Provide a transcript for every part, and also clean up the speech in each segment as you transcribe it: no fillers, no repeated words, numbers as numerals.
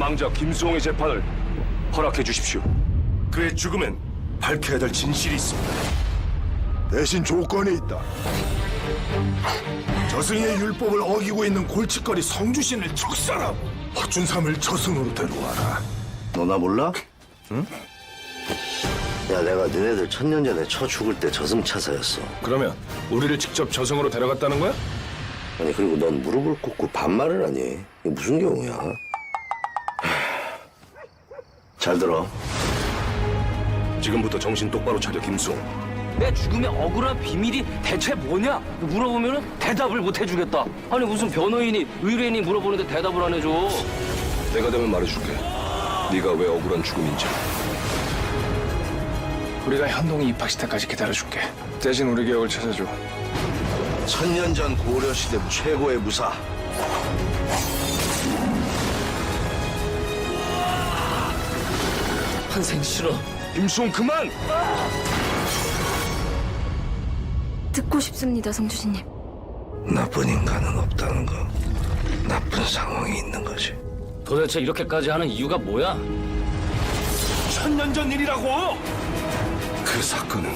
망자 김수홍의 재판을 허락해 주십시오. 그의 죽음엔 밝혀야 될 진실이 있습니다. 대신 조건이 있다. 저승의 율법을 어기고 있는 골칫거리 성주신을 척살하고 허준삼을 저승으로 데려와라. 너 나 몰라? 응? 야, 내가 너네들 천년 전에 쳐 죽을 때 저승차사였어. 그러면 우리를 직접 저승으로 데려갔다는 거야? 아니, 그리고 넌 무릎을 꿇고 반말을 하니? 이게 무슨 경우야? 잘 들어. 지금부터 정신 똑바로 차려, 김수홍. 내 죽음의 억울한 비밀이 대체 뭐냐? 물어보면 대답을 못 해주겠다. 아니 무슨 변호인이 의뢰인이 물어보는데 대답을 안 해줘. 내가 되면 말해줄게. 네가 왜 억울한 죽음인지. 우리가 현동이 입학시 때까지 기다려줄게. 대신 우리 기억을 찾아줘. 천년 전 고려시대 최고의 무사. 환생 싫어. 김수홍 그만! 듣고 싶습니다, 성주신님. 나쁜 인간은 없다는 거. 나쁜 상황이 있는 거지. 도대체 이렇게까지 하는 이유가 뭐야? 천년 전 일이라고! 그 사건은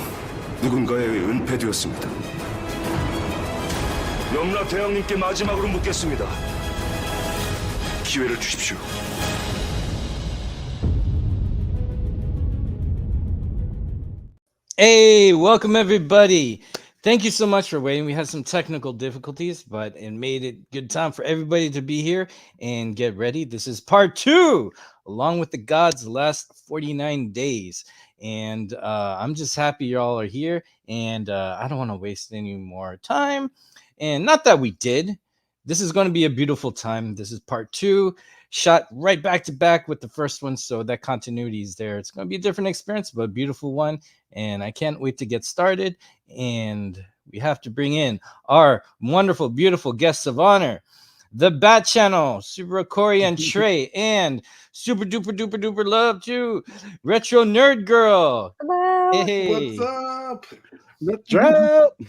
누군가에 의해 은폐되었습니다. 염라 대왕님께 마지막으로 묻겠습니다. 기회를 주십시오. Hey, welcome everybody. Thank you so much for waiting. We had some technical difficulties, but it made it good time for everybody to be here and get ready. This is part 2, along with the God's last 49 days. And I'm just happy y'all are here, and I don't want to waste any more time. And not that we did. This is going to be a beautiful time. This is part 2, shot right back to back with the first one, so that continuity is there. It's going to be a different experience, but a beautiful one. And I can't wait to get started. And we have to bring in our wonderful, beautiful guests of honor, the Bat Channel, Super Corey and Trey, and super duper duper duper love to Retro Nerd Girl. Hello. Hey, What's up? What's up?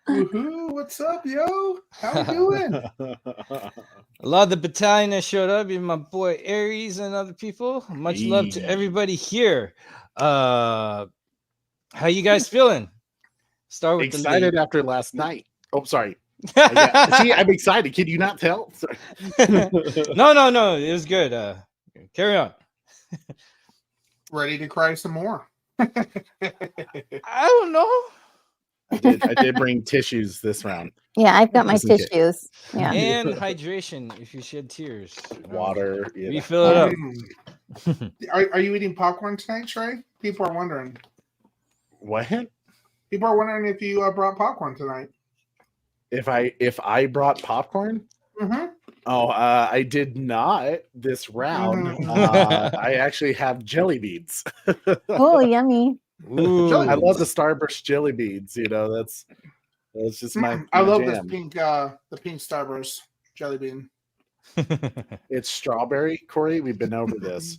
Woohoo! What's up, yo? How you doing? a lot of the battalion that showed up, even my boy Aries and other people. Much love to everybody here. How you guys feeling? Start with Excited the after last night. Oh, sorry. See, I'm excited. Can you not tell? Sorry. No. It was good. Carry on. Ready to cry some more? I don't know. I did bring tissues this round. Yeah, I've got my Just in case. tissues. Yeah. And hydration if you shed tears. Water. Yeah. Refill it up. Are you eating popcorn tonight, Trey? People are wondering. What? People are wondering if you brought popcorn tonight. If I brought popcorn? Mm-hmm. Oh, I did not this round. I actually have jelly beans. Oh, yummy. Ooh. I love the Starburst jelly beans. You know, that's just my. I love jam. this pink, the pink Starburst jelly bean. It's strawberry, Corey. We've been over this.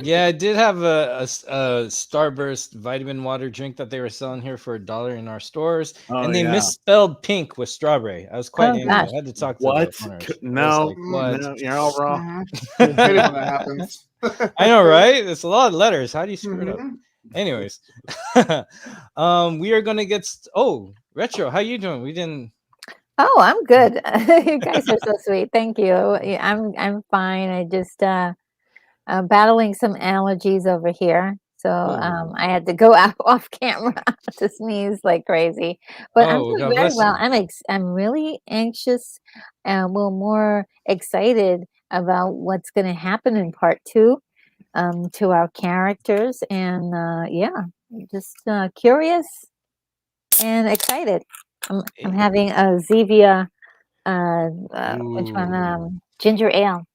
Yeah, I did have a Starburst vitamin water drink that they were selling here for $1 in our stores, and they misspelled pink with strawberry. I was quite angry. gosh. I had to talk to What? the owners. No, What? no, you're all wrong. I hate it when that happens. I know, right? It's a lot of letters. How do you screw it up? Mhm. Anyways, we are gonna get. Retro, how you doing? We didn't. Oh, I'm good. You guys are so sweet. Thank you. Yeah, I'm fine. I just battling some allergies over here. So I had to go out off camera to sneeze like crazy. But I'm doing God very bless well. you. I'm really anxious and more excited about what's going to happen in part 2 to our characters. And yeah, just curious and excited. I'm having a Zevia, which one? Ginger ale.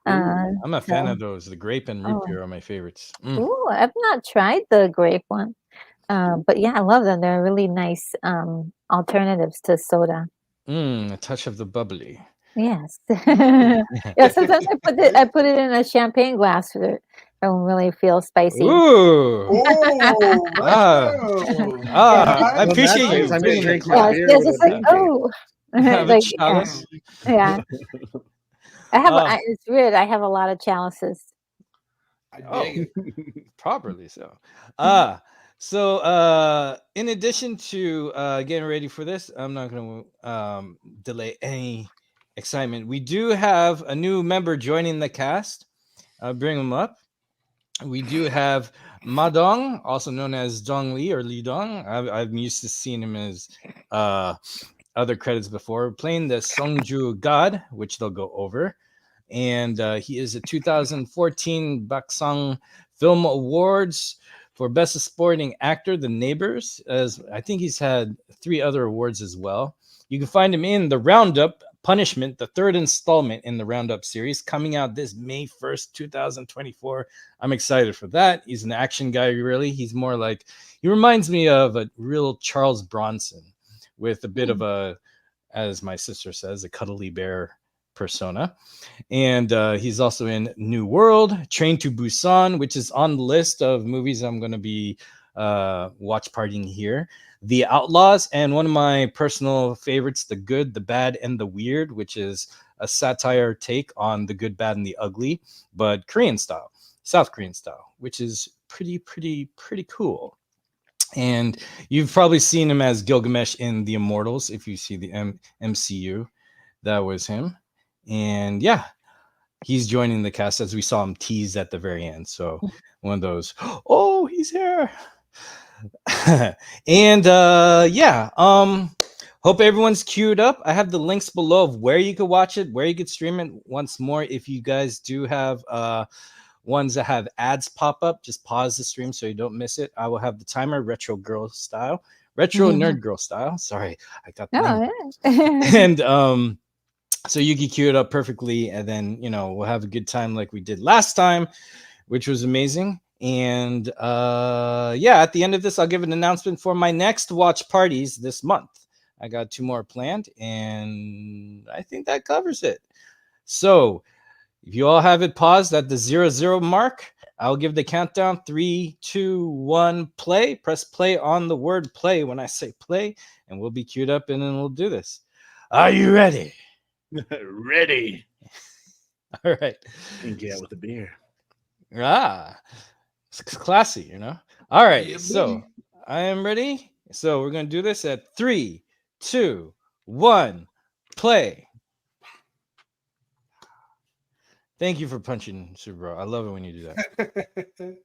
I'm a fan of those. The grape and root beer are my favorites. Ooh, I've not tried the grape one. But yeah, I love them. They're really nice alternatives to soda. A touch of the bubbly. Yes. Yeah, sometimes I put it in a champagne glass so that I don't really feel spicy. Ooh. Oh, I appreciate you. I'm gonna drink my Yeah, beer it's with just a like, drink. oh. Have a Like, chalice. yeah. It's weird. I have a lot of chalices. I Oh. dig it. Properly so. In addition to getting ready for this, I'm not going to delay any excitement. We do have a new member joining the cast. I'll bring him up. We do have Madong, also known as Dong Li or Li Dong. I'm used to seeing him as other credits before, playing the Songju God, which they'll go over. And he is a 2014 Baksang Film Awards for Best Supporting Actor, The Neighbors. As I think he's had 3 other awards as well. You can find him in The Roundup Punishment, the 3rd installment in the Roundup series, coming out this May 1st, 2024. I'm excited for that. He's an action guy, really. He's more like, he reminds me of a real Charles Bronson with a bit of a, as my sister says, a cuddly bear persona. And he's also in New World, Train to Busan, which is on the list of movies I'm going to be watch partying here. The Outlaws, and one of my personal favorites, The Good, the Bad, and the Weird, which is a satire take on the good, bad, and the ugly, but Korean style, South Korean style, which is pretty cool. And you've probably seen him as Gilgamesh in The Immortals. If you see the MCU, that was him. And yeah, he's joining the cast, as we saw him tease at the very end. So one of those, oh, he's here. And hope everyone's queued up. I have the links below of where you could watch it, where you could stream it. Once more, if you guys do have ones that have ads pop up, just pause the stream so you don't miss it. I will have the timer retro nerd girl style. Sorry, I got the name. And so you can queue it up perfectly, and then we'll have a good time like we did last time, which was amazing. And at the end of this, I'll give an announcement for my next watch parties this month. I got 2 more planned, and I think that covers it. So if you all have it paused at the 00 mark, I'll give the countdown. 3, 2, 1, play. Press play on the word play when I say play, and we'll be queued up, and then we'll do this. Are you ready? Ready. All right. And get with the beer. It's classy, All right. Yeah, So I am ready. So we're going to do this at 3, 2, 1, play. Thank you for punching, Super. I love it when you do that.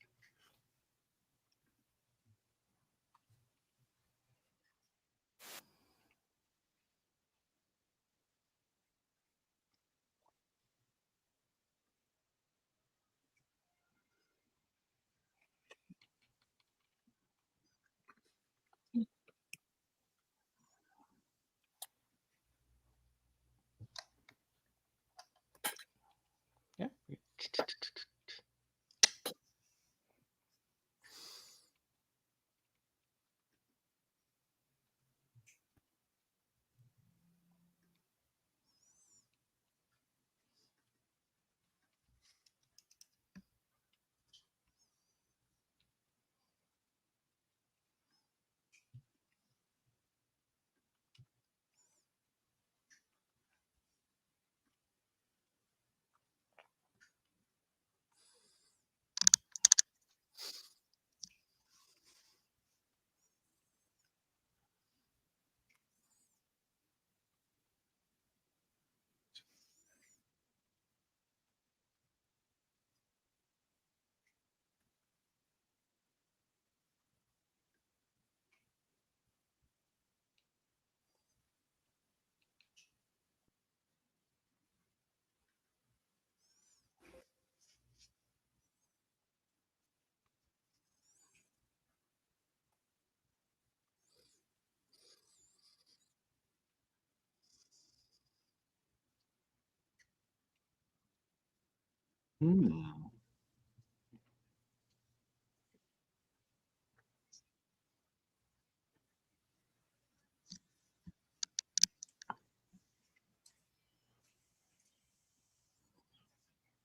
Yeah.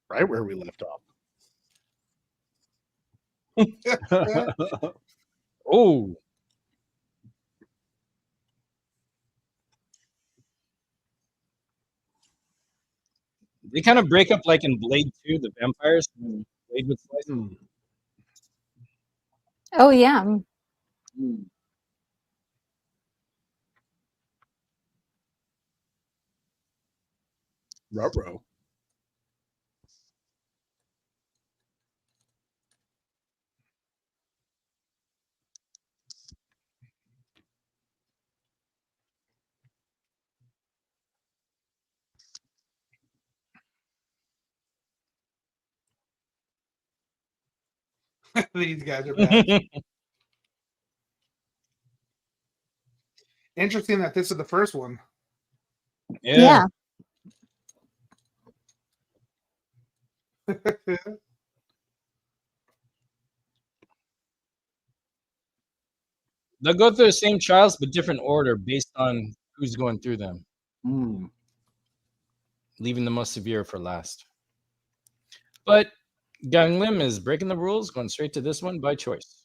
Right where we left off. Oh, They kind of break up like in Blade 2, the vampires. When Blade would slice. Hmm. Oh yeah. Ruh-roh. These guys are bad. Interesting that this is the first one. Yeah. They'll go through the same trials, but different order based on who's going through them, Hmm. leaving the most severe for last. But Gang Lim is breaking the rules, going straight to this one by choice.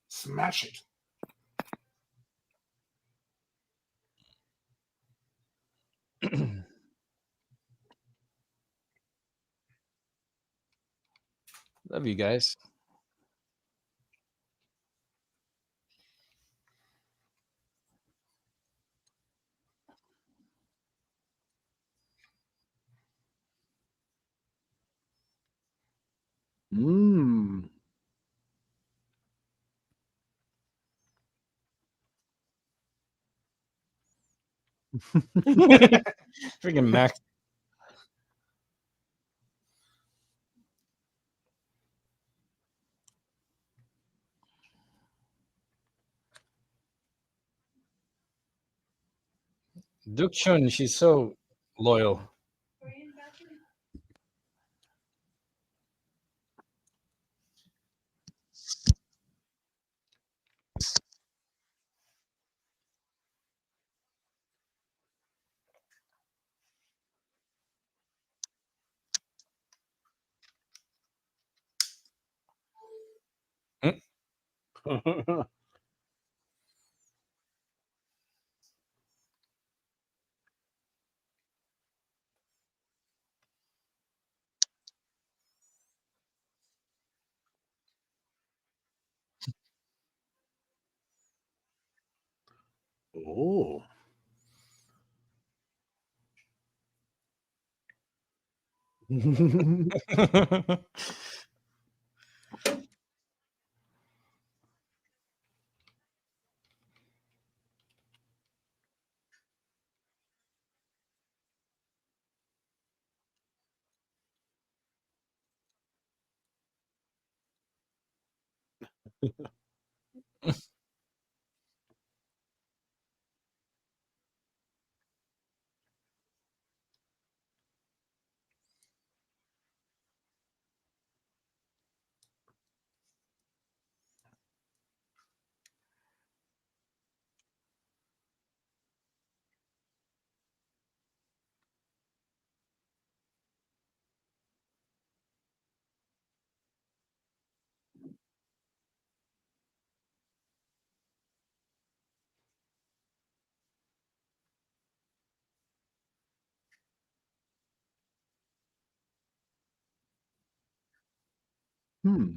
Smash it. Love you guys. Mm. Freaking Max. Duk Chun, she's so loyal. Oh. Hmm.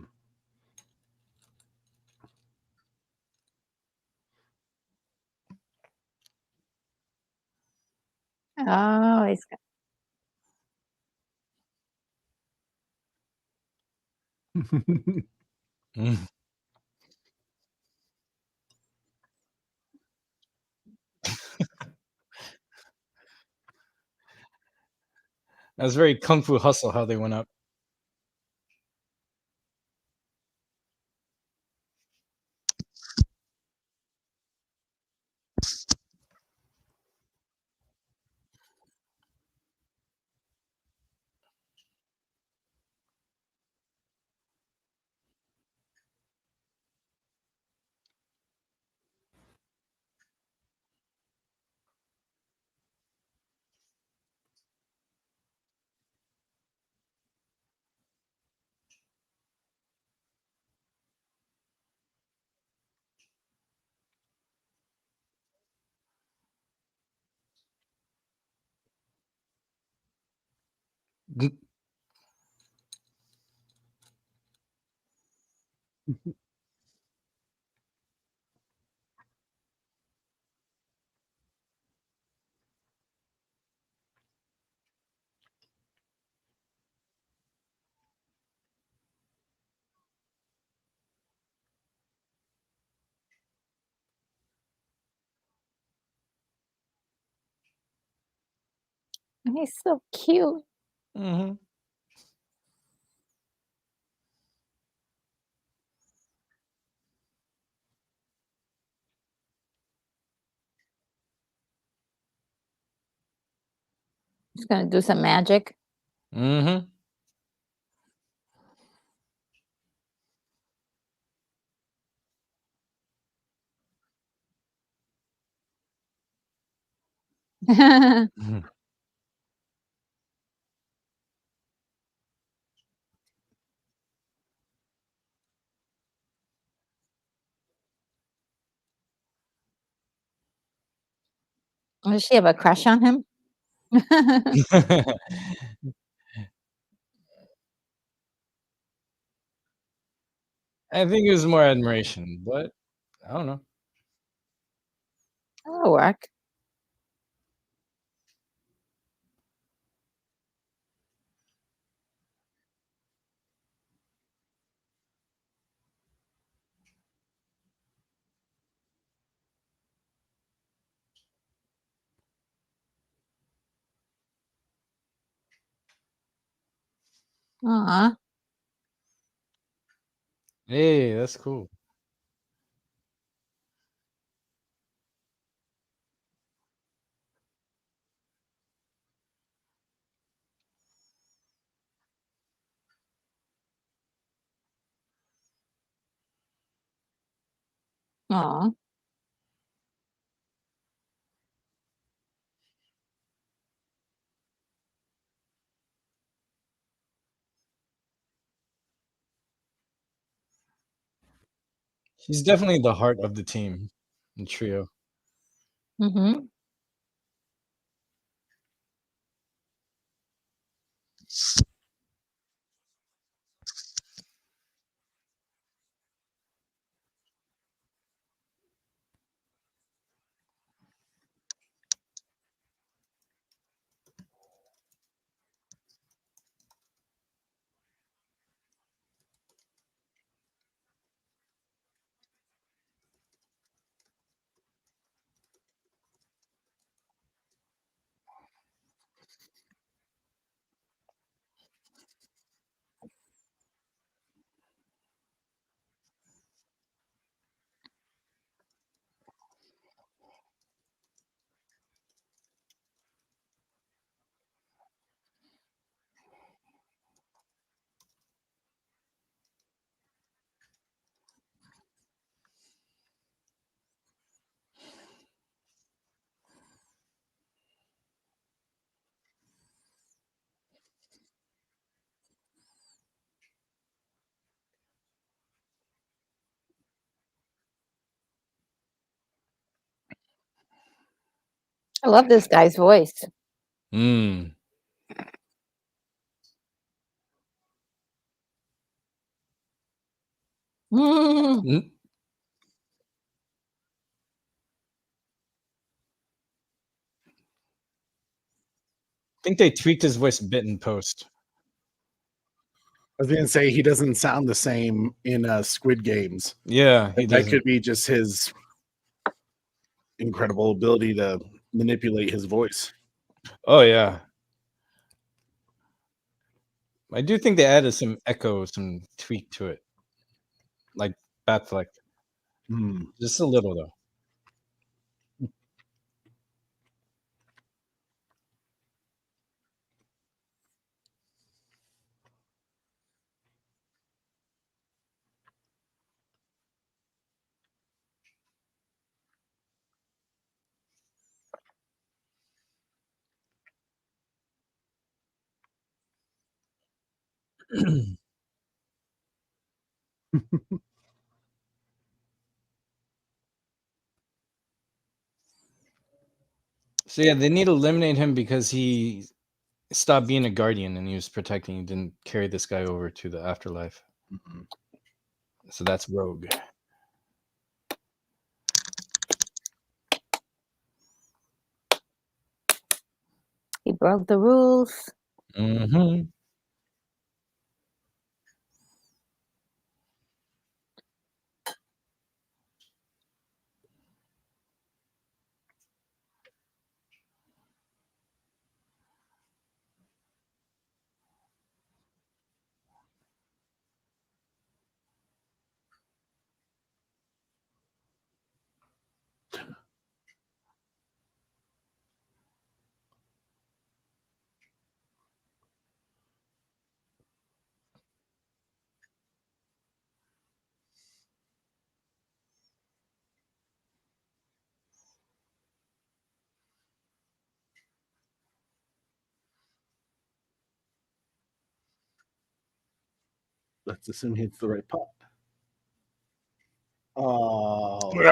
Oh, it's Mm. That's very Kung Fu Hustle how they went up. He's so cute. Mm-hmm. He's gonna do some magic. Mm-hmm. Does she have a crush on him? I think it was more admiration, but I don't know. That'll work. Aw. Hey, that's cool. Aw. She's definitely the heart of the team and trio. Mhm. I love this guy's voice. Mm. Mm. Mm. I think they tweaked his voice a bit in post. I was gonna say he doesn't sound the same in Squid Games. Yeah, he That doesn't. could be just his incredible ability to manipulate his voice. Oh yeah. I do think they added some echo, some tweak to it, like Batfleck. Hmm. Just a little though. So yeah, they need to eliminate him because he stopped being a guardian and he was protecting. He didn't carry this guy over to the afterlife. So that's Rogue. He broke the rules. Mm-hmm. Let's assume he hits the right pot. Oh,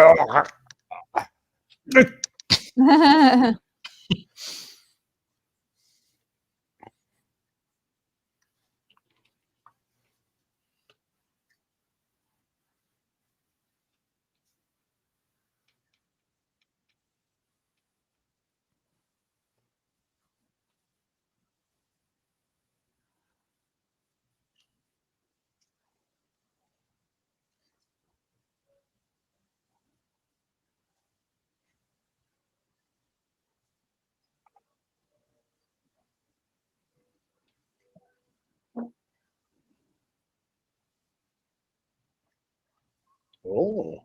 oh.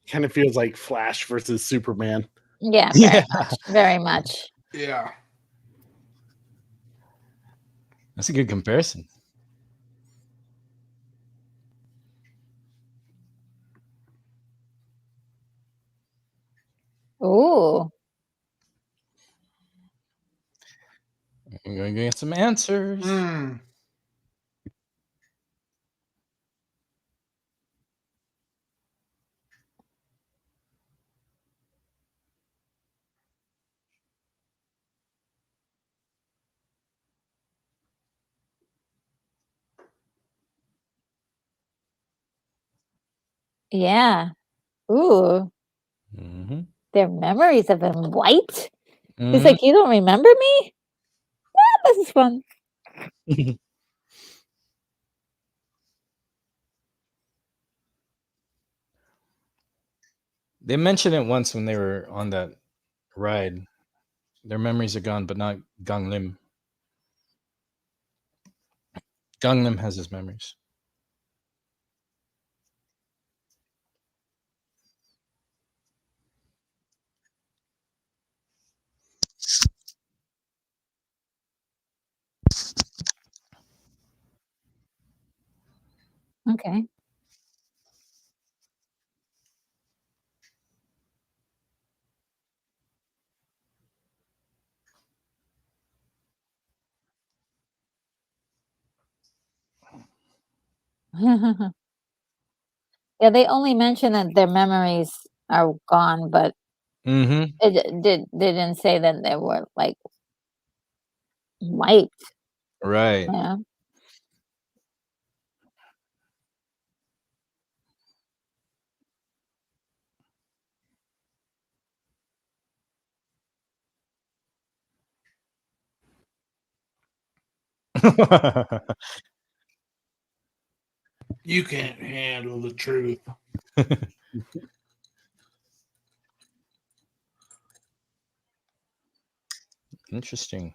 Kind of feels like Flash versus Superman. Yeah, very Yeah. much. Very much. Yeah. That's a good comparison. Ooh. We're going to get some answers. Mm. Yeah. Ooh. Mm-hmm. Their memories have been wiped. He's Mm-hmm. like, you don't remember me? Ah, this is fun. They mentioned it once when they were on that ride. Their memories are gone, but not Gang Lim. Gang Lim has his memories. Okay. Yeah, they only mention that their memories are gone, but Mm-hmm. they didn't say that they were like wiped. Right. Yeah. You can't handle the truth. Interesting.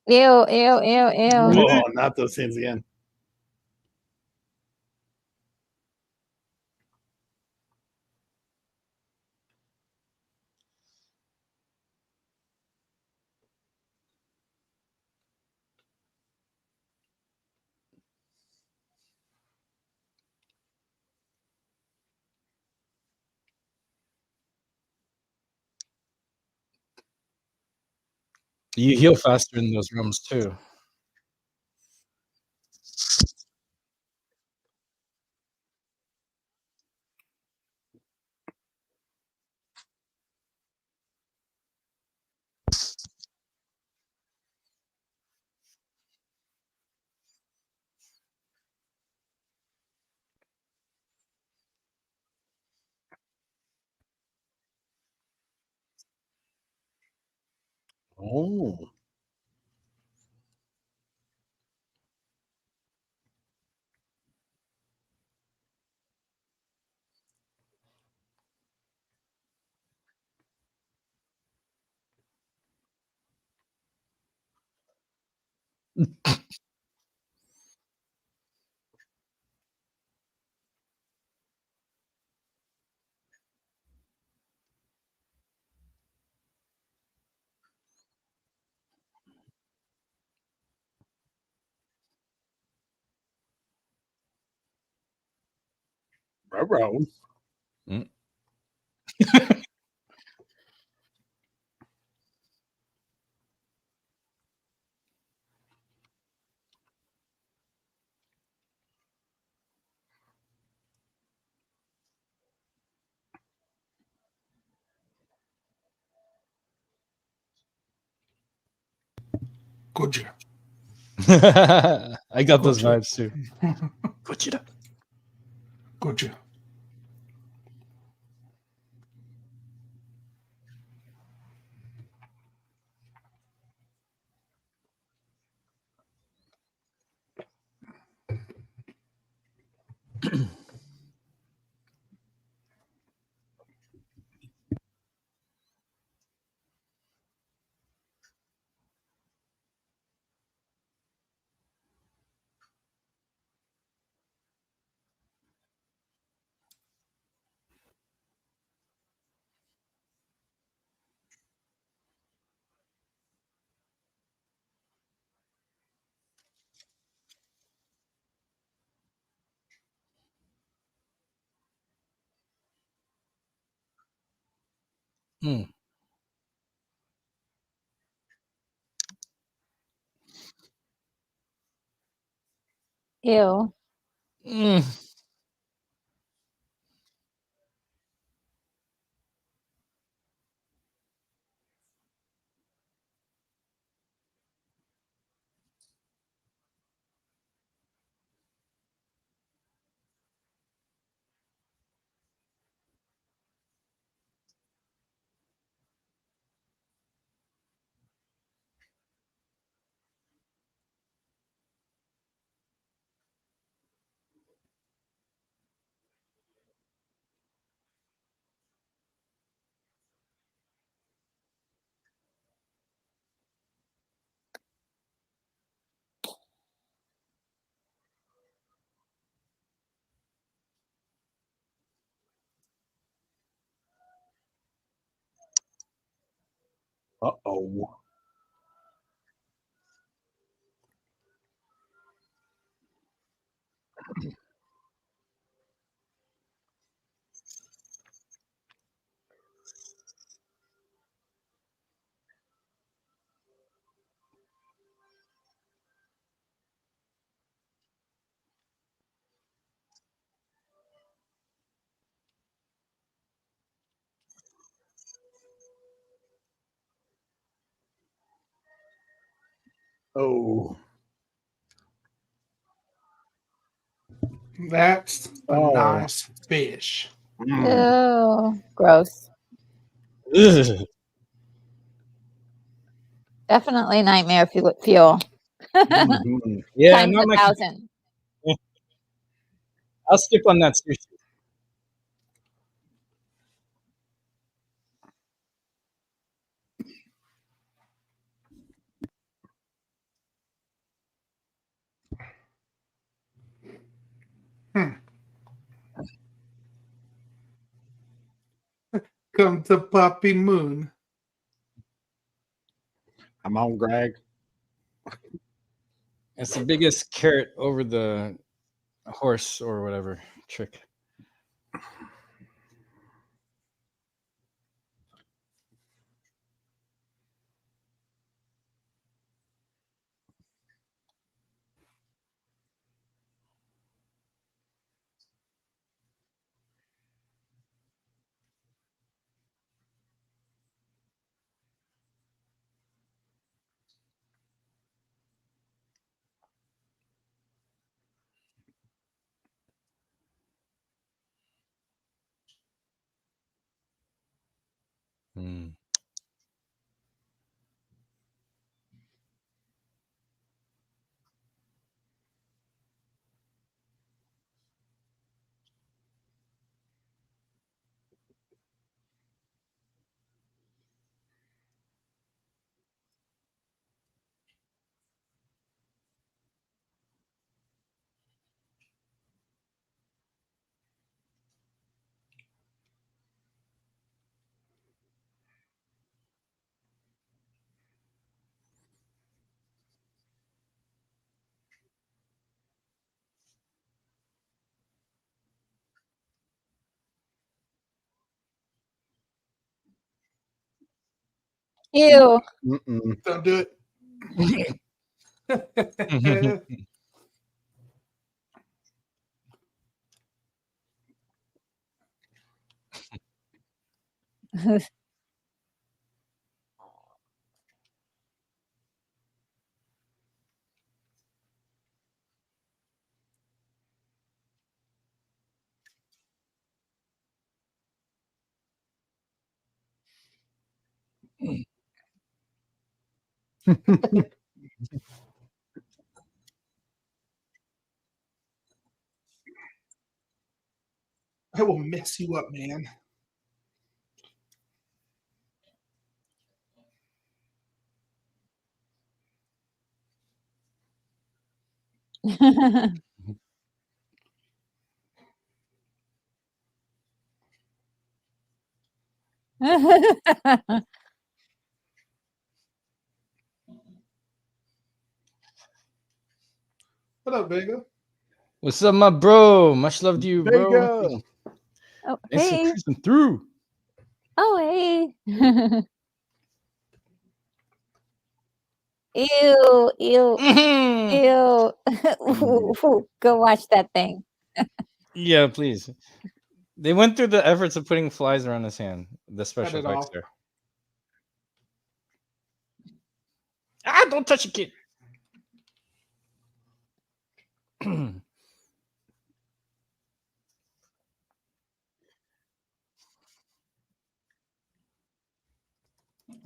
Ew, ew, ew, ew. Oh, not those things again. You heal faster in those rooms too. Oh. Ruh-roh. Mm. Kojay. I got those Kojay. vibes too. Gojira. Kojay. Mm. Ew. Mm. Uh-oh. Oh. That's a Oh. nice fish. Mm. Ew. Gross. Ugh. Definitely nightmare fuel. Mhm. Yeah, Times not my. 1,000. I'll skip on that sushi. Welcome to Puppy Moon. I'm on, Greg. It's the biggest carrot over the horse or whatever trick. Mm. Ew. Mm-mm. Don't do it. I will mess you up, man. What up, Vega? What's up, my bro? Much love to you, bro. Vega. Oh, Thanks for hey. cruising through. Oh, hey. Ew, ew, Mhm. ew. Ooh, go watch that thing. Yeah, please. They went through the efforts of putting flies around his hand. The special it effects off. there. Ah, don't touch a kid.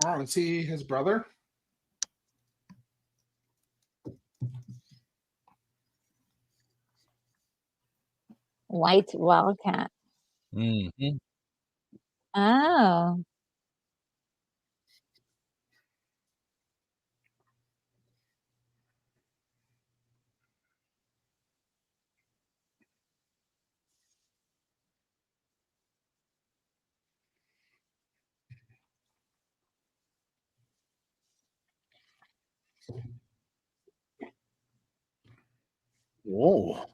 Oh, is he his brother? White wildcat. Mhm. Oh. Whoa.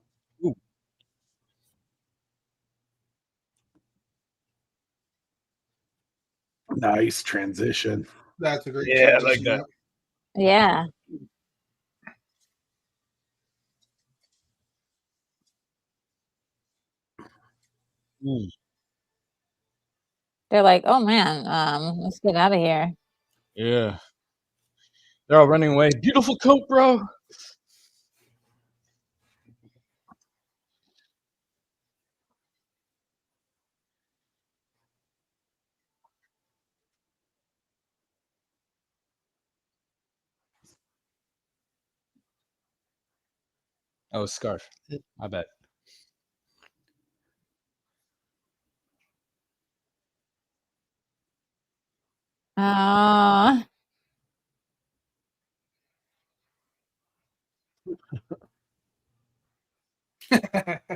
Ooh. Nice transition. That's a great Yeah, I like transition. that. Yeah. Ooh. They're like, oh man, let's get out of here. Yeah. They're all running away. Beautiful coat, bro. Oh, scarf. I bet. Uh,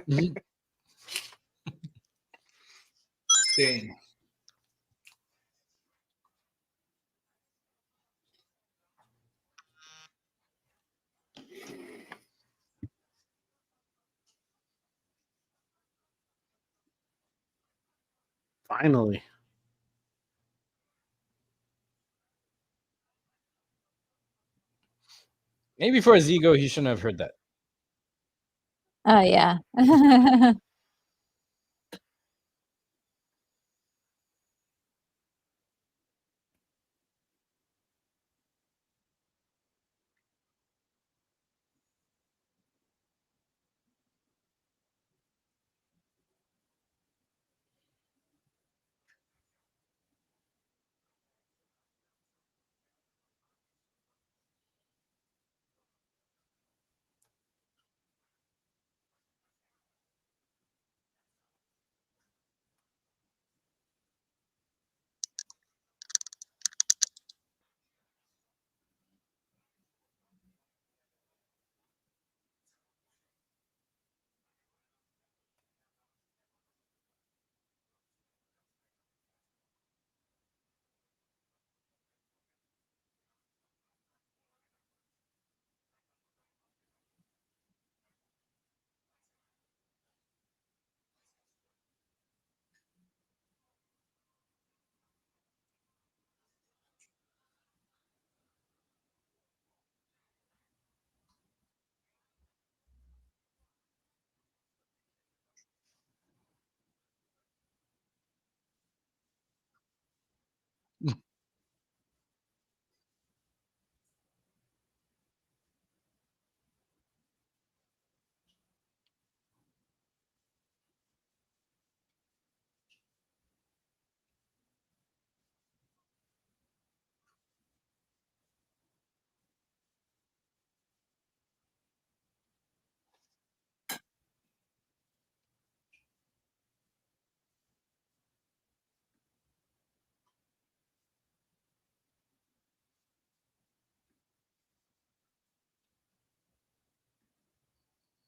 Mhm. Dang. Finally. Maybe for his ego, he shouldn't have heard that. Oh yeah.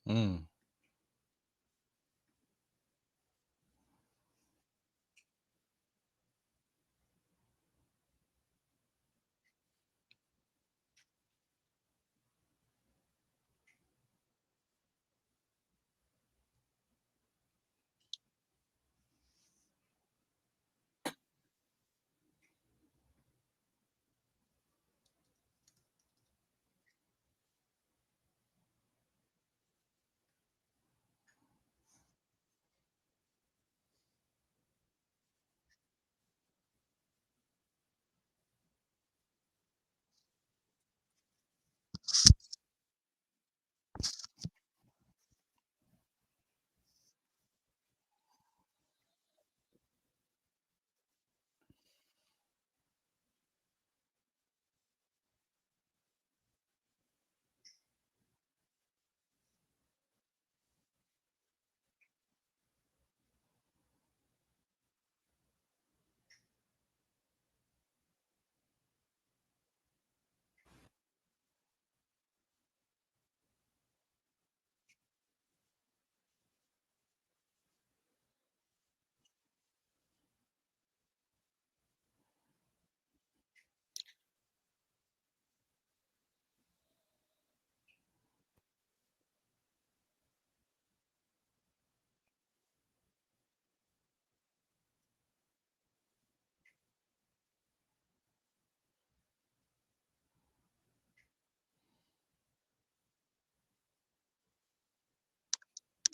Mm.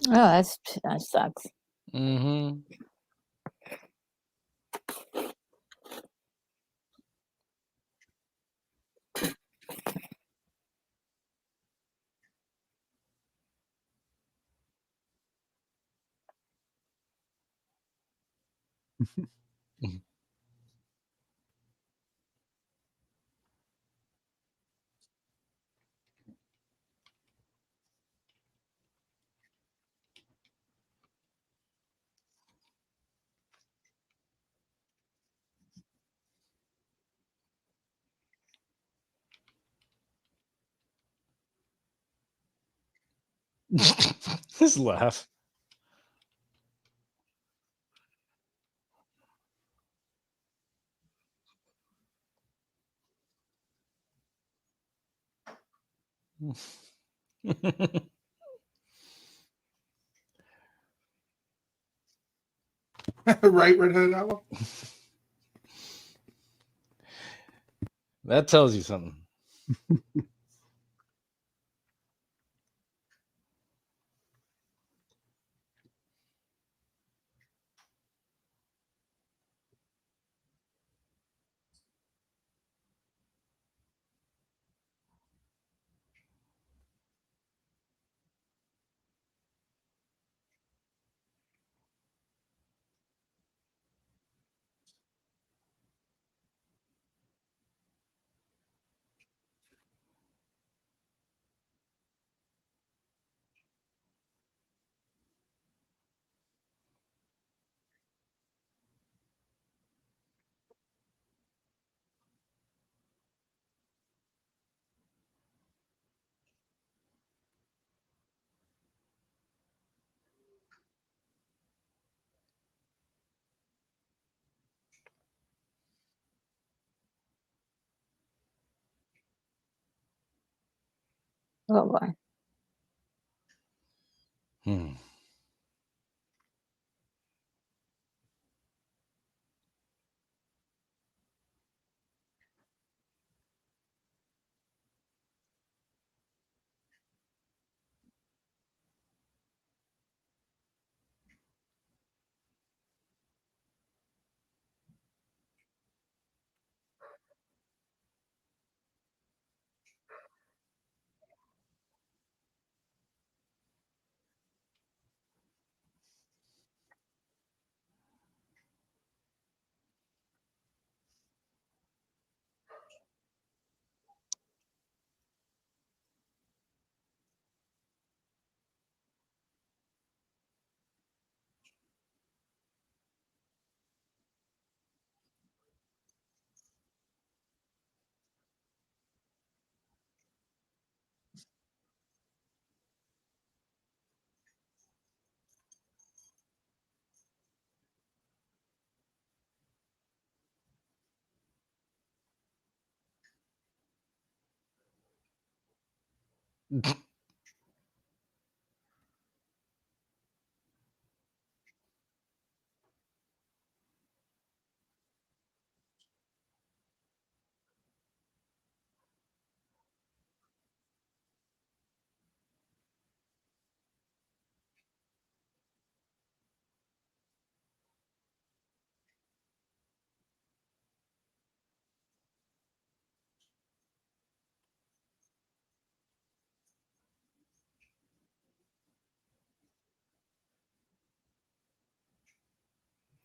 Oh, that sucks. Mm-hmm. His laugh. Right, Redheaded Apple? That tells you something. Oh boy. Hmm.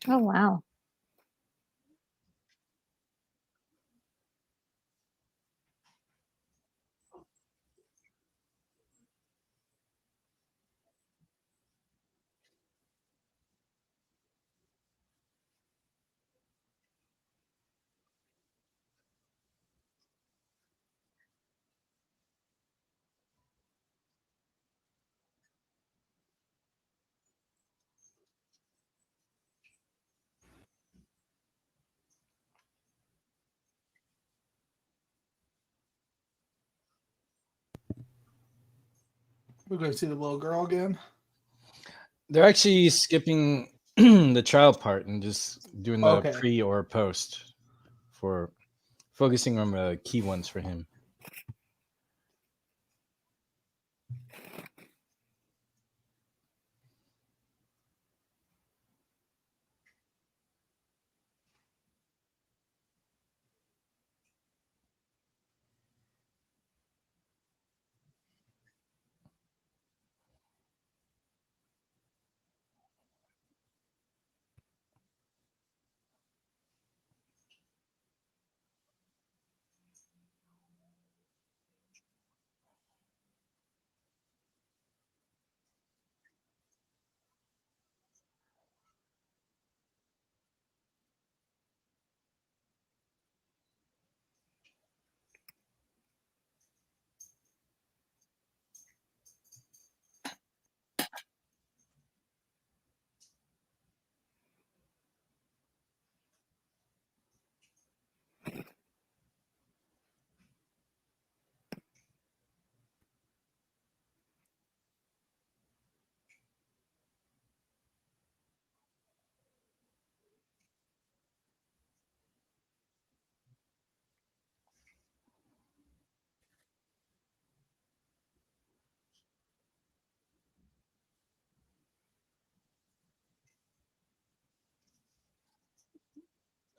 Oh wow. We're going to see the little girl again. They're actually skipping the trial part and just doing the Okay. pre or post for focusing on the key ones for him.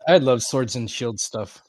I love swords and shield stuff.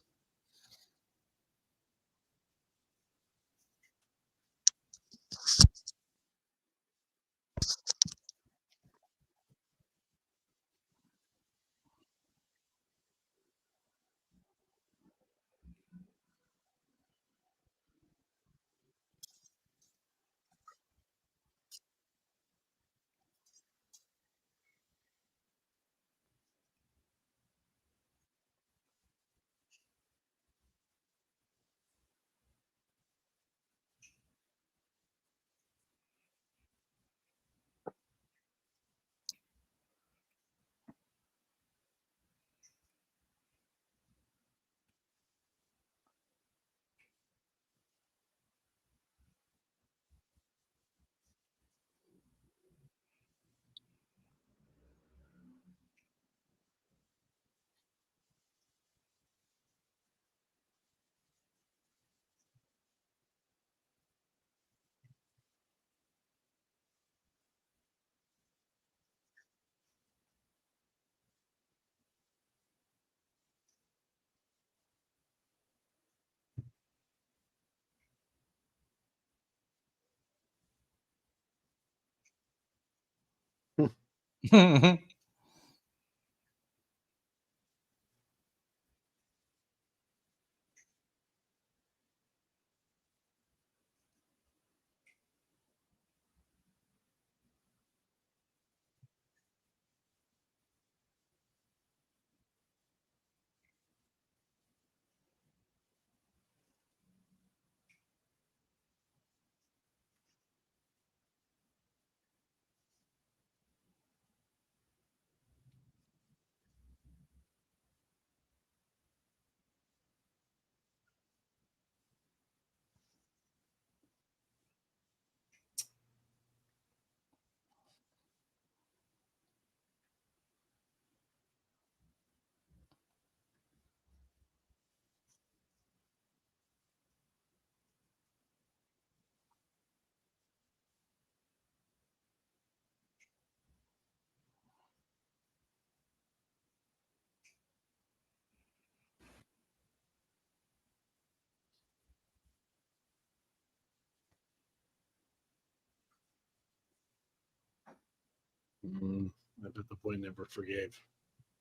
I bet the boy never forgave.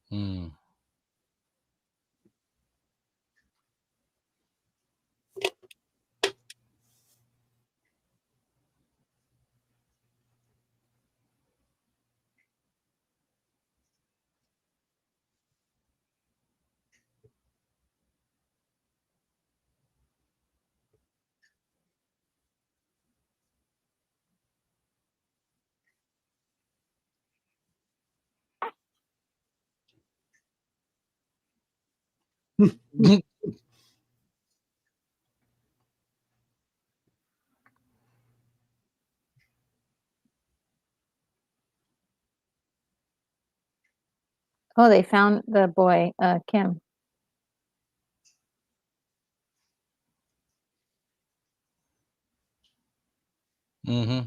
Hmm. Oh, they found the boy, Kim. Mm-hmm.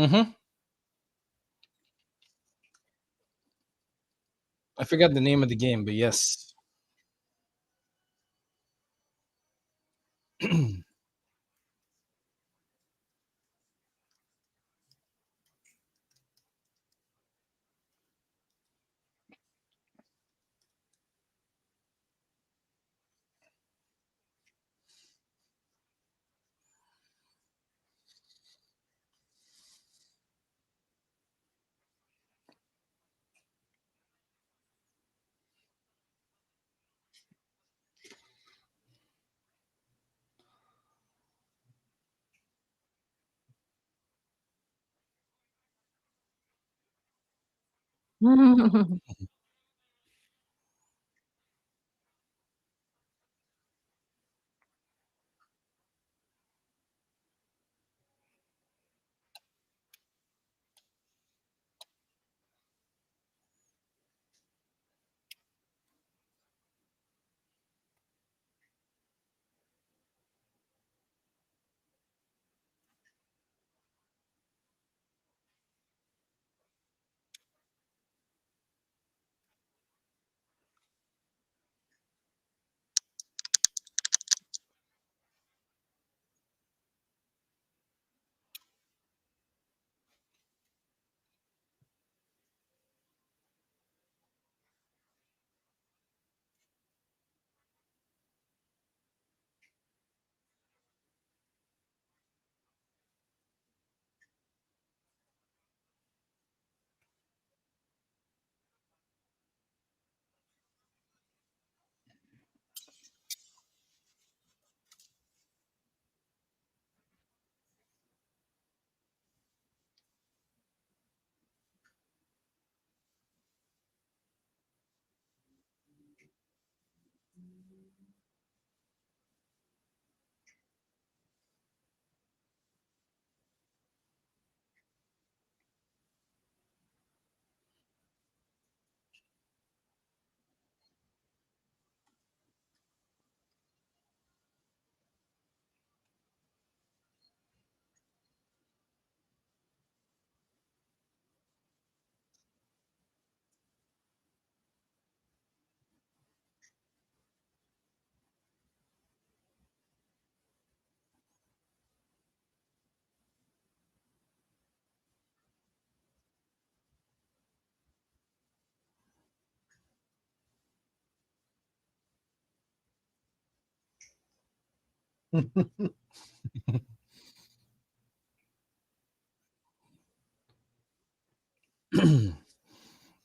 Mm-hmm. I forgot the name of the game, but yes.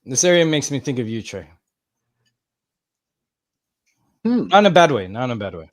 This area makes me think of you, Trey. Hmm. Not in a bad way. Not in a bad way.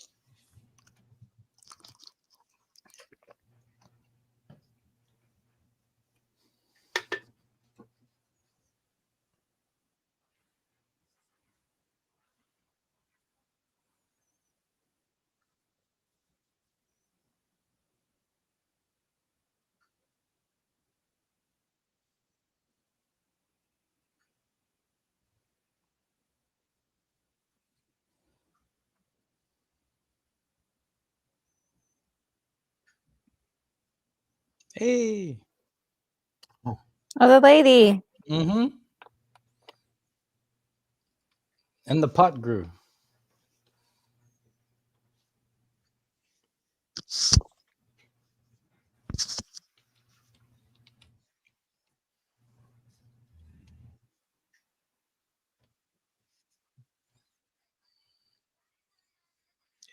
Hey. Oh, the lady. Mm-hmm. And the pot grew.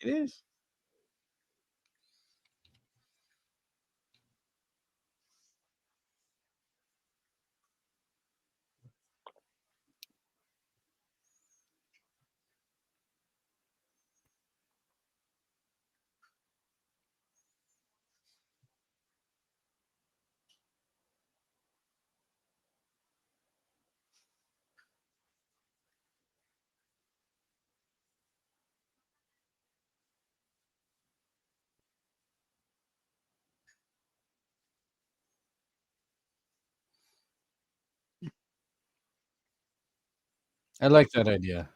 It is. I like that idea.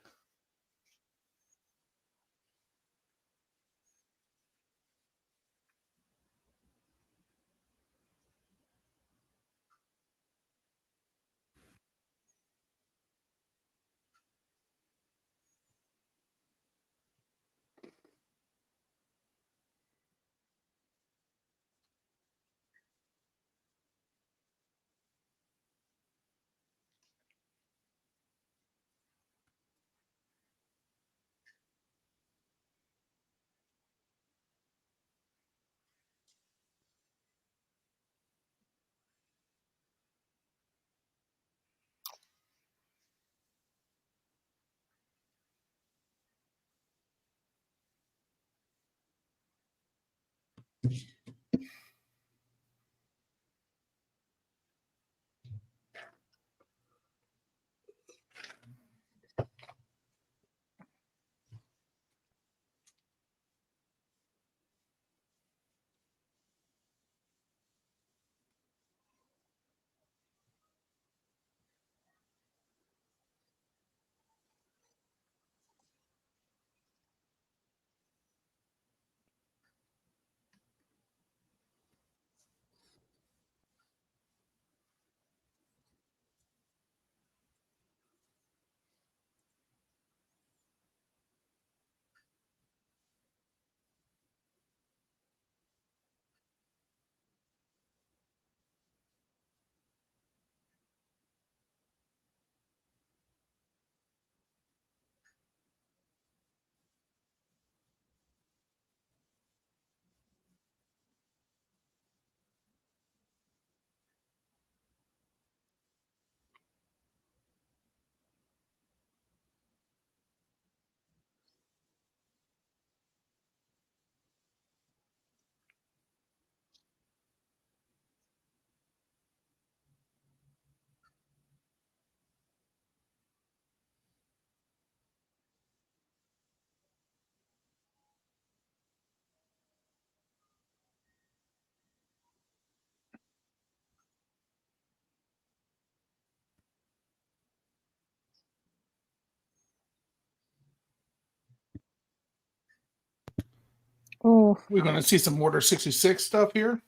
Oh, We're going to see some Order 66 stuff here.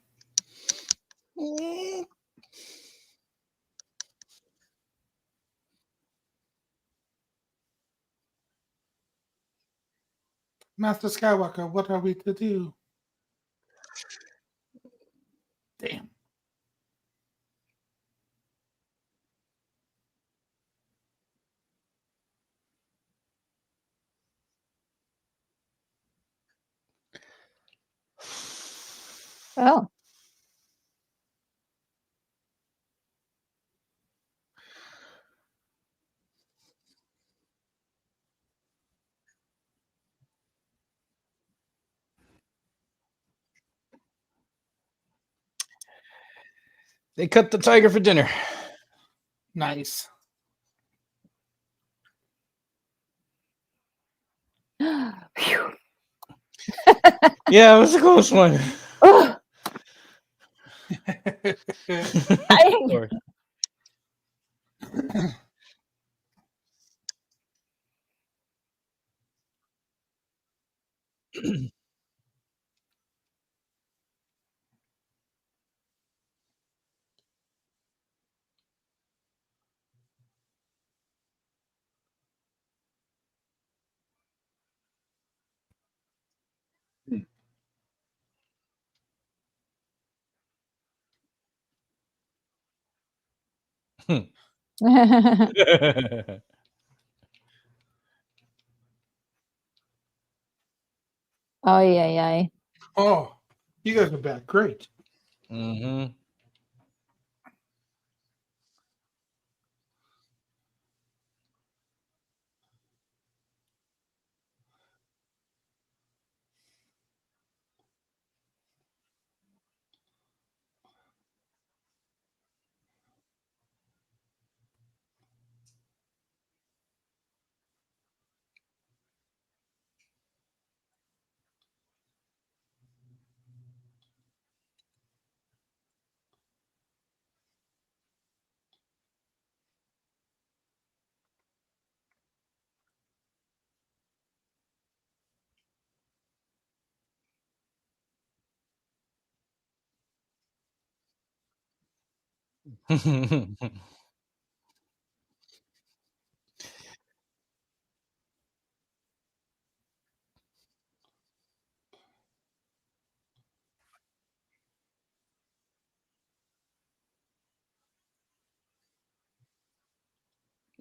Master Skywalker, what are we to do? Damn. oh. They cut the tiger for dinner. Nice. Phew. Yeah, it was a close one. Oh, I- Sorry. oh yeah. Oh, you guys are back. Great. hmm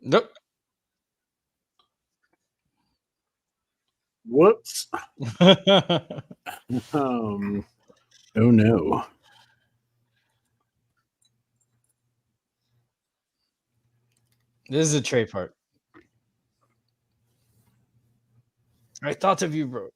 Nope. Whoops. Oh no. This is a Trey part. I thought of you, bro.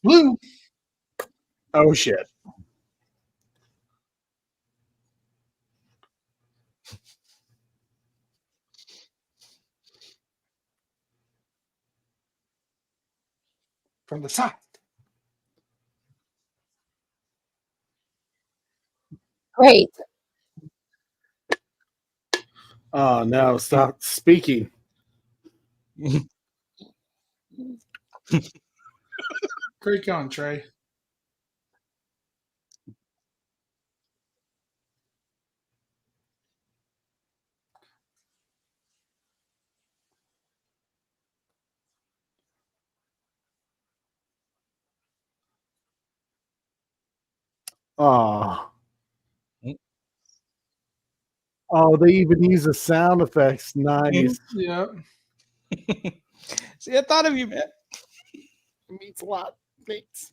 Blue. Oh shit. From the side. Great. Oh no, stop speaking. Great going, Trey. Oh. Oh, they even use the sound effects. Nice. Yeah. See, I thought of you, man. It means a lot. Thanks.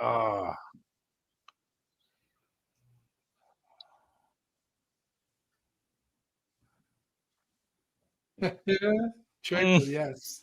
Ah. True, yes.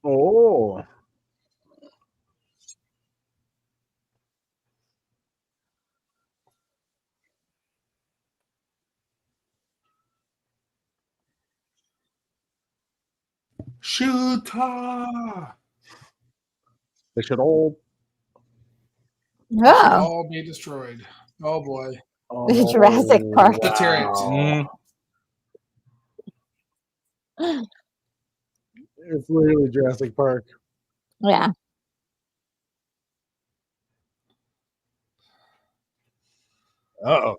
Oh. Shooter! They should all. They should Oh, all be destroyed. Oh boy. Jurassic Oh, Park. Let's hear it. wow. It's literally Jurassic Park. Yeah. Uh-oh.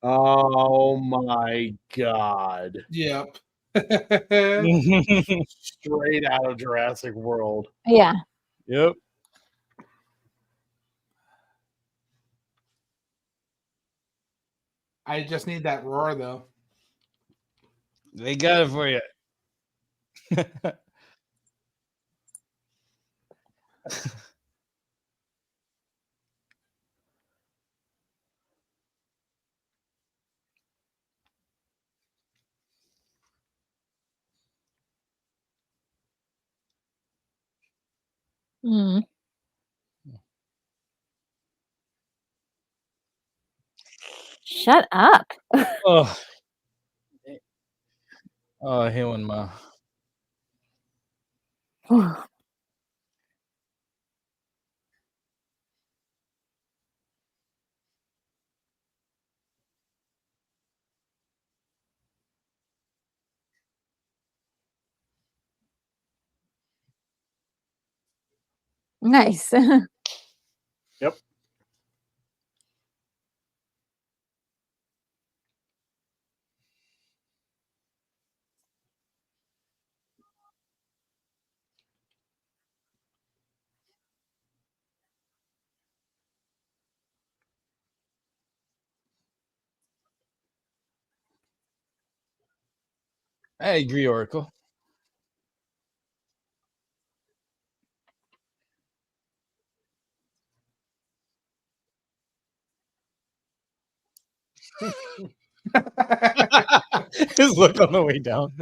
Oh my god. Yep. Straight out of Jurassic World. Yeah. Yep. I just need that roar though. They got it for you. Mm. Shut up. Oh, oh, I hate one, ma. Nice. Yep. I agree, Oracle. His look on the way down.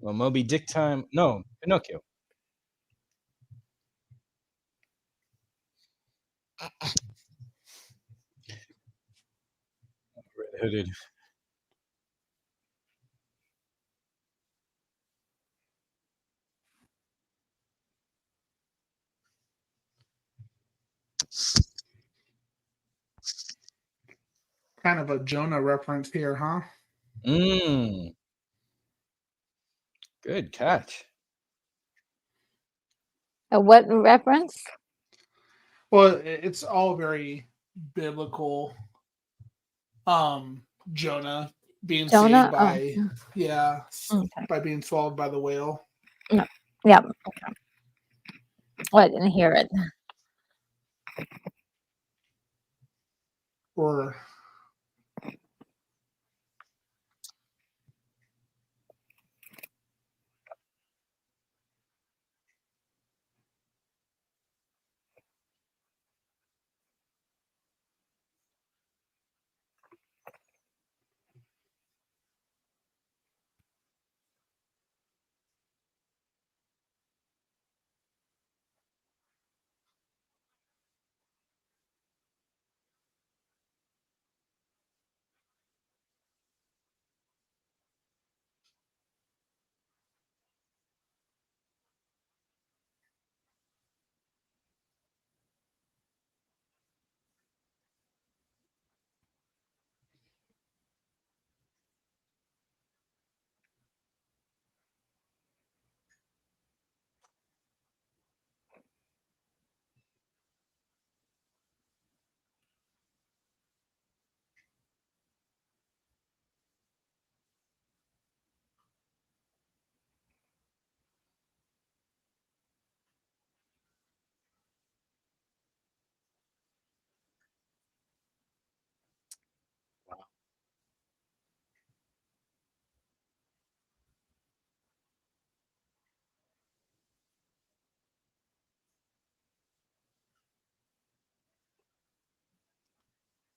Well, Moby Dick time. No, Pinocchio. Red Hooded. Kind of a Jonah reference here, huh? Mm. Good catch. What reference? Well, it's all very biblical. Jonah being Jonah? saved by Okay. by being swallowed by the whale. No. Yeah. Okay. Well, I didn't hear it. Or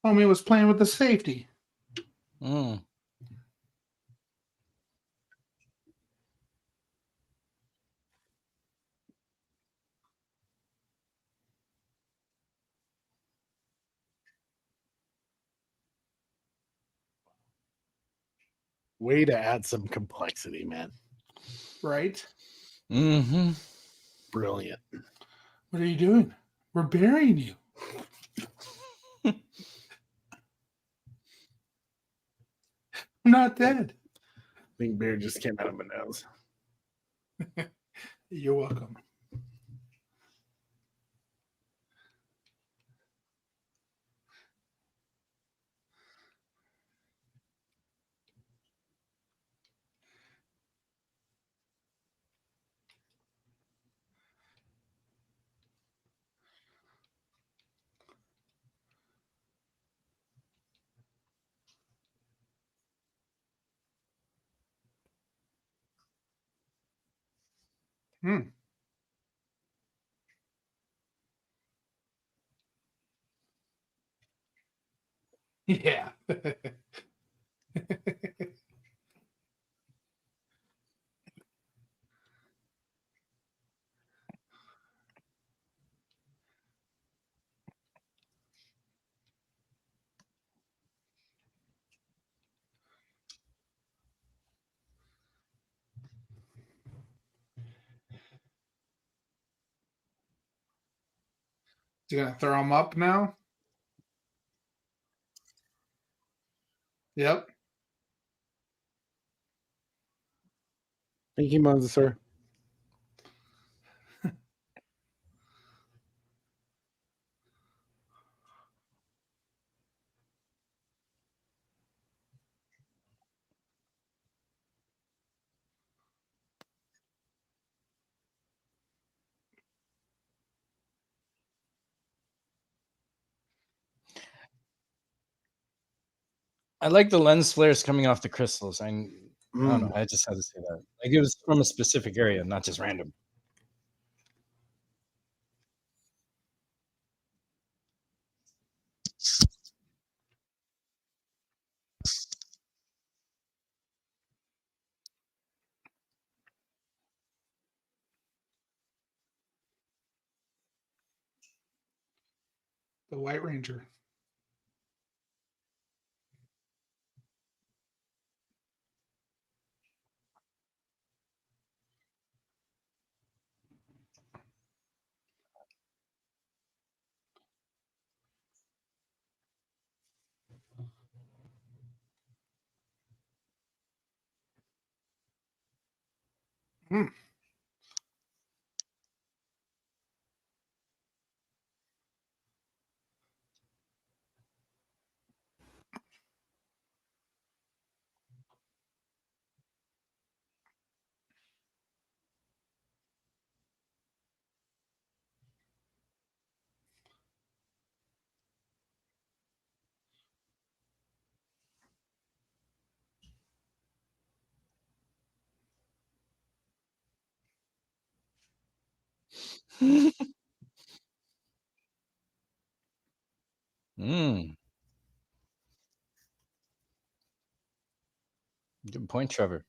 homie was playing with the safety. Mm. Way to add some complexity, man. Right? Mm-hmm. Brilliant. What are you doing? We're burying you. I'm not dead. I think beer just came out of my nose. You're welcome. Hmm. Yeah. You gonna throw him up now? Yep. Thank you, Monza, sir. I like the lens flares coming off the crystals. I don't know. I just had to say that. Like it was from a specific area, not just random. The White Ranger. Hmm. Mm, good point, Trevor.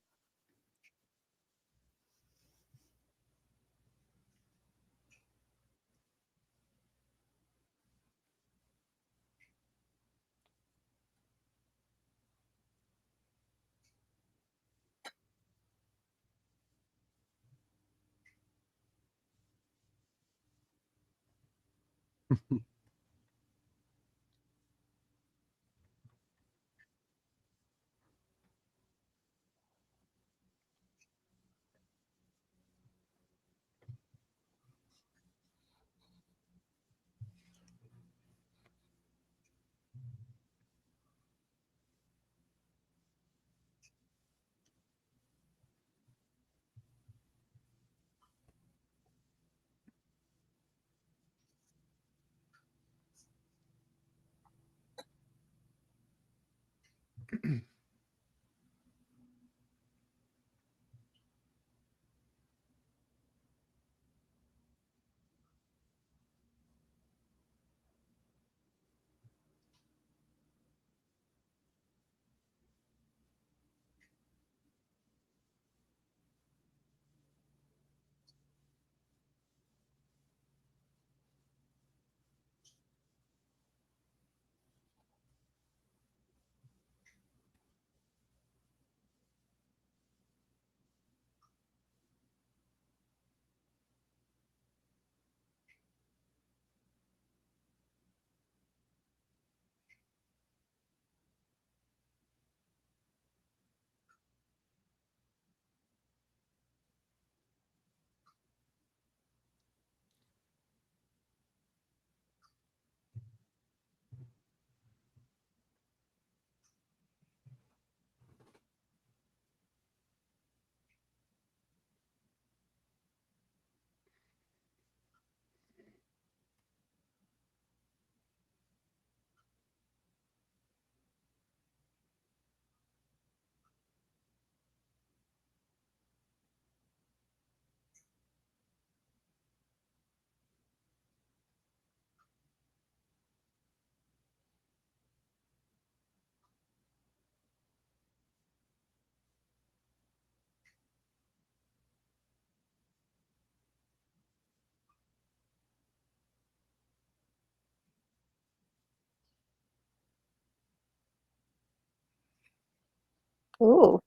Ooh.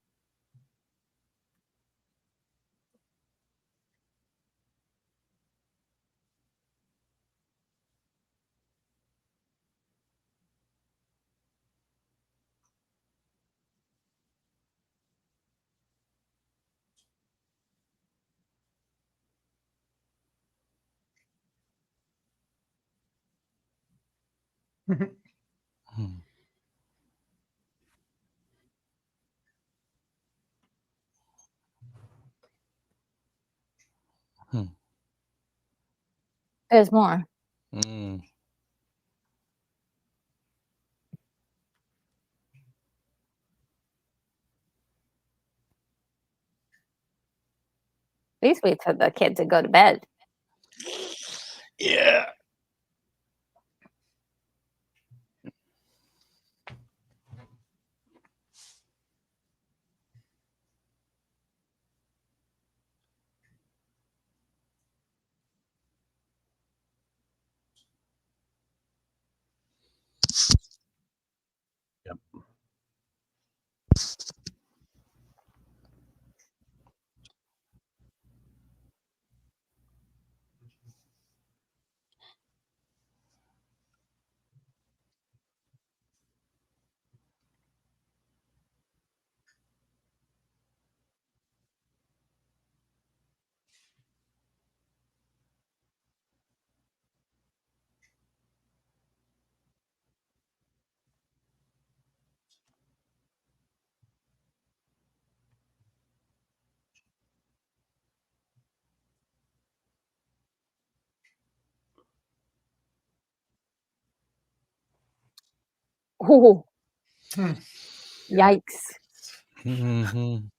Hmm. Hmm. There's more. Mm. Please wait for the kid to go to bed. Yeah. Oh, Hmm. yikes. Mhm.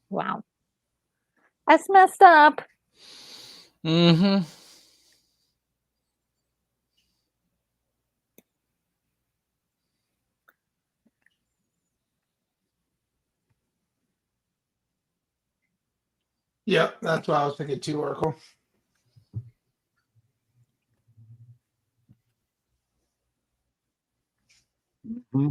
Wow. That's messed up. Mhm. Yep, that's what I was thinking too, Oracle. Hmm.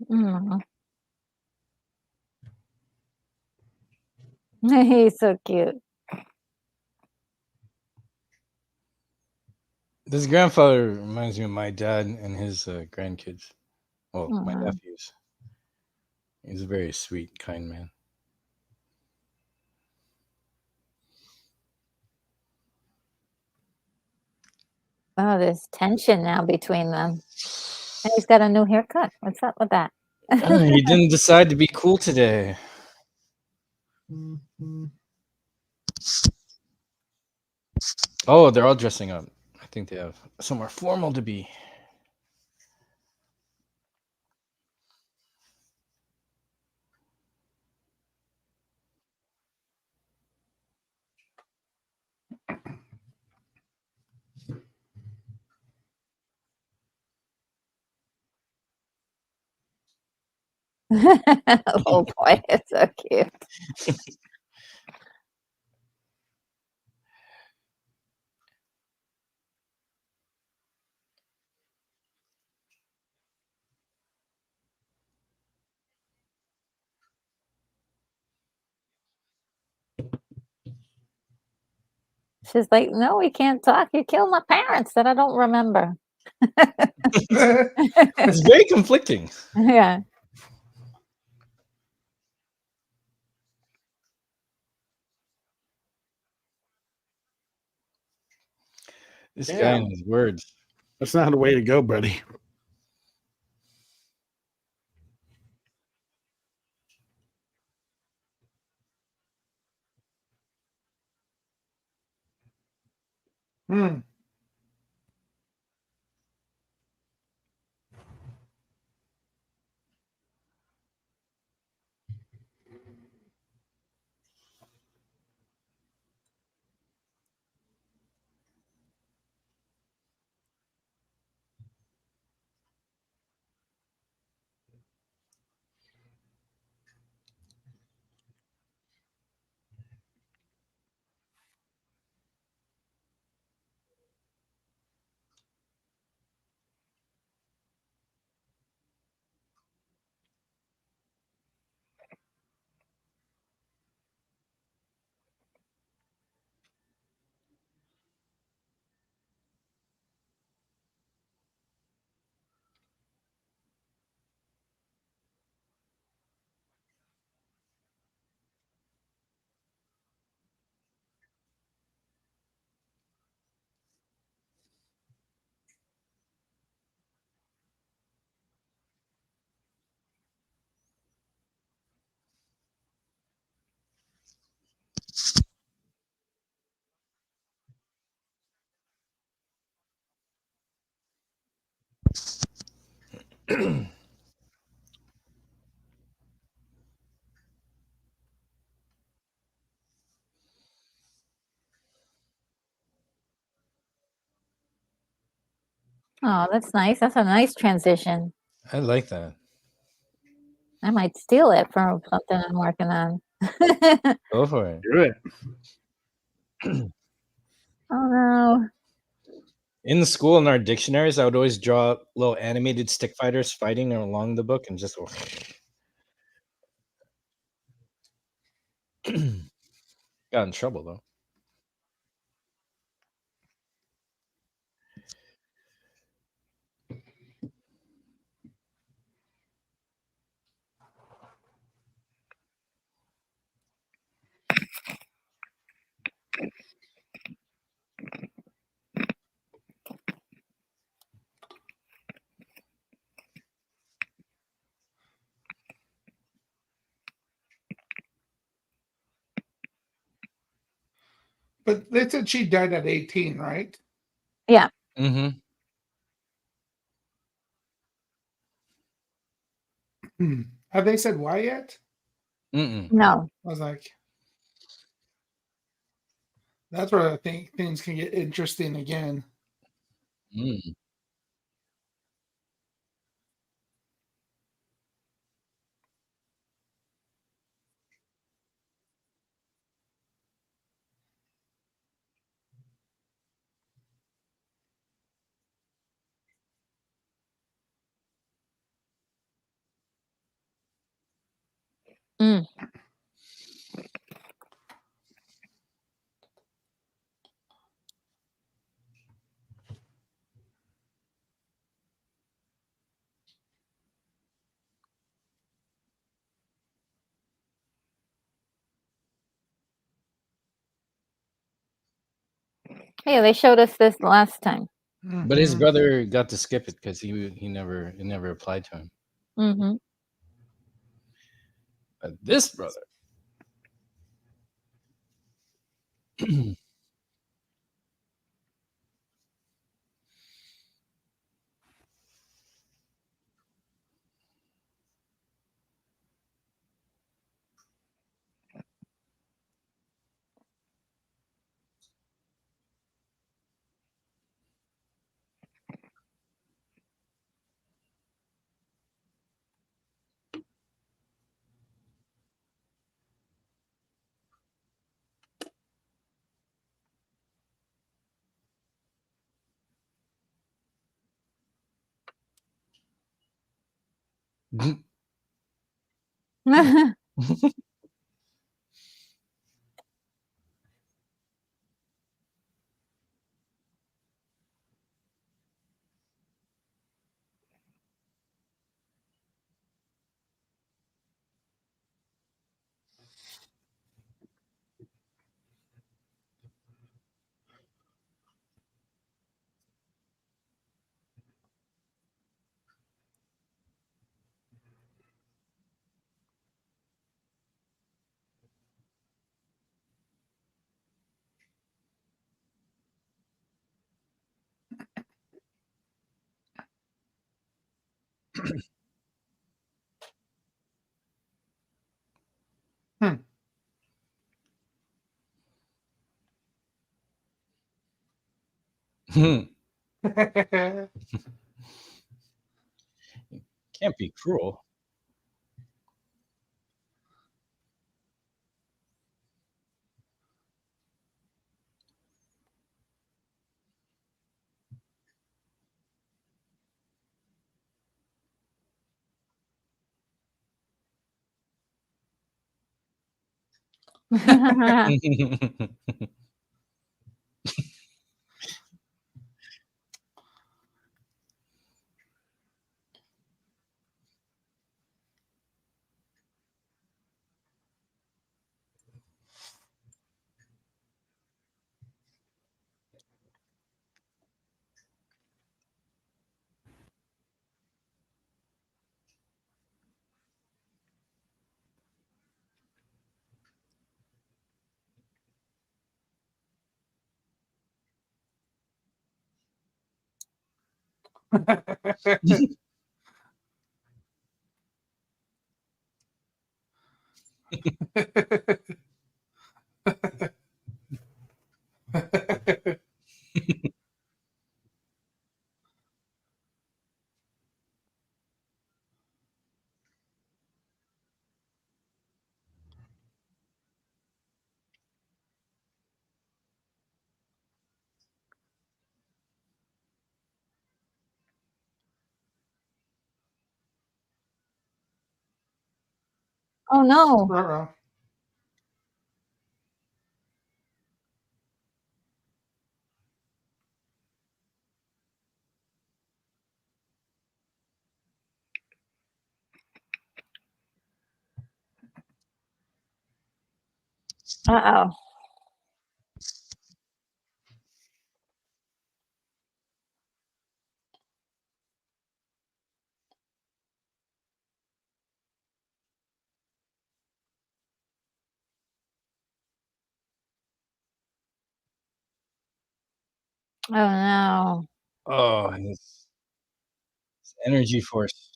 Mm. He's so cute. This grandfather reminds me of my dad and his grandkids. Well, my Mm. nephews. He's a very sweet, kind man. Oh, there's tension now between them. And he's got a new haircut. What's up with that? He didn't decide to be cool today. Oh, they're all dressing up. I think they have somewhere formal to be. Oh boy, it's so cute. She's like, no, we can't talk. You killed my parents that I don't remember. It's very conflicting. Yeah. This guy and Damn. his words. That's not the way to go, buddy. Hmm. Oh, that's nice. That's a nice transition. I like that. I might steal it from something I'm working on. Go for it. Do it. Oh no. In the school, in our dictionaries, I would always draw little animated stick fighters fighting along the book and just got in trouble though. But they said she died at 18, right? Yeah. Mm-hmm. Have they said why yet? Mm-mm. No. I was like, that's where I think things can get interesting again. Mm. Mm. Yeah, they showed us this last time. But his Mhm. brother got to skip it because he never applied to him. Mm-hmm. But this brother. Hmm. Can't be cruel. Oh no. Ruh-roh. Uh-oh. Oh no. Oh, his energy force.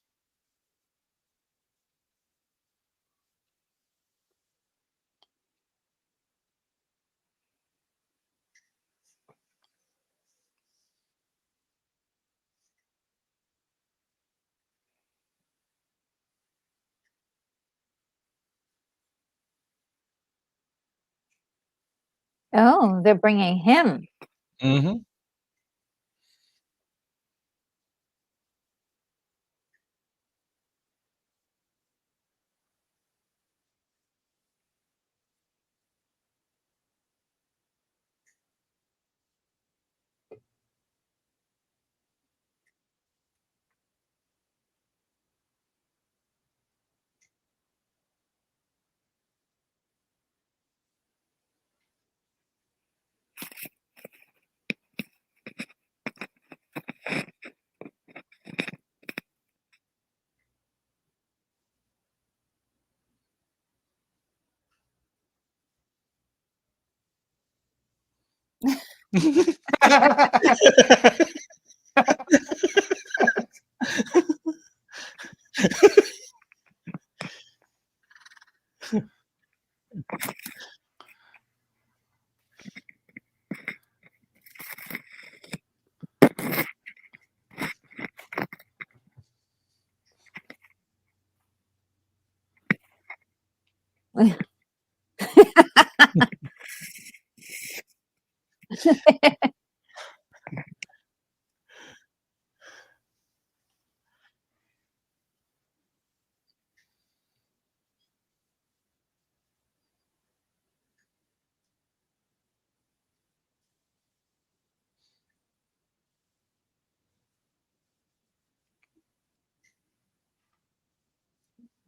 Oh, they're bringing him. Mm-hmm.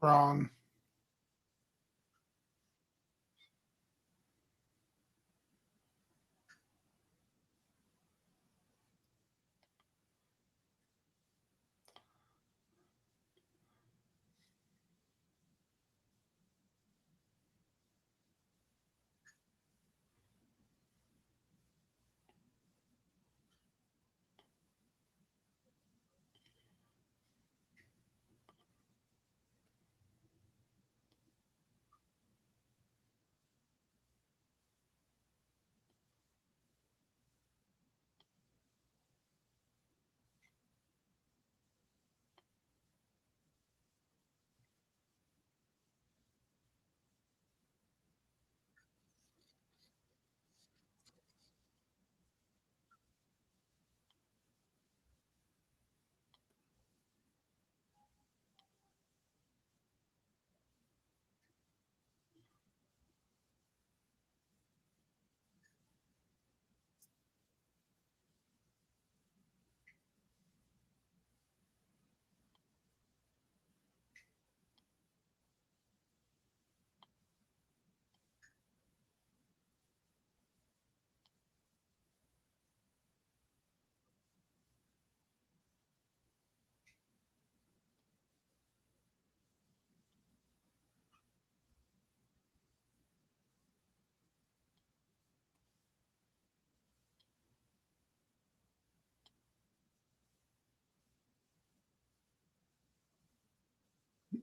Wrong.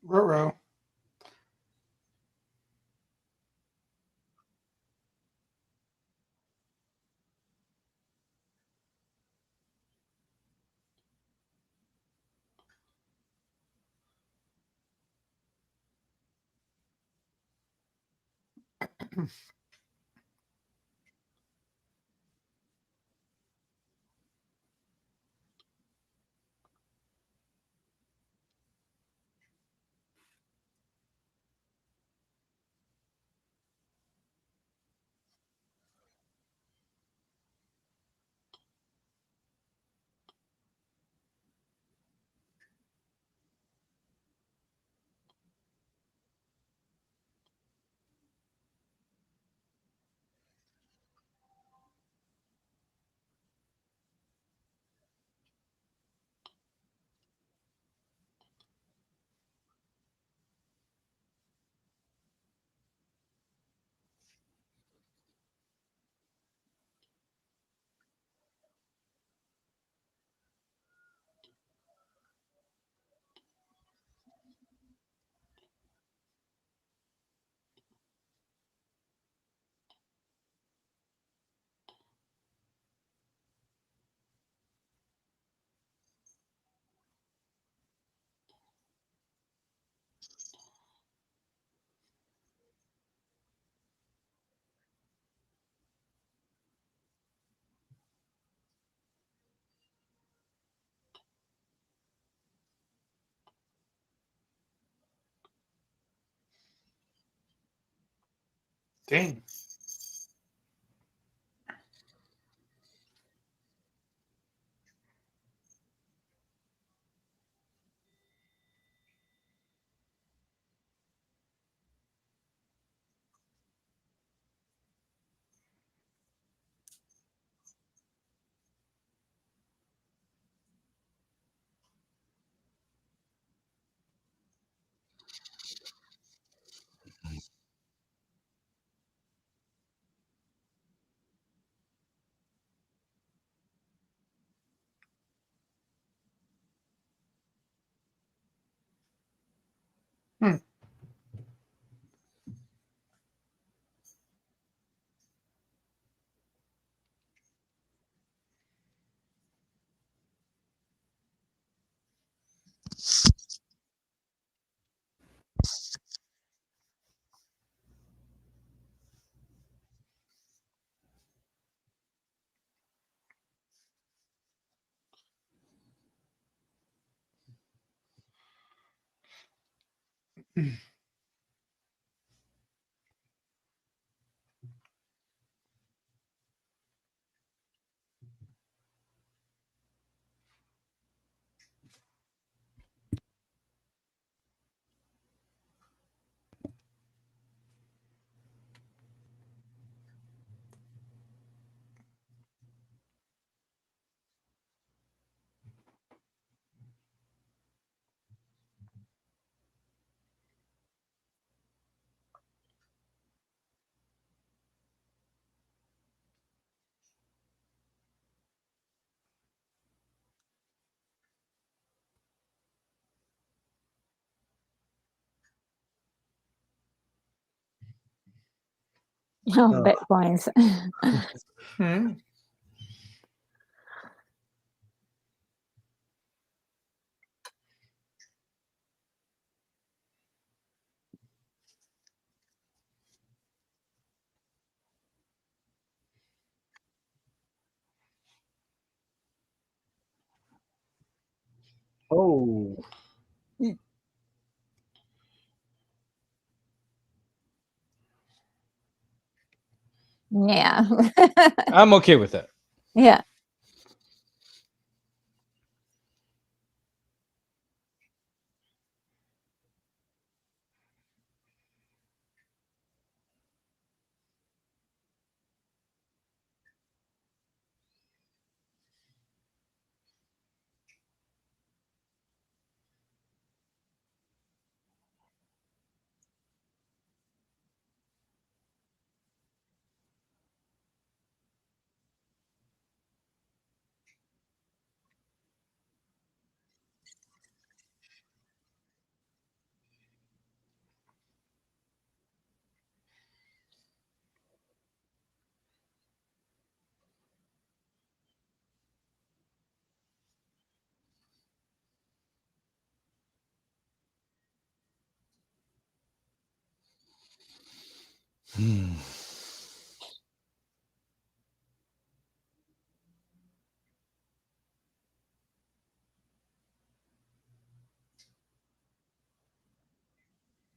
Ruh-roh. Dang. Hmm. Oh, bad points. Hmm. Oh. Yeah. I'm okay with that. Yeah. Hmm.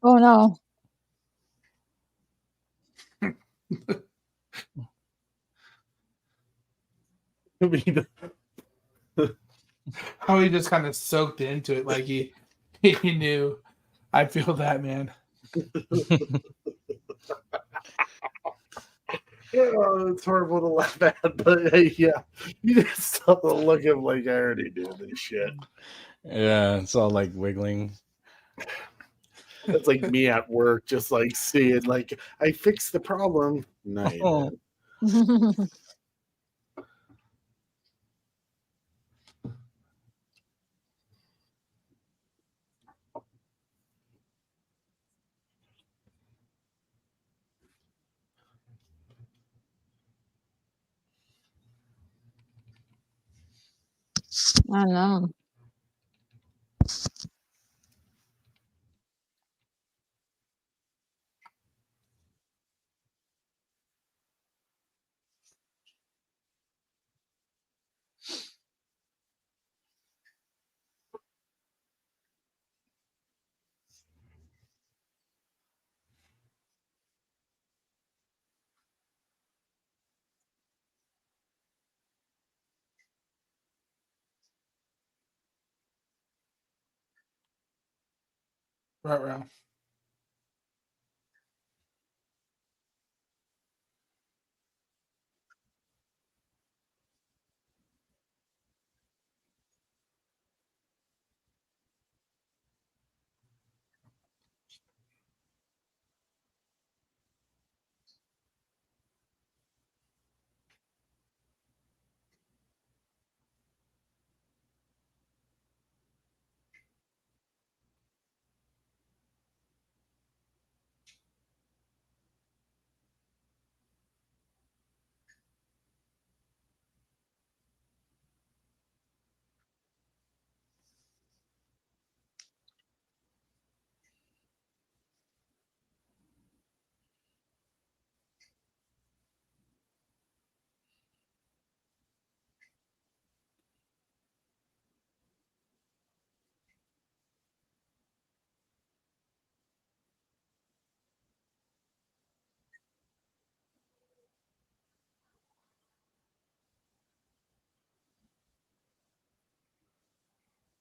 Oh no. I mean, How he just kind of soaked into it, like he knew. I feel that, man. it's horrible to laugh at, but yeah, you just stop to look at him like I already knew this shit. Yeah, it's all like wiggling. It's like me at work, just like seeing like I fixed the problem. No, you Oh. didn't. I know. Right.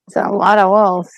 It's a lot of wolves.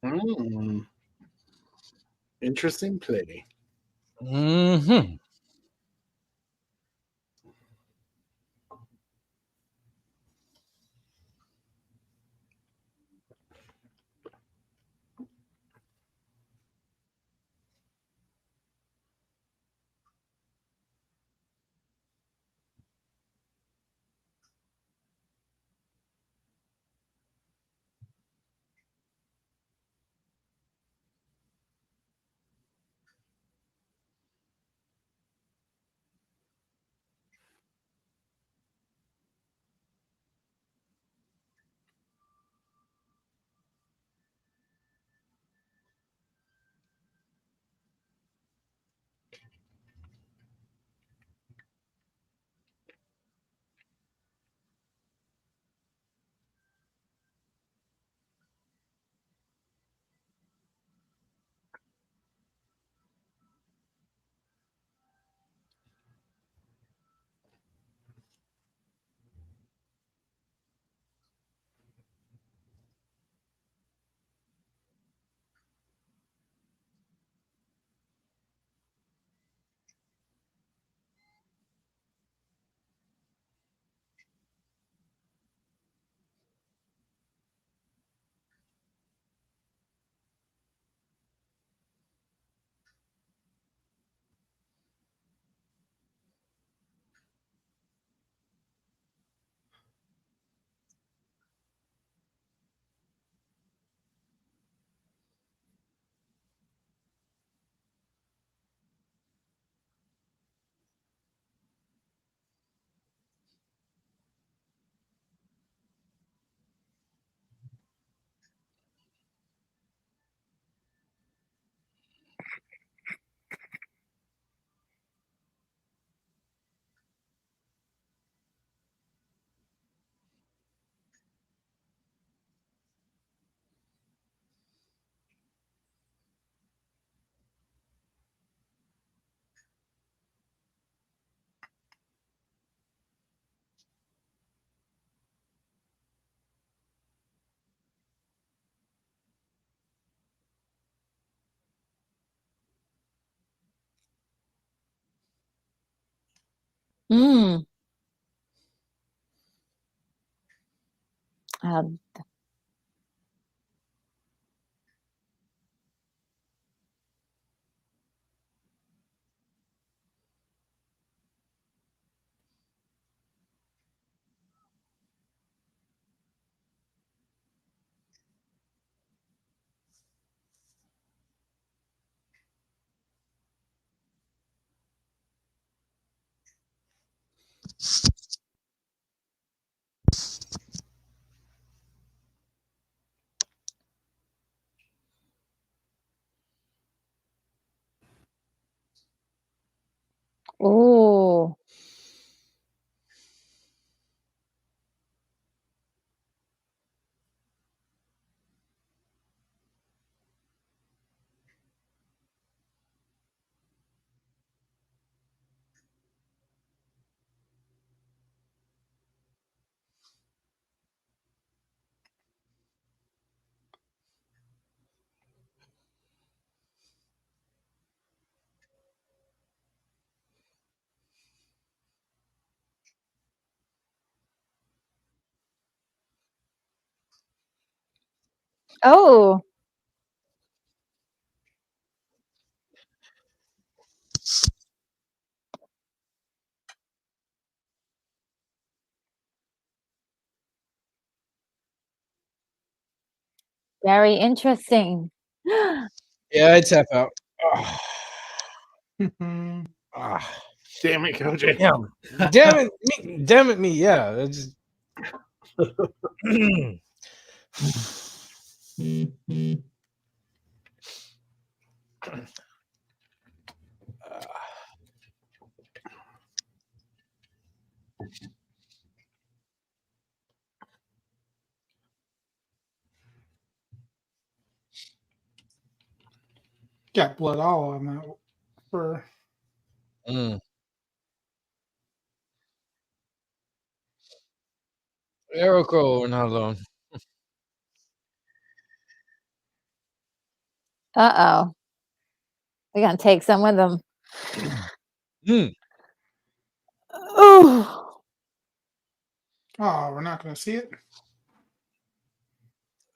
Mm, interesting play. Hmm. Mm. Um, oh. Oh, very interesting. Yeah, I tap out. Ah, Mhm. ah, Damn it, Kojay. damn, damn it, me, damn it, me. Yeah, that's Got blood all on that for mm. Miracle, we're not alone. Uh-oh. We're gonna take some with them. Mm. Oh, oh, we're not gonna see it.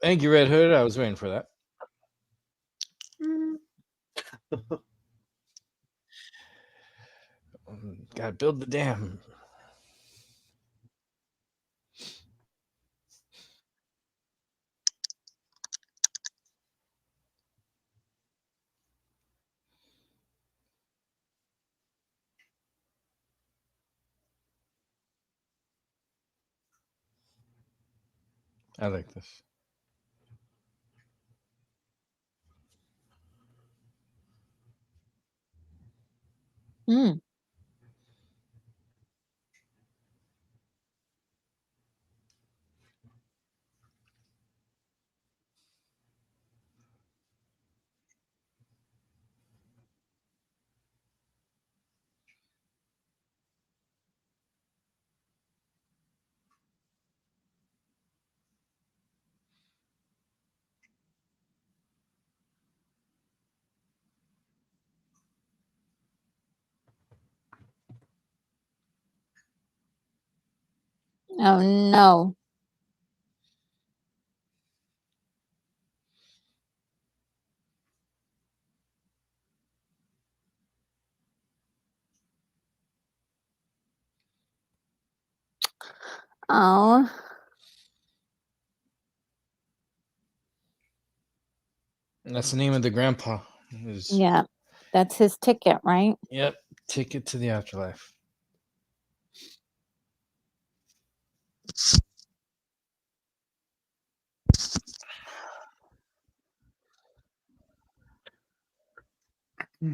Thank you, Red Hood. I was waiting for that. Gotta build the dam. I like this. mm. Oh no. Oh, And that's the name of the grandpa. Is yeah. That's his ticket, right? Yep, ticket to the afterlife. Hmm.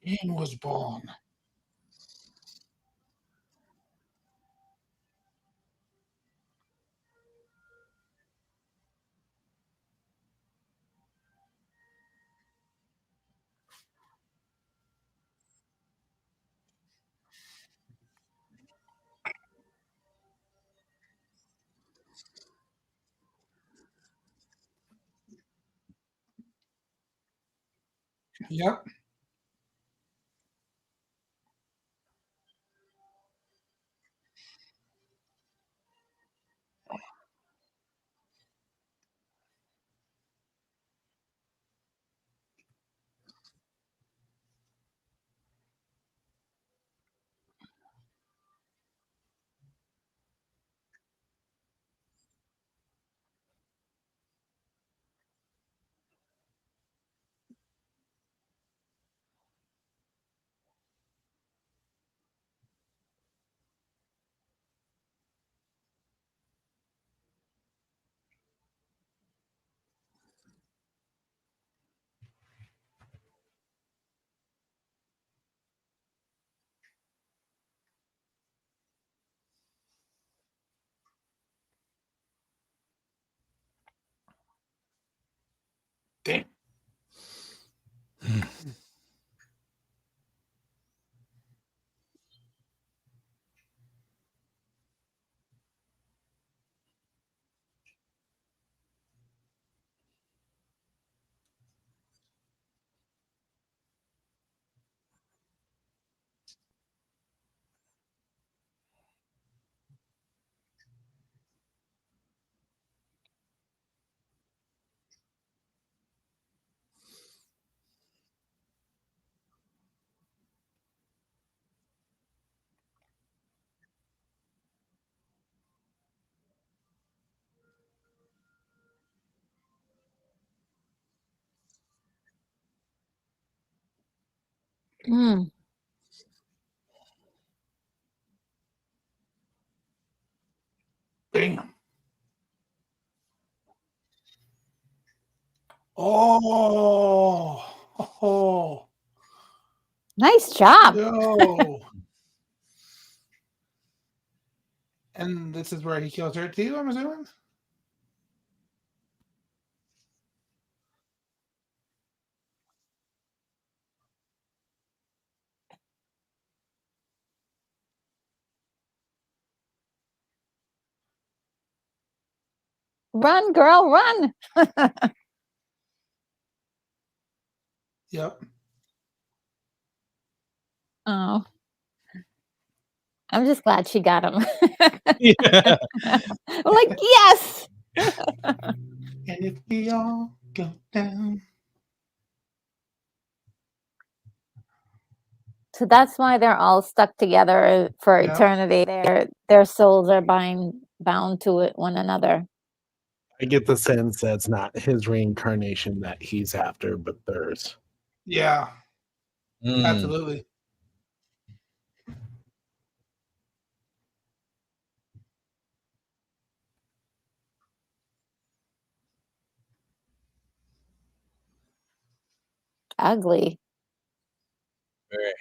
Ian was born. Yep. Damn. Mm. Damn. Oh. Oh. Nice job. Yo. And this is where he kills her too, I'm assuming? Run, girl, run. Yep. Oh, I'm just glad she got him. Yeah. I'm like, yes. And if we all go down. So that's why they're all stuck together for Yep. eternity. Their souls are bound to it, one another. I get the sense that's not his reincarnation that he's after, but theirs. Yeah. Mm. Absolutely. Ugly. Very.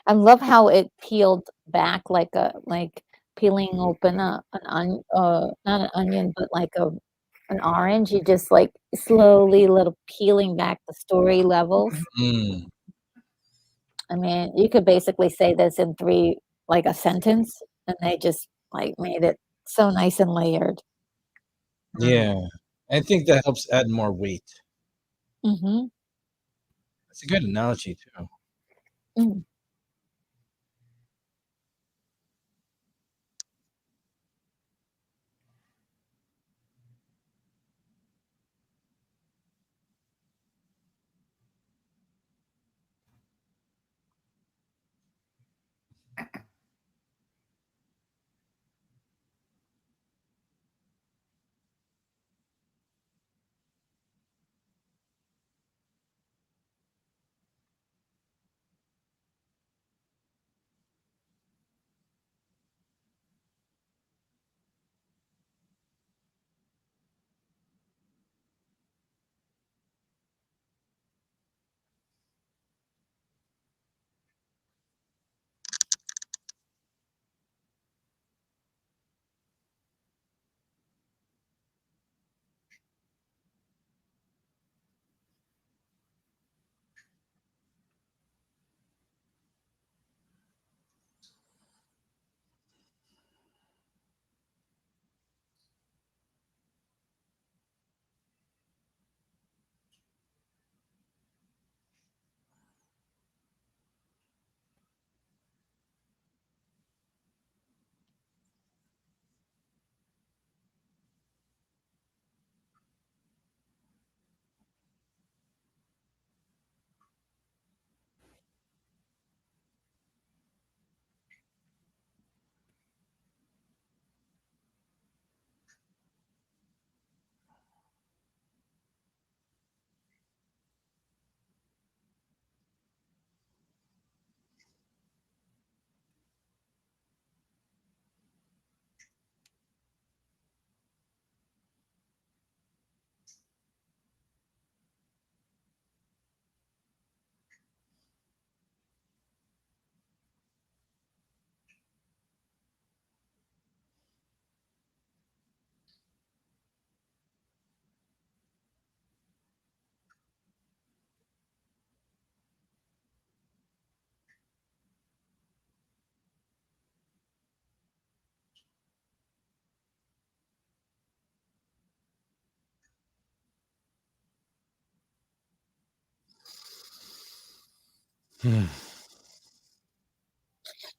I love how it peeled back like peeling open not an onion, but like an orange. You just like slowly little peeling back the story levels. Mm. I mean, you could basically say this in three, like a sentence, and they just like made it so nice and layered. Yeah. I think that helps add more weight. Mm-hmm. That's a good analogy too. Mm.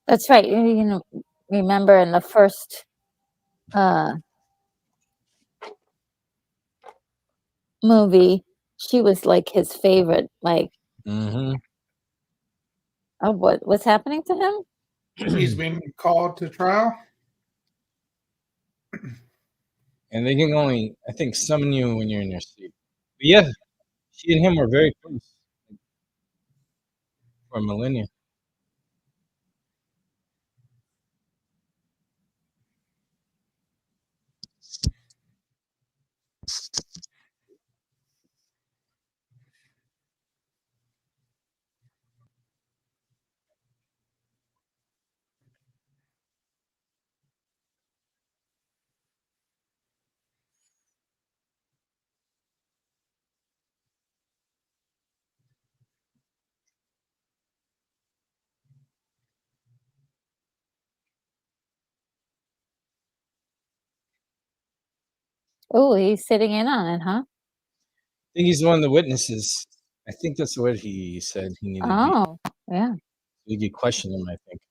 That's right. You know, remember in the first movie, she was like his favorite. Like, Mm-hmm. oh, what's happening to him? He's been called to trial. And they can only, I think, summon you when you're in your sleep. But yeah, she and him were very close for millennia. Oh, he's sitting in on it, huh? I think he's one of the witnesses. I think that's what he said he needed to be. Oh, yeah. You could question him, I think.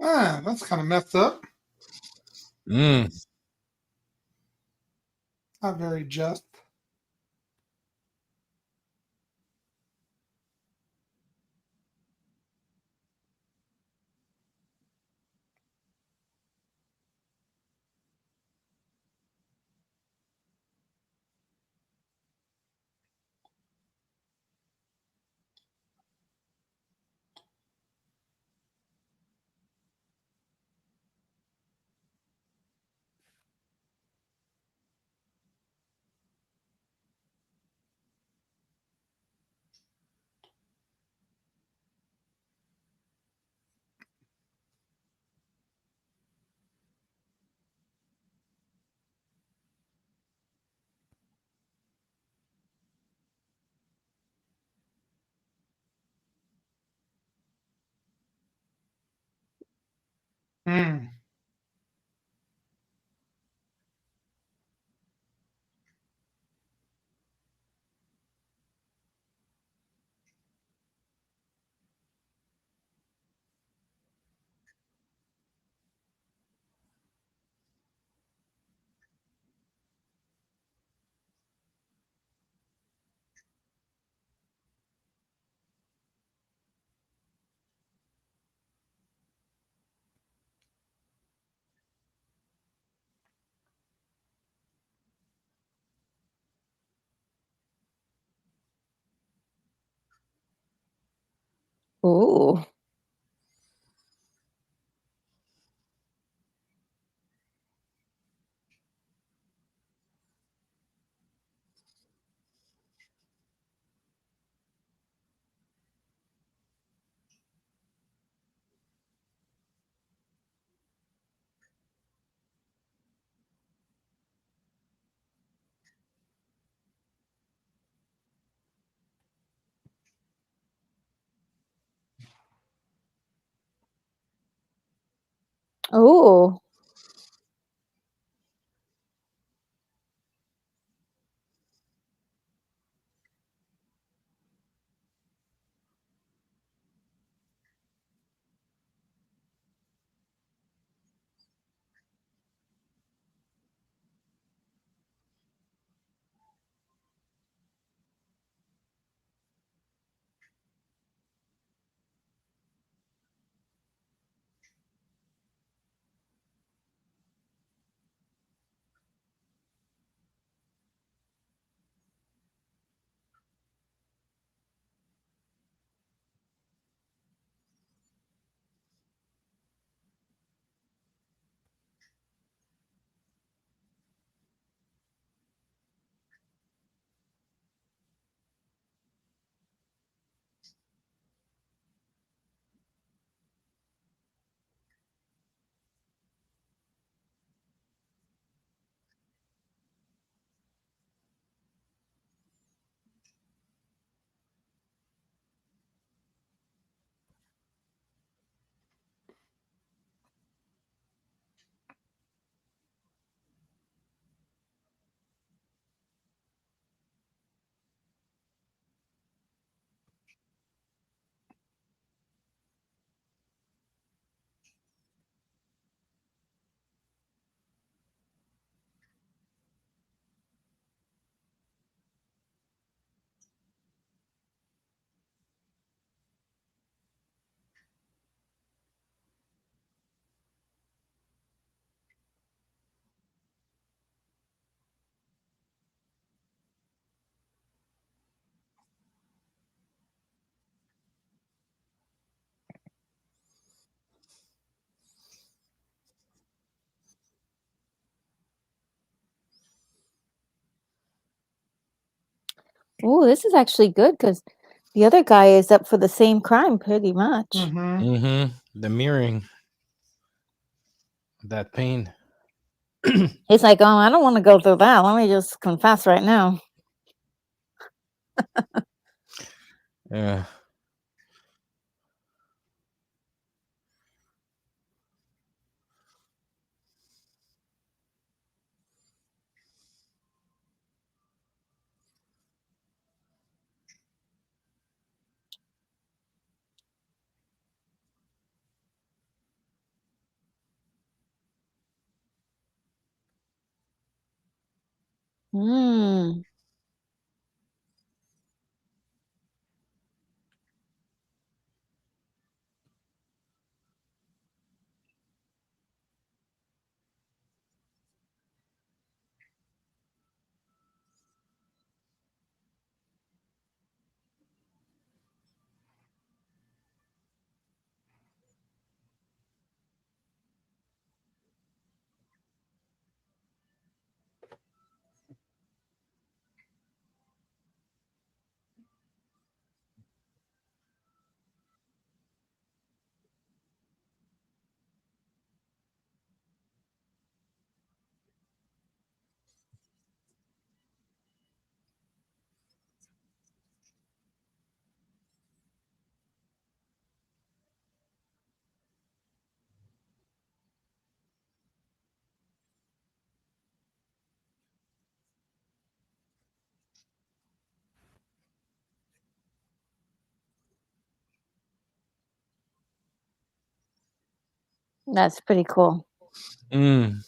Ah, that's kind of messed up. Mm. Not very just. Hmm. Ooh. Ooh. Ooh, this is actually good because the other guy is up for the same crime pretty much. Mm-hmm. Mm-hmm. The mirroring that pain. He's like, "Oh, I don't want to go through that. Let me just confess right now." Yeah. Mm. That's pretty cool. Mm.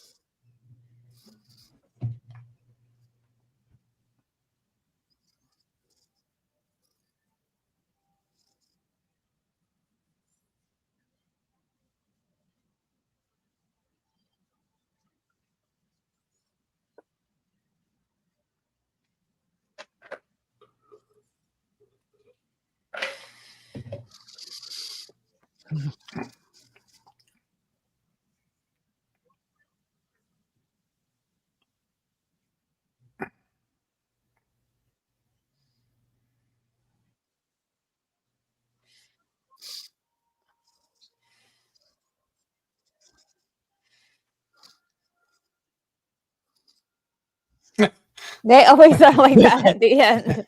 They always are like that at the end.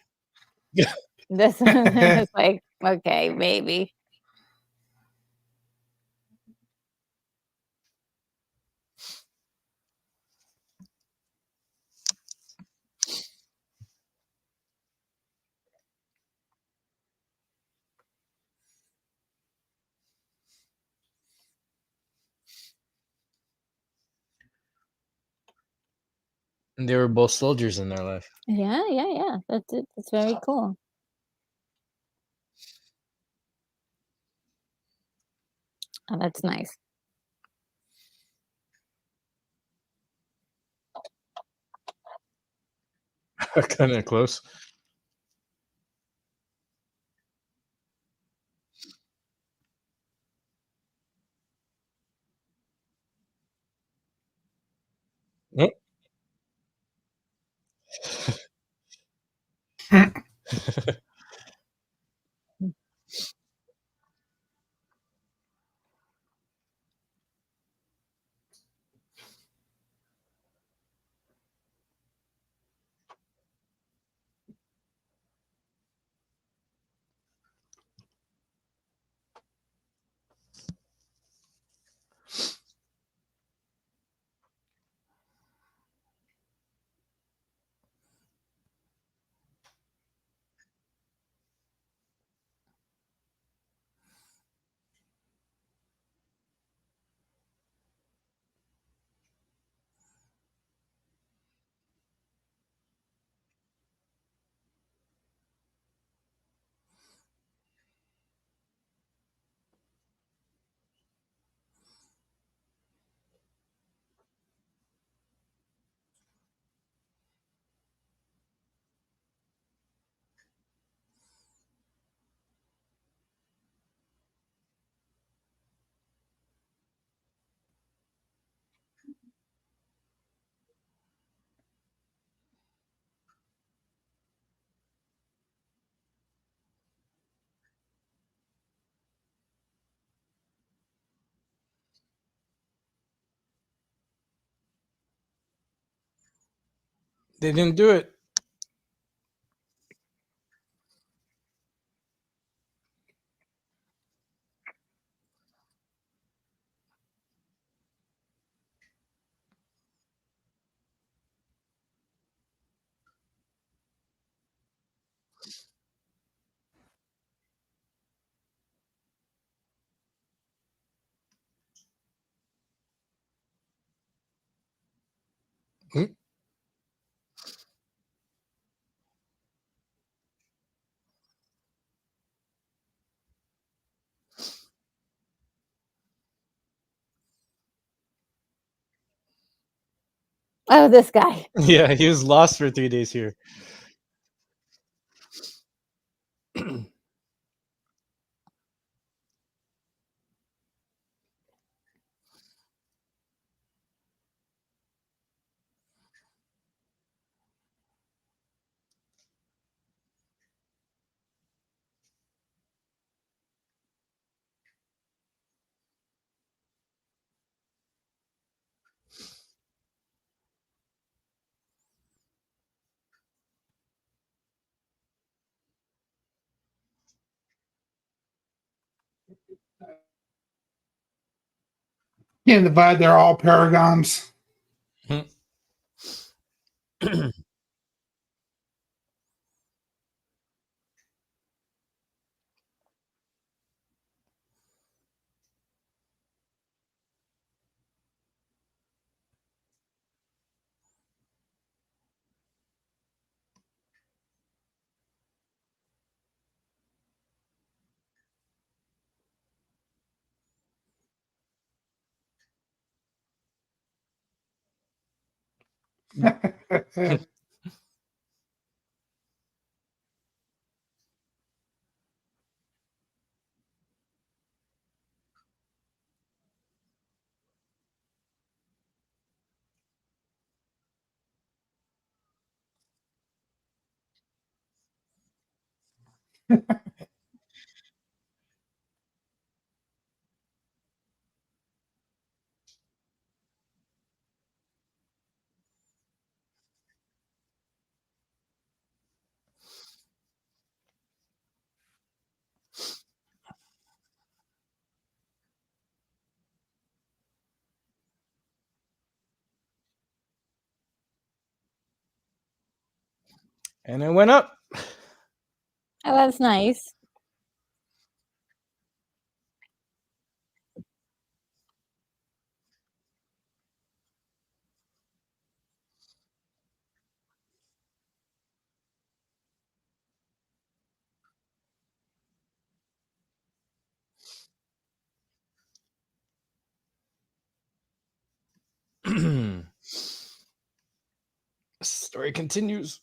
This one is like, okay, maybe. They were both soldiers in their life. Yeah, yeah, yeah. That's it. That's very cool. Oh, that's nice. Kind of close. Oh. They didn't do it. Mm. Oh, this guy. Yeah, he was lost for 3 days here. In the vibe, they're all paragons. And it went up. Oh, that's nice. Story continues.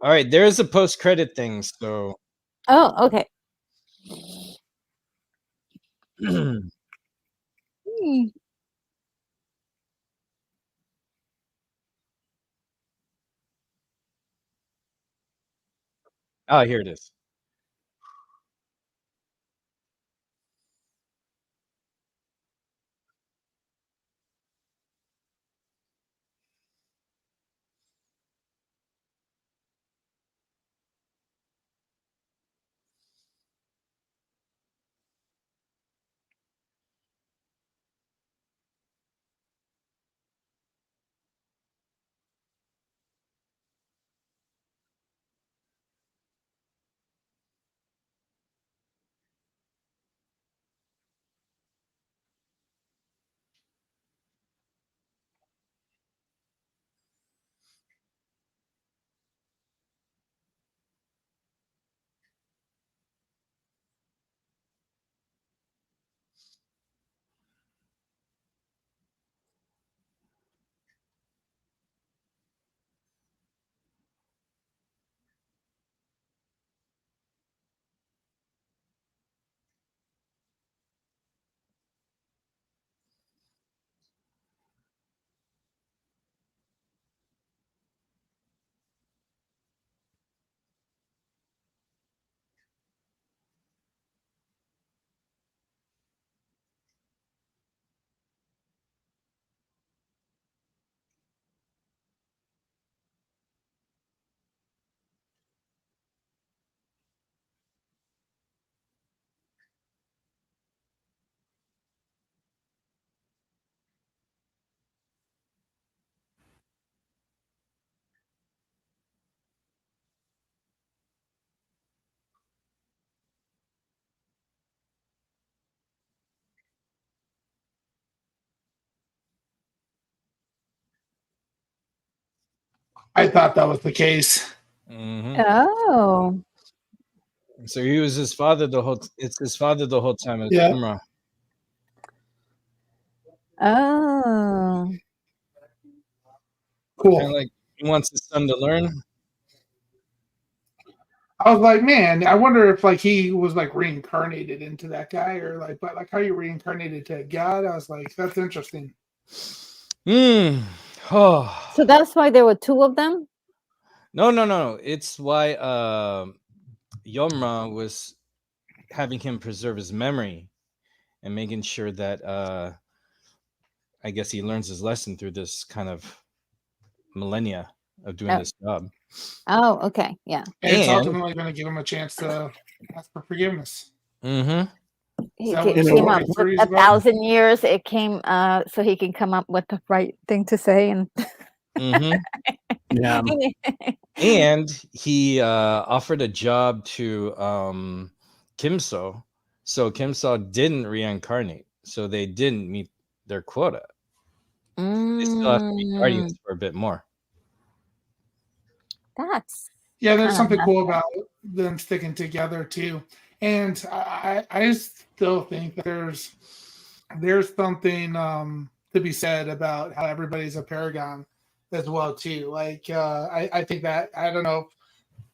All right, there is a post-credit thing, so Oh, okay. oh, Hmm. here it is. I thought that was the case. Hmm. Oh. So he was his father the whole. It's his father the whole time. It's Yeah. Imra. Oh. Kind Cool. of like he wants his son to learn. I was like, man, I wonder if like he was like reincarnated into that guy, or like, but like how you reincarnated to God. I was like, that's interesting. Hmm. Oh. So that's why there were two of them? No. It's why Yomra was having him preserve his memory and making sure that I guess he learns his lesson through this kind of millennia of doing Oh. this job. Oh, okay. Yeah. And it's And ultimately going to give him a chance to ask for forgiveness. mm-hmm. Is He that what In a came way. up with story's a about? 1,000 years. It came so he can come up with the right thing to say. And Mm-hmm. Yeah. And he offered a job to Kimso, so Kimso didn't reincarnate, so they didn't meet their quota. They still have to be guardians Mm, for a bit more. that's Yeah, there's kind of something messed cool up. about them sticking together too. And I still think that there's something to be said about how everybody's a paragon as well too. Like I think that I don't know.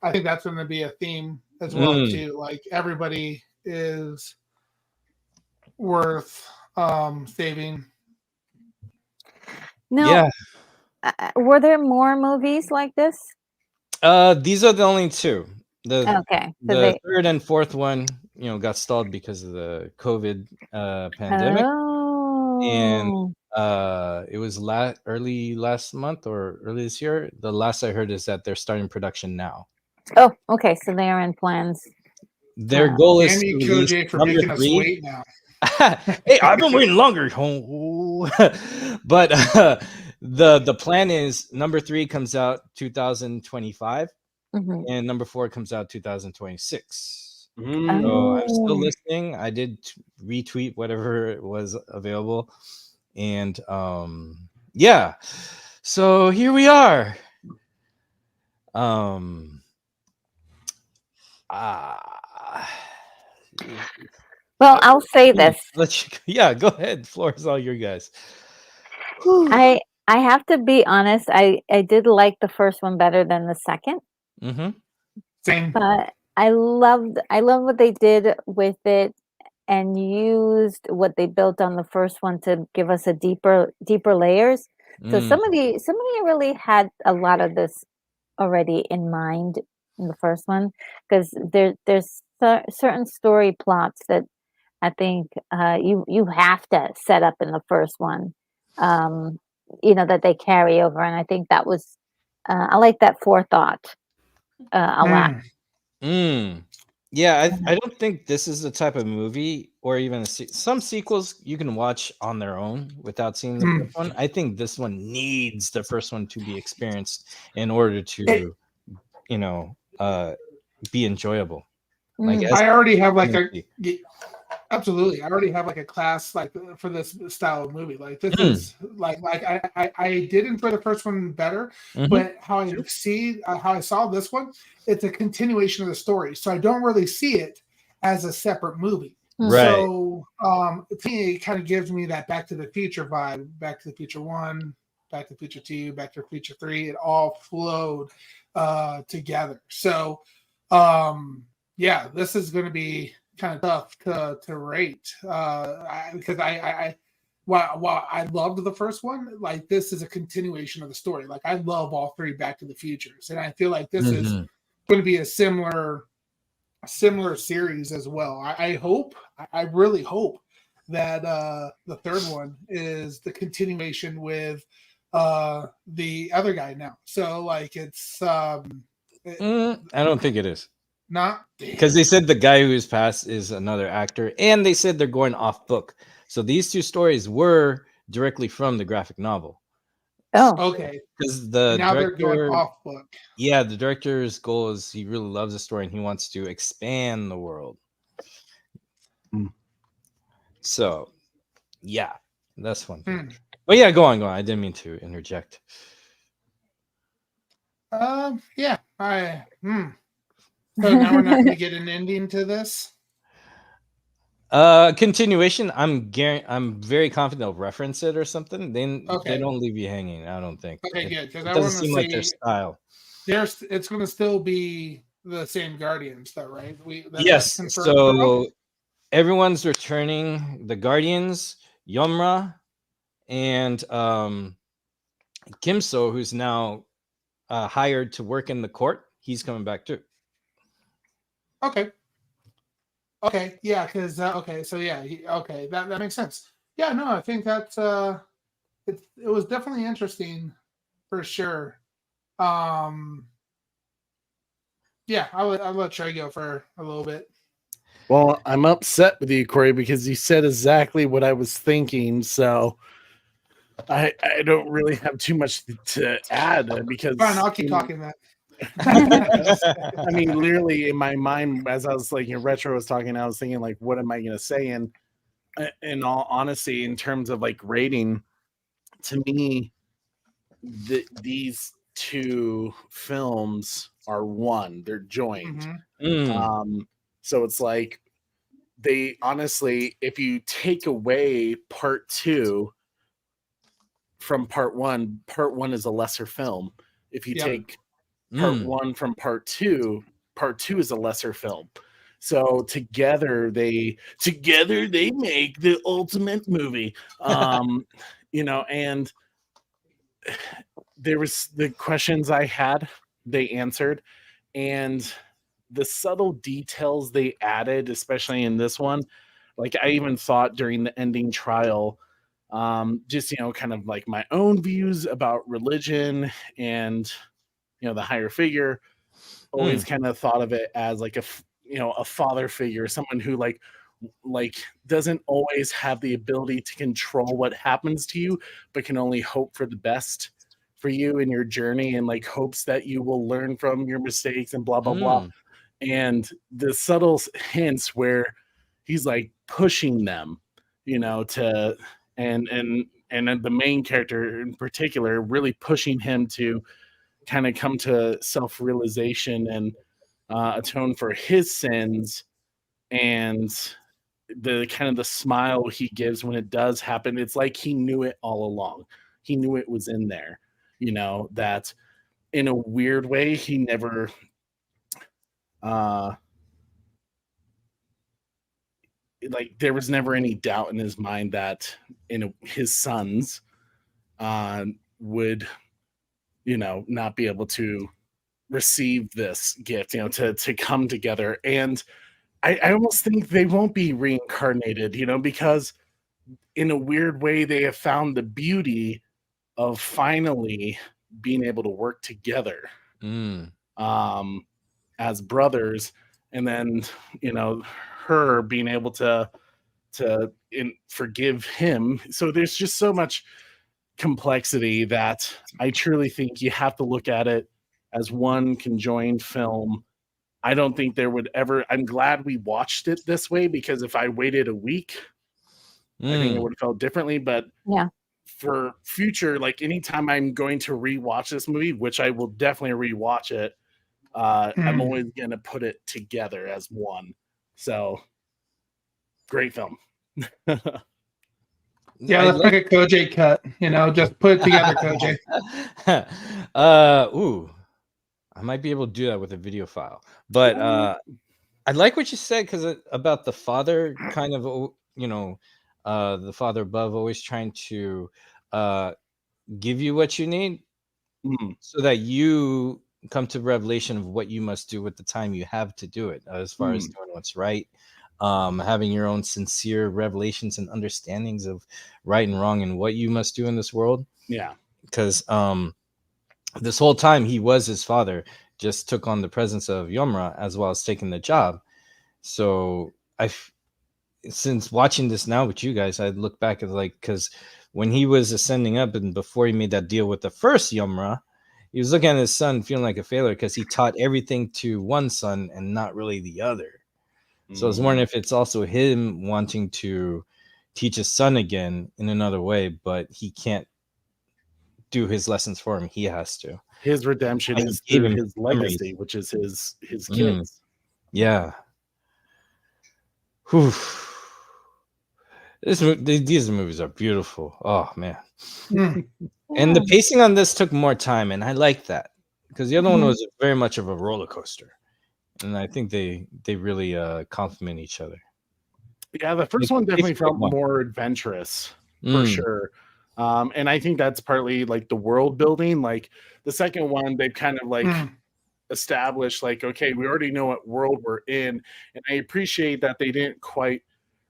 I think that's going to be a theme as well Mm. too. Like everybody is worth saving. Now, Yeah. were there more movies like this? These are the only two. Okay, so The they. third and fourth one, got stalled because of the COVID pandemic, and Oh. it was early last month or early this year. The last I heard is that they're starting production now. Oh, okay. So they are in plans. Their goal is Damn to you, release Kojay, for number making us 3. wait now. Hey, I've been waiting longer. But the plan is number 3 comes out 2025 Mhm. and number 4 comes out 2026. Mm. So I'm still Oh. listening. I did retweet whatever was available, and yeah. So here we are. Ah. Well, I'll say this. Yeah, go ahead. Floor is all your guys. I have to be honest. I did like the first one better than the second, Mm-hmm. Same. but I love what they did with it and used what they built on the first one to give us a deeper layers. So Mm. somebody really had a lot of this already in mind in the first one, because there's certain story plots that I think you have to set up in the first one, that they carry over, and I think that was I like that forethought a lot. Mm. Yeah, I don't think this is the type of movie or even some sequels you can watch on their own without seeing the first one. I think this one needs the first one to be experienced in order to, be enjoyable. Like Mm. as I already have like a community. absolutely. I already have like a class like for this style of movie. Like this Mm. is like I did enjoy the first one better, Mhm. but how I saw this one, it's a continuation of the story. So I don't really see it as a separate movie. Right. So to me, it kind of gives me that Back to the Future vibe. Back to the Future 1, Back to the Future 2, Back to the Future 3. It all flowed together. So yeah, this is going to be kind of tough to rate because while I loved the first one, like this is a continuation of the story. Like I love all 3 Back to the Futures, and I feel like this is going to be a similar series as well. I really hope that the third one is the continuation with the other guy now. So like it's I don't think it is. not Because they said the guy who's passed is another actor, and they said they're going off book. So these 2 stories were directly from the graphic novel. Oh, okay. Because the Now they're going director, off book. yeah, the director's goal is he really loves the story and he wants to expand the world. So, yeah, that's one thing. But yeah, go on. I didn't mean to interject. Yeah. So now we're not going to get an ending to this. Continuation. I'm very confident they'll reference it or something. They Okay. don't leave you hanging. I don't think. Okay, good. Because I doesn't want to seem like their see style. it's going to still be the same Guardians, though, right? That's Yes. confirmed now? So everyone's returning. The Guardians, Yomra, and Kimso, who's now hired to work in the court. He's coming back too. Okay. Okay. Yeah. Because okay. So yeah. Okay. That makes sense. Yeah. No. I think that's it was definitely interesting for sure. Yeah. I'll let Trey go for a little bit. Well, I'm upset with you, Corey, because you said exactly what I was thinking. So I don't really have too much to add because Fine. I'll keep talking then. I mean, literally in my mind, as I was like, Retro was talking, I was thinking like, what am I going to say? And in all honesty, in terms of like rating, to me, these two films are one. They're joined. So it's like they honestly, if you take away part two from part one is a lesser film. If you take part one from part two is a lesser film. So together they make the ultimate movie. And there was the questions I had, they answered, and the subtle details they added, especially in this one, like I even thought during the ending trial, just kind of like my own views about religion and the higher figure. Always kind of thought of it as like a father figure, someone who like doesn't always have the ability to control what happens to you, but can only hope for the best for you in your journey, and like hopes that you will learn from your mistakes and blah blah blah. And the subtle hints where he's like pushing them, to and the main character in particular really pushing him to kind of come to self-realization and atone for his sins, and the kind of the smile he gives when it does happen, it's like he knew it all along. He knew it was in there, that in a weird way he never like there was never any doubt in his mind that his sons would not be able to receive this gift, to come together. And I almost think they won't be reincarnated, because in a weird way they have found the beauty of finally being able to work together as brothers, and then her being able to forgive him. So there's just so much complexity that I truly think you have to look at it as one conjoined film. I don't think there would ever. I'm glad we watched it this way, because if I waited a week, I think it would have felt differently. But Yeah. for future, like anytime I'm going to rewatch this movie, which I will definitely rewatch it, I'm always going to put it together as one. So great film. Yeah, let's make a Kojay cut. Just put it together, Kojay. I might be able to do that with a video file. But I like what you said, because about the father kind of, the father above always trying to give you what you need, so that you come to revelation of what you must do with the time you have to do it, as far as doing what's right, having your own sincere revelations and understandings of right and wrong and what you must do in this world. Yeah, because this whole time he was his father, just took on the presence of Yomra as well as taking the job. So since watching this now with you guys, I look back at because when he was ascending up and before he made that deal with the first Yomra, he was looking at his son feeling like a failure because he taught everything to one son and not really the other. So I was wondering if it's also him wanting to teach his son again in another way, but he can't do his lessons for him. He has to. His redemption I is gave through him his memories. legacy, which is his Mm. kids. Yeah. Whew. These movies are beautiful. Oh man. Mm. And the Yeah. pacing on this took more time, and I like that because the other one Mhm. was very much of a roller coaster, and I think they really complement each other. Yeah, the Like first the one definitely pacing of felt one. more adventurous for Mm. sure. And I think that's partly like the world building. Like the second one, they've kind of like Mm. established, like, okay, we already know what world we're in. And I appreciate that they didn't quite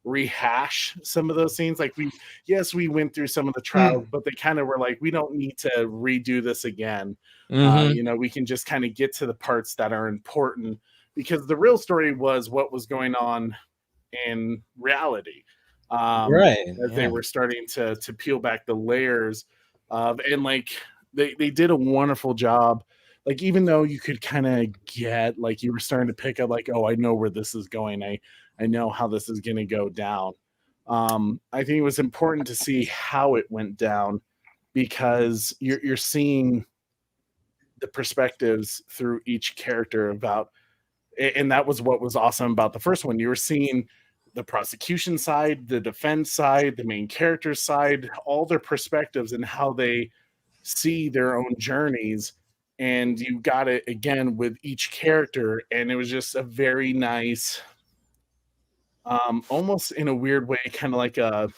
rehash some of those scenes. Like we went through some of the trials, Mm. but they kind of were like, we don't need to redo this again. Mhm. We can just kind of get to the parts that are important because the real story was what was going on in reality. Right. As they Yeah. were starting to peel back the layers of, and like they did a wonderful job. Like even though you could kind of get, like, you were starting to pick up, like, oh, I know where this is going. I know how this is going to go down. I think it was important to see how it went down because you're seeing the perspectives through each character about, and that was what was awesome about the first one. You were seeing the prosecution side, the defense side, the main character side, all their perspectives and how they see their own journeys. And you got it again with each character, and it was just a very nice, almost in a weird way, kind of like a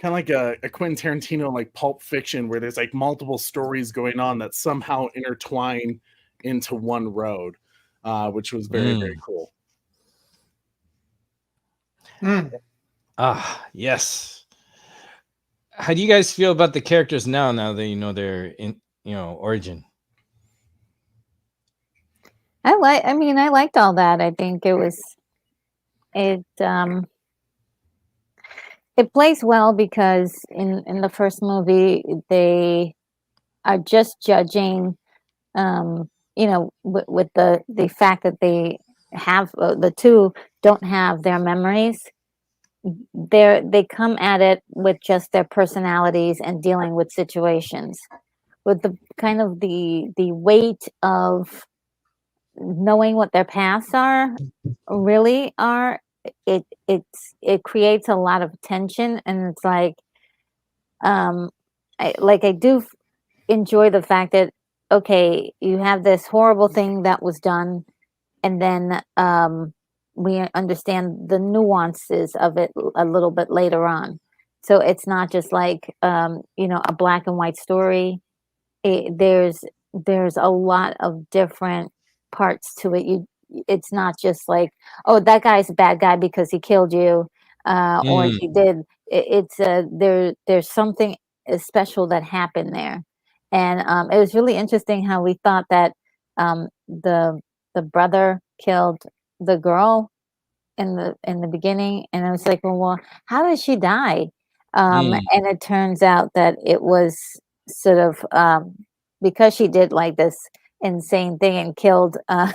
Quentin Tarantino, like Pulp Fiction, where there's like multiple stories going on that somehow intertwine into one road, which was very, very Mm. cool. Mm. Ah, yes. How do you guys feel about the characters now? Now that you know their origin. I mean, I liked all that. I think it it plays well because in the first movie they are just judging, with the fact that they have, the two don't have their memories. They come at it with just their personalities and dealing with situations with the kind of the weight of knowing what their paths are really are. It creates a lot of tension, and it's like, I do enjoy the fact that, okay, you have this horrible thing that was done, and then we understand the nuances of it a little bit later on. So it's not just like, a black and white story. There's a lot of different parts to it. It's not just like, oh, that guy's a bad guy because he killed you, or Mm. he did. There's something special that happened there, and it was really interesting how we thought that, the brother killed the girl in the beginning, and I was like, well, how did she die? Mm. And it turns out that it was sort of, because she did like this insane thing and killed, Yeah.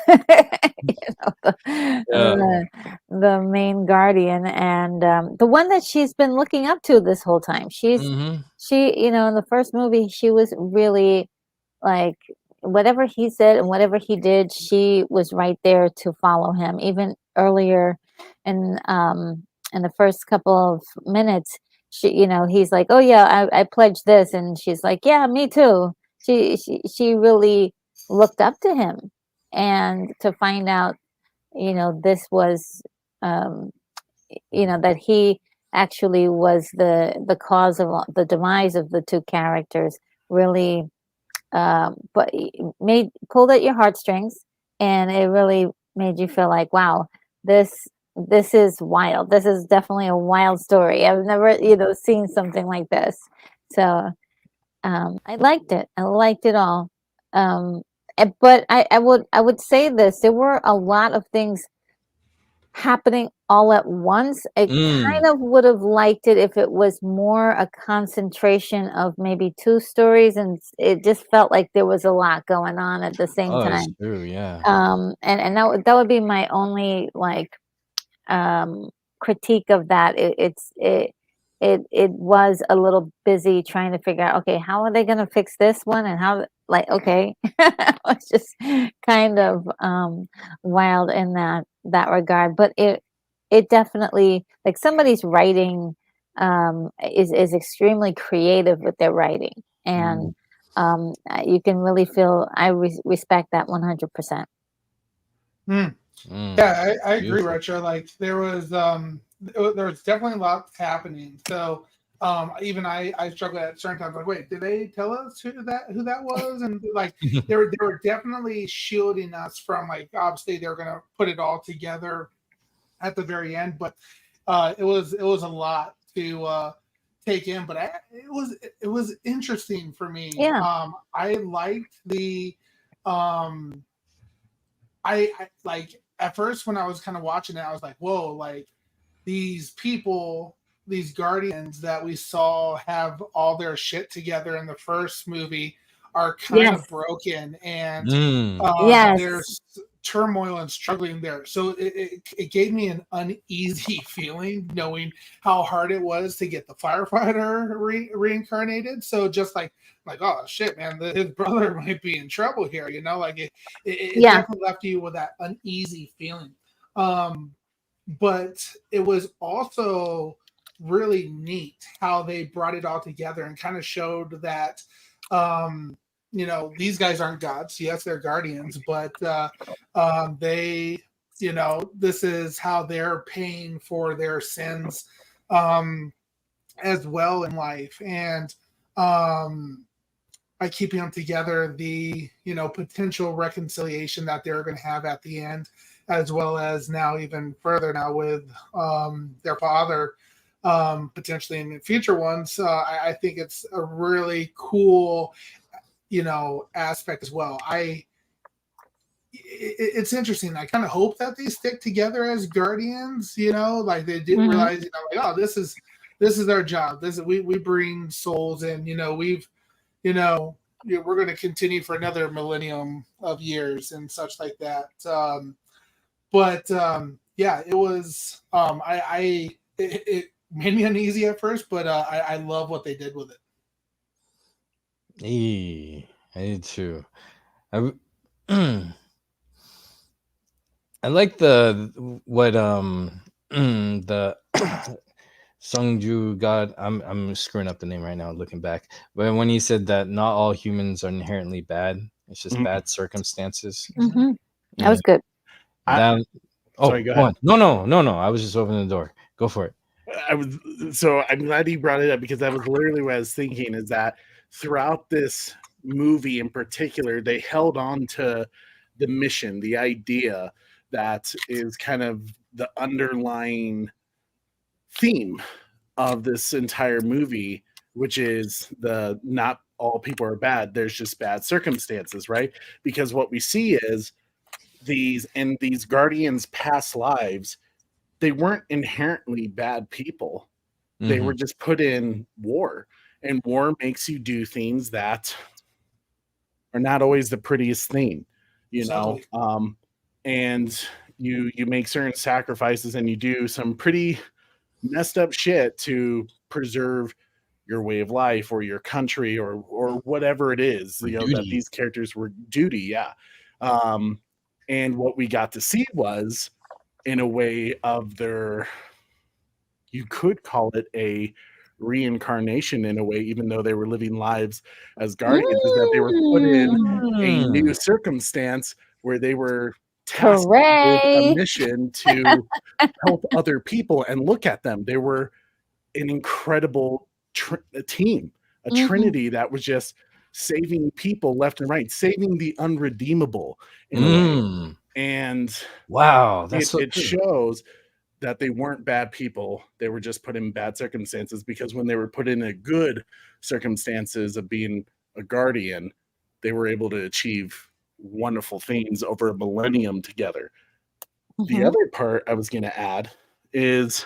the main guardian, and the one that she's been looking up to this whole time. Mhm. In the first movie, she was really like, whatever he said and whatever he did, she was right there to follow him. Even earlier in the first couple of minutes, he's like, "Oh yeah, I pledged this," and she's like, "Yeah, me too." She really looked up to him, and to find out, this was, um, that he actually was the cause of the demise of the two characters. Really, but made pulled at your heartstrings, and it really made you feel like, wow, this is wild. This is definitely a wild story. I've never, seen something like this. So I liked it. I liked it all. But I would say this: there were a lot of things happening all at once. I Mm. kind of would have liked it if it was more a concentration of maybe two stories, and it just felt like there was a lot going on at the same Oh, it's time. true. Yeah. And that would be my only, like, critique of that. it was a little busy trying to figure out, okay, how are they going to fix this one, and how, like, okay, it's just kind of wild in that regard. But it definitely, like, somebody's writing is extremely creative with their writing, and you can really feel, I respect that 100%. Yeah, I agree, Beautiful. Retro. Like there was definitely lots happening. So even I struggled at certain times. Like, wait, did they tell us who that was? And like they were definitely shielding us from, like, obviously they were gonna put it all together at the very end, but it was a lot to take in. But it was interesting for me. Yeah. I liked the I like, at first when I was kind of watching it, I was like, whoa, like these people, these guardians that we saw have all their shit together in the first movie are kind of Yes. broken, and Yes. there's turmoil and struggling there. So it gave me an uneasy feeling knowing how hard it was to get the firefighter reincarnated. So just like oh shit, man, his brother might be in trouble here. You know, like it Yeah. definitely left you with that uneasy feeling. But it was also really neat how they brought it all together and kind of showed that you know, these guys aren't gods. Yes, they're guardians, but they, you know, this is how they're paying for their sins as well in life. And by keeping them together, the, you know, potential reconciliation that they're going to have at the end, as well as now even further now with their father, potentially in future ones. I think it's a really cool, you know, aspect as well. It's interesting. I kind of hope that they stick together as guardians, you know, like they didn't realize, you know, like, oh, this is our job. We bring souls in, you know, we're going to continue for another millennium of years and such like that. Yeah, it was, it made me uneasy at first, but I love what they did with it. I did too. I like what the Sungju God. I'm screwing up the name right now looking back. But when he said that not all humans are inherently bad, it's just bad circumstances. That was good. Sorry, go ahead. On. No. I was just opening the door. Go for it. I'm glad you brought it up, because that was literally what I was thinking, is that throughout this movie in particular, they held on to the mission, the idea that is kind of the underlying theme of this entire movie, which is the not all people are bad, there's just bad circumstances, right? Because what we see is these guardians' past lives, they weren't inherently bad people. They were just put in war, and war makes you do things that are not always the prettiest thing, you know. And you make certain sacrifices, and you do some pretty messed up shit to preserve your way of life or your country or whatever it is, you know, that these characters were duty. And what we got to see was, in a way, of their, you could call it a reincarnation in a way, even though they were living lives as guardians, is that they were put in a new circumstance where they were tasked with a mission to help other people. And look at them, they were an incredible team, a trinity that was just saving people left and right, saving the unredeemable in a way. And wow, that's it shows that they weren't bad people. They were just put in bad circumstances, because when they were put in a good circumstances of being a guardian, they were able to achieve wonderful things over a millennium together. The other part I was going to add is,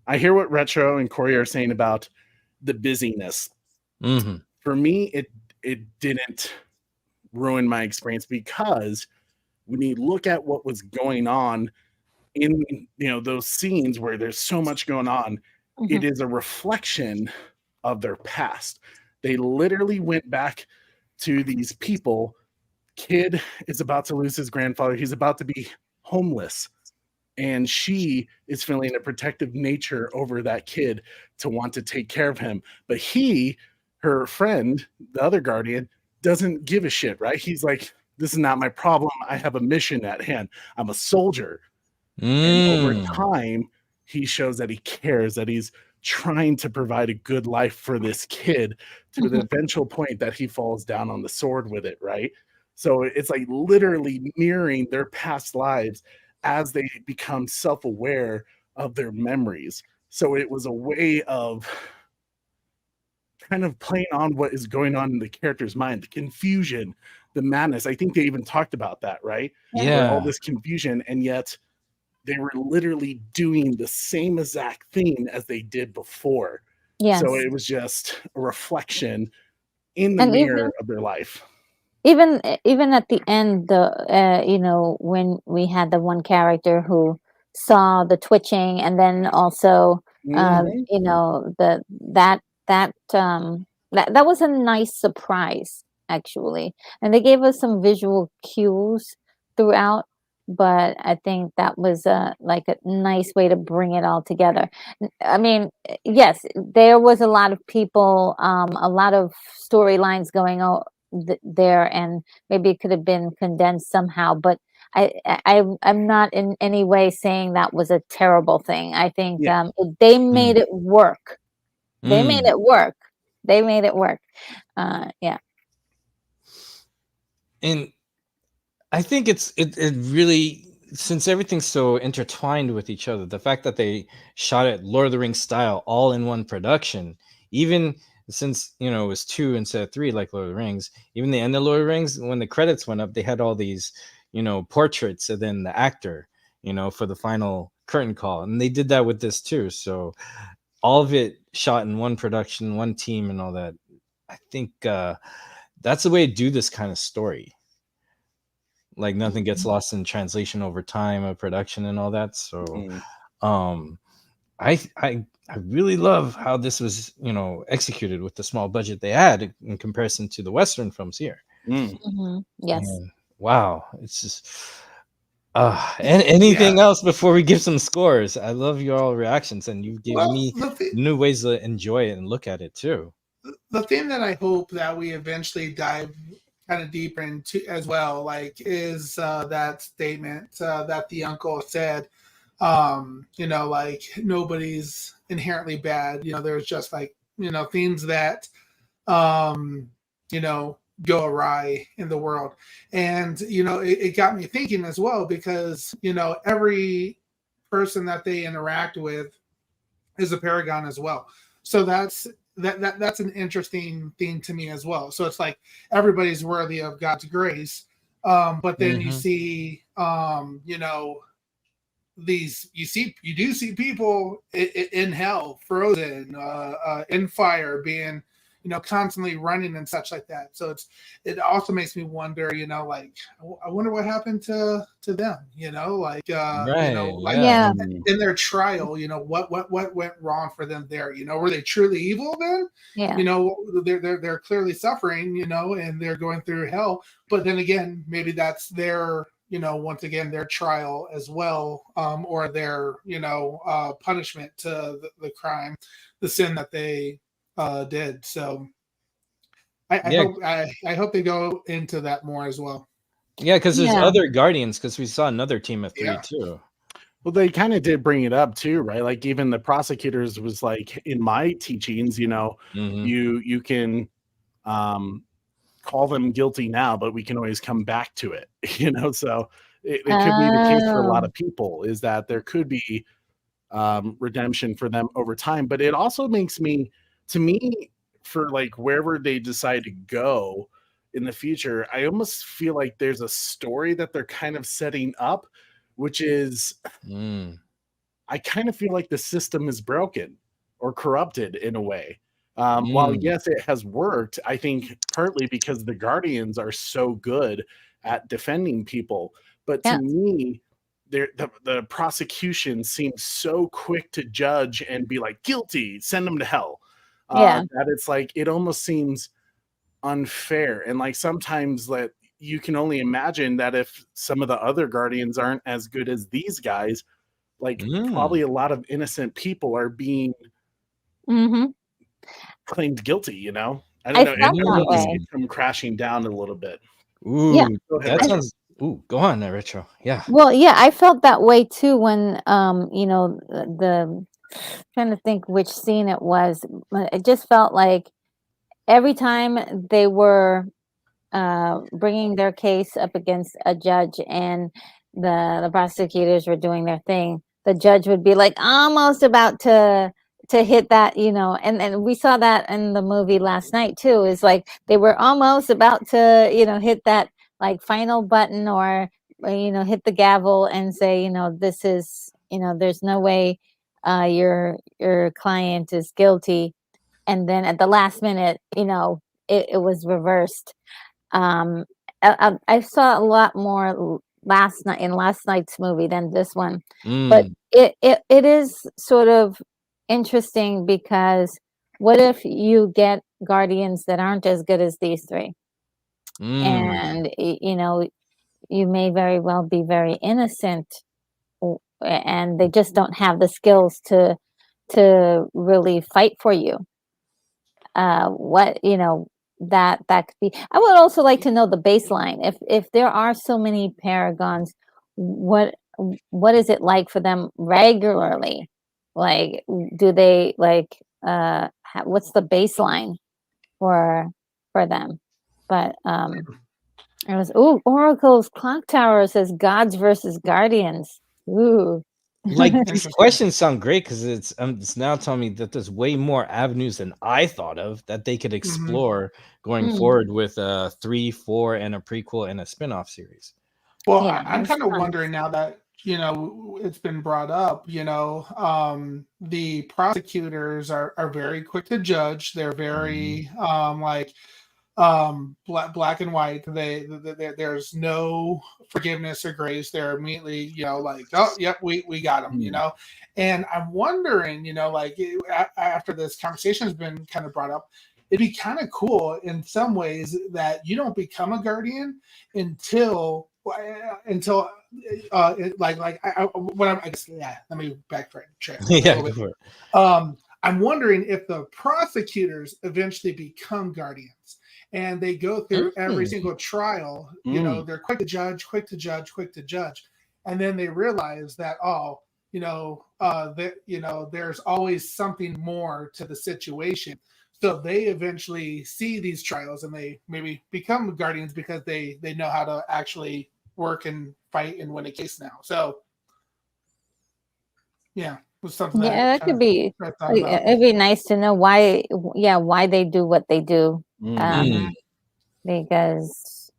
I hear what Retro and Corey are saying about the busyness. For me, it didn't ruin my experience, because when you look at what was going on in, you know, those scenes where there's so much going on, it is a reflection of their past. They literally went back to these people. Kid is about to lose his grandfather. He's about to be homeless. And she is feeling a protective nature over that kid to want to take care of him. But he, her friend, the other guardian, doesn't give a shit, right? He's like, this is not my problem. I have a mission at hand. I'm a soldier. And over time, he shows that he cares, that he's trying to provide a good life for this kid to the eventual point that he falls down on the sword with it, right? So it's like literally mirroring their past lives as they become self-aware of their memories. So it was a way of kind of playing on what is going on in the character's mind, the confusion, the madness. I think they even talked about that, right? Where all this confusion, and yet they were literally doing the same exact thing as they did before. Yes. So it was just a reflection in the And mirror of their life. even at the end, when we had the one character who saw the twitching, and then also that was a nice surprise, actually. And they gave us some visual cues throughout, but I think that was like a nice way to bring it all together. I mean, yes, there was a lot of people, a lot of storylines going on there, and maybe it could have been condensed somehow, but I'm not in any way saying that was a terrible thing. I think they made it work. They made it work. They made it work. Yeah. And I think it really, since everything's so intertwined with each other, the fact that they shot it Lord of the Rings style all in one production, even since it was 2 instead of 3 like Lord of the Rings, even the end of Lord of the Rings, when the credits went up, they had all these portraits and then the actor for the final curtain call, and they did that with this too. So all of it shot in one production, one team, and all that. I think that's the way to do this kind of story. Like nothing gets lost in translation over time of production and all that. So I really love how this was executed with the small budget they had in comparison to the Western films here. Yes. And wow, it's just and anything else before we give some scores? I love your all reactions, and you gave me new ways to enjoy it and look at it too. The thing that I hope that we eventually dive kind of deeper into as well, like, is that statement that the uncle said, like, nobody's inherently bad. There's just like, things that, go awry in the world. And, it got me thinking as well, because, every person that they interact with is a paragon as well. So that's an interesting thing to me as well. So it's like everybody's worthy of God's grace. But then you see, you do see people in hell, frozen, in fire, being, constantly running and such like that. So it also makes me wonder, like, I wonder what happened to them, in their trial, what went wrong for them there? Were they truly evil then? Yeah. They're clearly suffering, and they're going through hell. But then again, maybe that's their, once again, their trial as well, or their, punishment to the crime, the sin that they did. So I hope they go into that more as well. Yeah, because there's other Guardians, because we saw another team of 3 too. Well, they kind of did bring it up too, right? Like even the prosecutors was like, in my teachings, you can call them guilty now, but we can always come back to it, So it could be the case for a lot of people, is that there could be redemption for them over time. But it also makes me, to me, for like wherever they decide to go in the future, I almost feel like there's a story that they're kind of setting up, which is I kind of feel like the system is broken or corrupted in a way. While yes, it has worked, I think partly because the Guardians are so good at defending people. But to me, the prosecution seems so quick to judge and be like guilty, send them to hell. Yeah. That it's like it almost seems unfair, and like sometimes that you can only imagine that if some of the other guardians aren't as good as these guys, like probably a lot of innocent people are being Mm-hmm. claimed guilty. You know, I I don't know. felt It that almost way. seems come crashing down a little bit. Yeah. Ooh, Go ahead, that Rachel. sounds. Ooh, go on, Retro. Yeah. Well, yeah, I felt that way too when you know, the trying to think which scene it was. But it just felt like every time they were bringing their case up against a judge and the prosecutors were doing their thing, the judge would be like almost about to hit that, you know, and we saw that in the movie last night too. Is like they were almost about to, you know, hit that like final button or you know, hit the gavel and say, you know, this is, you know, there's no way your client is guilty. And then at the last minute, you know, it was reversed. um I saw a lot more last night in last night's movie than this one, but Mm, it is sort of interesting because what if you get guardians that aren't as good as these three, mm. and you know, you may very well be very innocent, and they just don't have the skills to really fight for you. What, you know, that could be. I would also like to know the baseline. If there are so many paragons, what what is it like for them regularly? Like, do they like what's the baseline for them? But it was, ooh, Oracle's clock tower says gods versus guardians. Ooh. Like these Interesting. questions sound great because it's now telling me that there's way more avenues than I thought of that they could explore going Mm. forward with 3, 4, and a prequel and a spin-off series. Well, Yeah, I'm it's kind of fun. wondering now that, you know, it's been brought up, you know, the prosecutors are very quick to judge. They're very like black and white. There's no forgiveness or grace. They're immediately, you know, like, oh yep, we got them, you know. And I'm wondering, you know, like after this conversation has been kind of brought up, it'd be kind of cool in some ways that you don't become a guardian until what I guess, yeah, let me backtrack a Yeah, little go bit. for it. I'm wondering if the prosecutors eventually become guardians and they go through every single trial. You know, they're quick to judge, and then they realize that, oh, you know, that, you know, there's always something more to the situation. So they eventually see these trials and they maybe become guardians because they know how to actually work and fight and win a case now. So yeah, was something that Yeah, that could be. I thought about. It'd be nice to know why. Yeah, why they do what they do. Mm. Because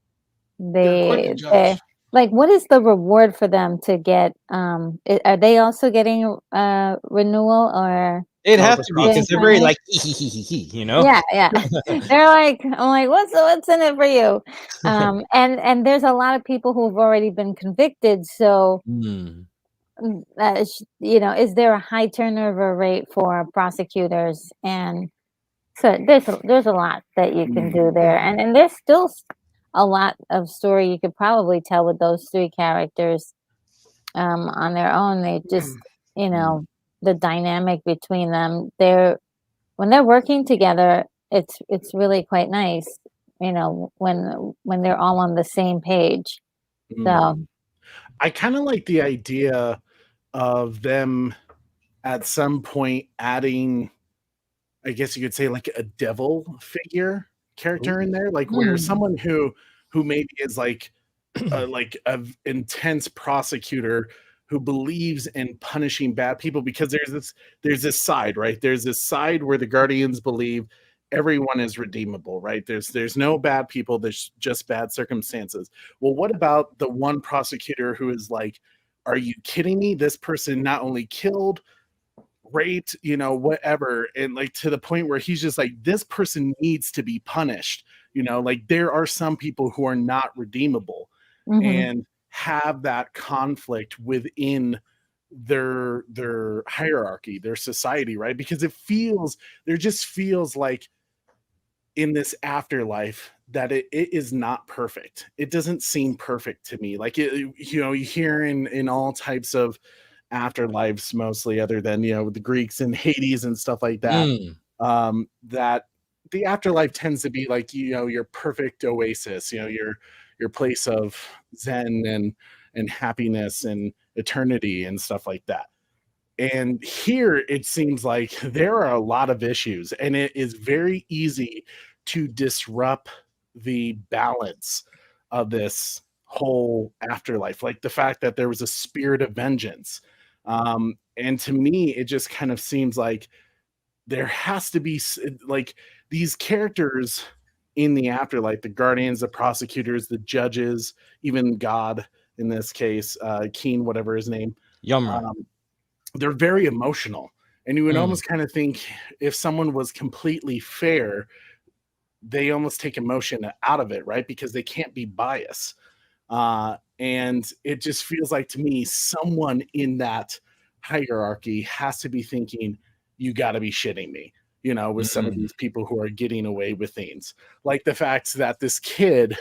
They're quick to they judge. like, what is the reward for them to get? Are they also getting renewal or? It'd Oh, have the to be because they're very like you know. Yeah, yeah. They're like, I'm like, what's in it for you? And there's a lot of people who've already been convicted. So, Mm. you know, is there a high turnover rate for prosecutors? And so there's a lot that you can do there, and there's still a lot of story you could probably tell with those three characters on their own. They just, you know, the dynamic between them. When they're working together, it's really quite nice, you know, when they're all on the same page. So I kind of like the idea of them at some point adding, I guess you could say, like a devil figure character in there, like where someone who maybe is like a intense prosecutor who believes in punishing bad people, because there's this side, right? There's this side where the guardians believe everyone is redeemable, right? There's no bad people, there's just bad circumstances. Well, what about the one prosecutor who is like, are you kidding me? This person not only killed, raped, you know, whatever, and like to the point where he's just like, this person needs to be punished, you know, like there are some people who are not redeemable. mhm. And have that conflict within their hierarchy, their society, right? Because there just feels like in this afterlife that it is not perfect. It doesn't seem perfect to me. Like you hear in all types of afterlives, mostly other than the Greeks and Hades and stuff like that, Mm. that the afterlife tends to be like your perfect oasis, your place of zen and happiness and eternity and stuff like that. And here it seems like there are a lot of issues, and it is very easy to disrupt the balance of this whole afterlife. Like the fact that there was a spirit of vengeance. And to me, it just kind of seems like there has to be like these characters in the afterlife, the guardians, the prosecutors, the judges, even God in this case, Keen, whatever his name. Yumra. They're very emotional, and you would Mm. almost kind of think if someone was completely fair, they almost take emotion out of it, right? Because they can't be biased. And it just feels like to me, someone in that hierarchy has to be thinking, you got to be shitting me, with some of these people who are getting away with things. Like the fact that this kid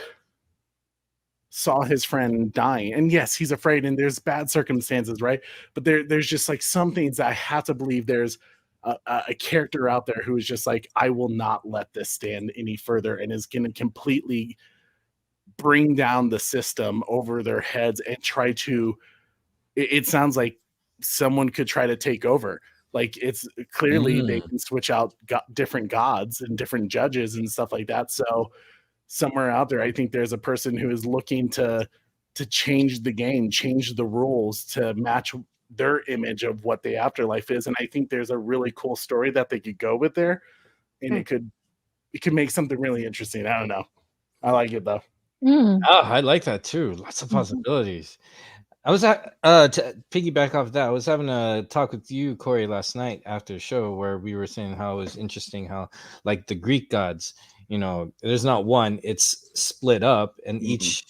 saw his friend dying, and yes, he's afraid, and there's bad circumstances, right? But there's just like some things that I have to believe there's a character out there who is just like, I will not let this stand any further, and is going to completely bring down the system over their heads and try to. It sounds like someone could try to take over. Like it's clearly they can switch out different gods and different judges and stuff like that. So somewhere out there, I think there's a person who is looking to change the game, change the rules to match their image of what the afterlife is. And I think there's a really cool story that they could go with there, and it could make something really interesting. I don't know. I like it though. Mm. Oh, I like that too. Lots of possibilities. I was to piggyback off that. I was having a talk with you, Corey, last night after the show where we were saying how it was interesting how like the Greek gods, there's not one, it's split up, and each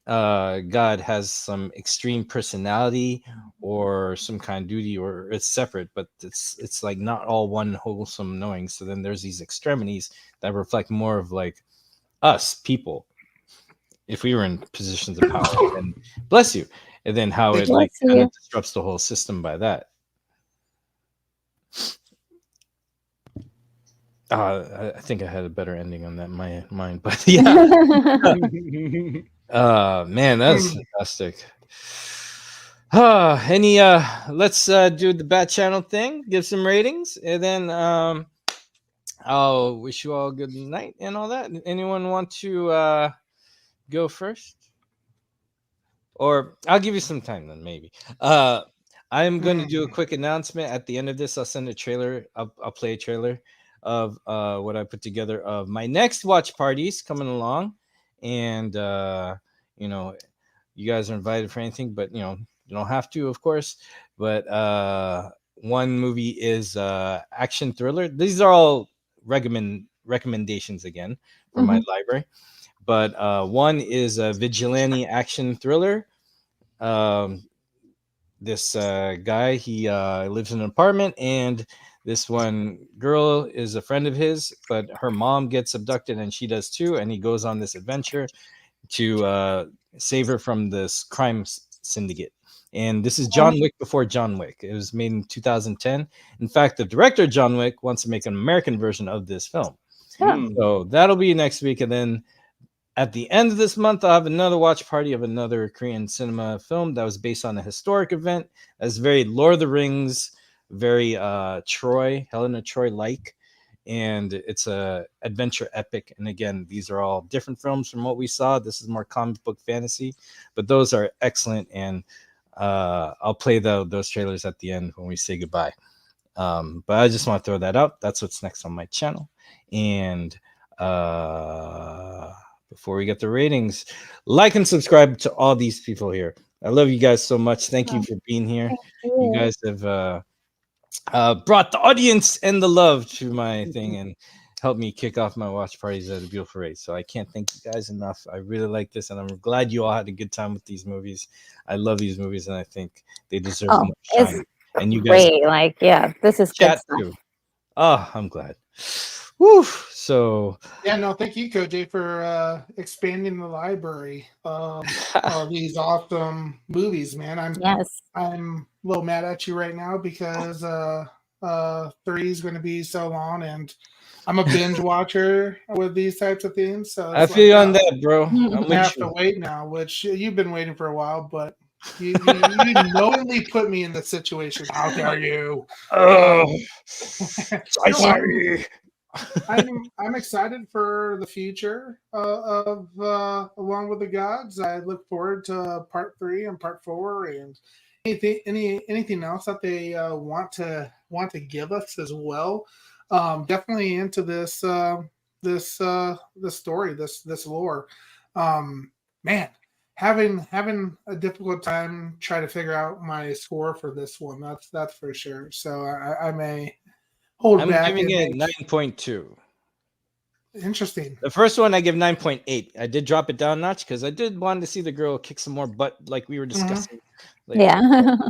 god has some extreme personality or some kind of duty, or it's separate, but it's like not all one wholesome knowing. So then there's these extremities that reflect more of like us people if we were in positions of power. And bless you. And then how it like kind of disrupts the whole system by that. I think I had a better ending on that in my mind, but yeah. Man, that's fantastic. Let's do the Bat Channel thing, give some ratings, and then I'll wish you all good night and all that. Anyone want to go first? Or I'll give you some time then, maybe. I'm going to do a quick announcement at the end of this. I'll send a trailer. I'll play a trailer of what I put together of my next watch parties coming along. And, you guys are invited for anything, but, you don't have to, of course. But one movie is action thriller. These are all recommendations again from my library. But one is a vigilante action thriller. This guy, he lives in an apartment, and this one girl is a friend of his, but her mom gets abducted, and she does too. And he goes on this adventure to save her from this crime syndicate. And this is John Wick before John Wick. It was made in 2010. In fact, the director John Wick wants to make an American version of this film. So that'll be next week, and then at the end of this month, I'll have another watch party of another Korean cinema film that was based on a historic event that's very Lord of the Rings, very Helena Troy-like, and it's a adventure epic. And again, these are all different films from what we saw. This is more comic book fantasy, but those are excellent, and I'll play those trailers at the end when we say goodbye. But I just want to throw that out. That's what's next on my channel. And before we get the ratings, like and subscribe to all these people here. I love you guys so much. Thank you for being here. You guys have brought the audience and the love to my thing, and helped me kick off my watch parties at a beautiful rate. So I can't thank you guys enough. I really like this, and I'm glad you all had a good time with these movies. I love these movies, and I think they deserve Oh, more it's shine. And you guys great. Like, yeah, this is good chat stuff. too. Oh, I'm glad. Woo! So Yeah, no, thank you, Kojay, for expanding the library of these awesome movies, man. Yes. I'm a little mad at you right now because 3 is going to be so long, and I'm a binge watcher with these types of things. So I it's feel you like, on that, bro. I'm I with have you. to wait now, which you've been waiting for a while, but you knowingly put me in this situation. How dare you? Oh, No, I'm excited for the future of Along with the Gods. I look forward to part 3 and part 4 and anything else that they want to give us as well. Definitely into this story, this lore. Man, having a difficult time trying to figure out my score for this one. That's for sure. So I may hold I'm back giving and it 9.2. interesting. The first one I give 9.8. I did drop it down a notch because I did want to see the girl kick some more butt, like we were discussing. Like, Yeah.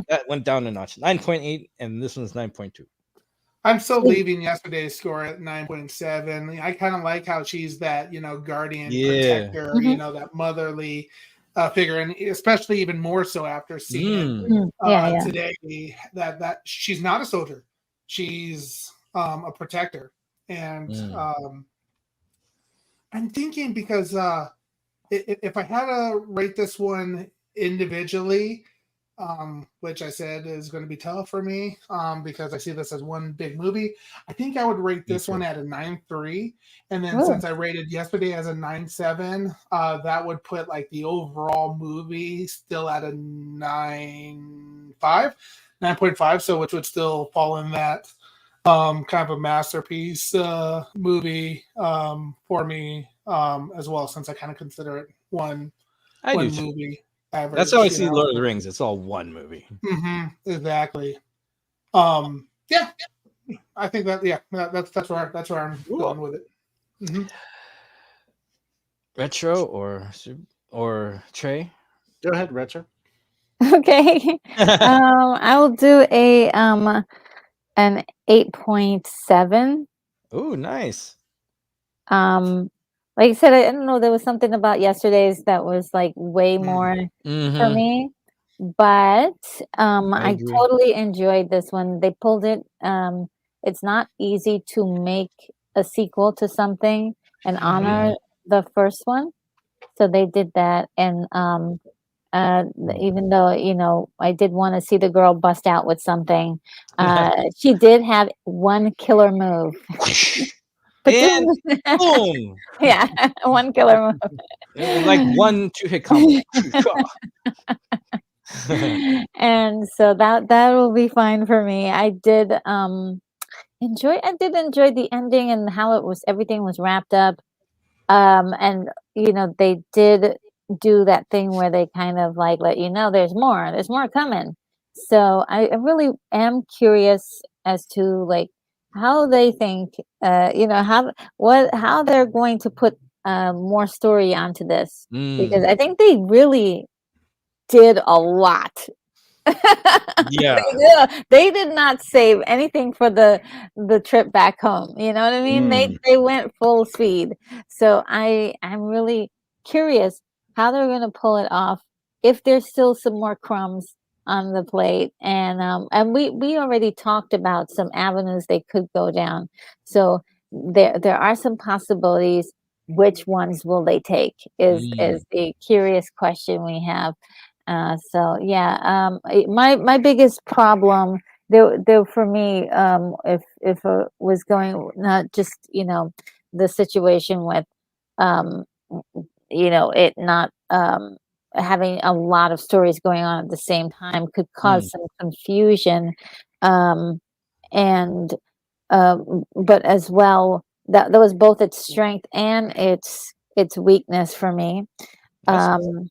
that went down a notch. 9.8, and this one's 9.2. I'm still leaving yesterday's score at 9.7. I kind of like how she's that, guardian, Yeah. protector, Mhm. that motherly figure, and especially even more so after seeing Yeah. today that she's not a soldier, she's a protector, and I'm thinking because if I had to rate this one individually, which I said is going to be tough for me because I see this as one big movie. I think I would rate Me this too. one at a 9.3. And then Ooh. since I rated yesterday as a 9.7, that would put like the overall movie still at a 9.5, so which would still fall in that kind of a masterpiece movie for me as well, since I kind of consider it one I do too. movie That's how I average, see Lord of the Rings. It's all one movie. Exactly. Yeah, I think that that's where I'm going with it. Retro or Trey? Go ahead, Retro. Okay. I will do an 8.7. Oh, nice. Like I said, I don't know, there was something about yesterday's that was like way more for me. But I agree. totally enjoyed this one. They pulled it. It's not easy to make a sequel to something and honor the first one. So they did that. And even though, I did want to see the girl bust out with something, she did have one killer move. And boom! Yeah, one killer move. Like 1 2-hit combo. And so that will be fine for me. I did enjoy the ending and how everything was wrapped up. And they did do that thing where they kind of like let you know there's more coming. So I really am curious as to like how they think how they're going to put more story onto this, because I think they really did a lot. Yeah. They did not save anything for the trip back home. You know what I mean? They went full speed. So I'm really curious how they're going to pull it off, if there's still some more crumbs on the plate. And we already talked about some avenues they could go down. So there are some possibilities. Which ones will they take is the curious question we have. So yeah, my biggest problem there for me, if was going, not just the situation with it not having a lot of stories going on at the same time could cause some confusion, and but as well that was both its strength and its weakness for me. The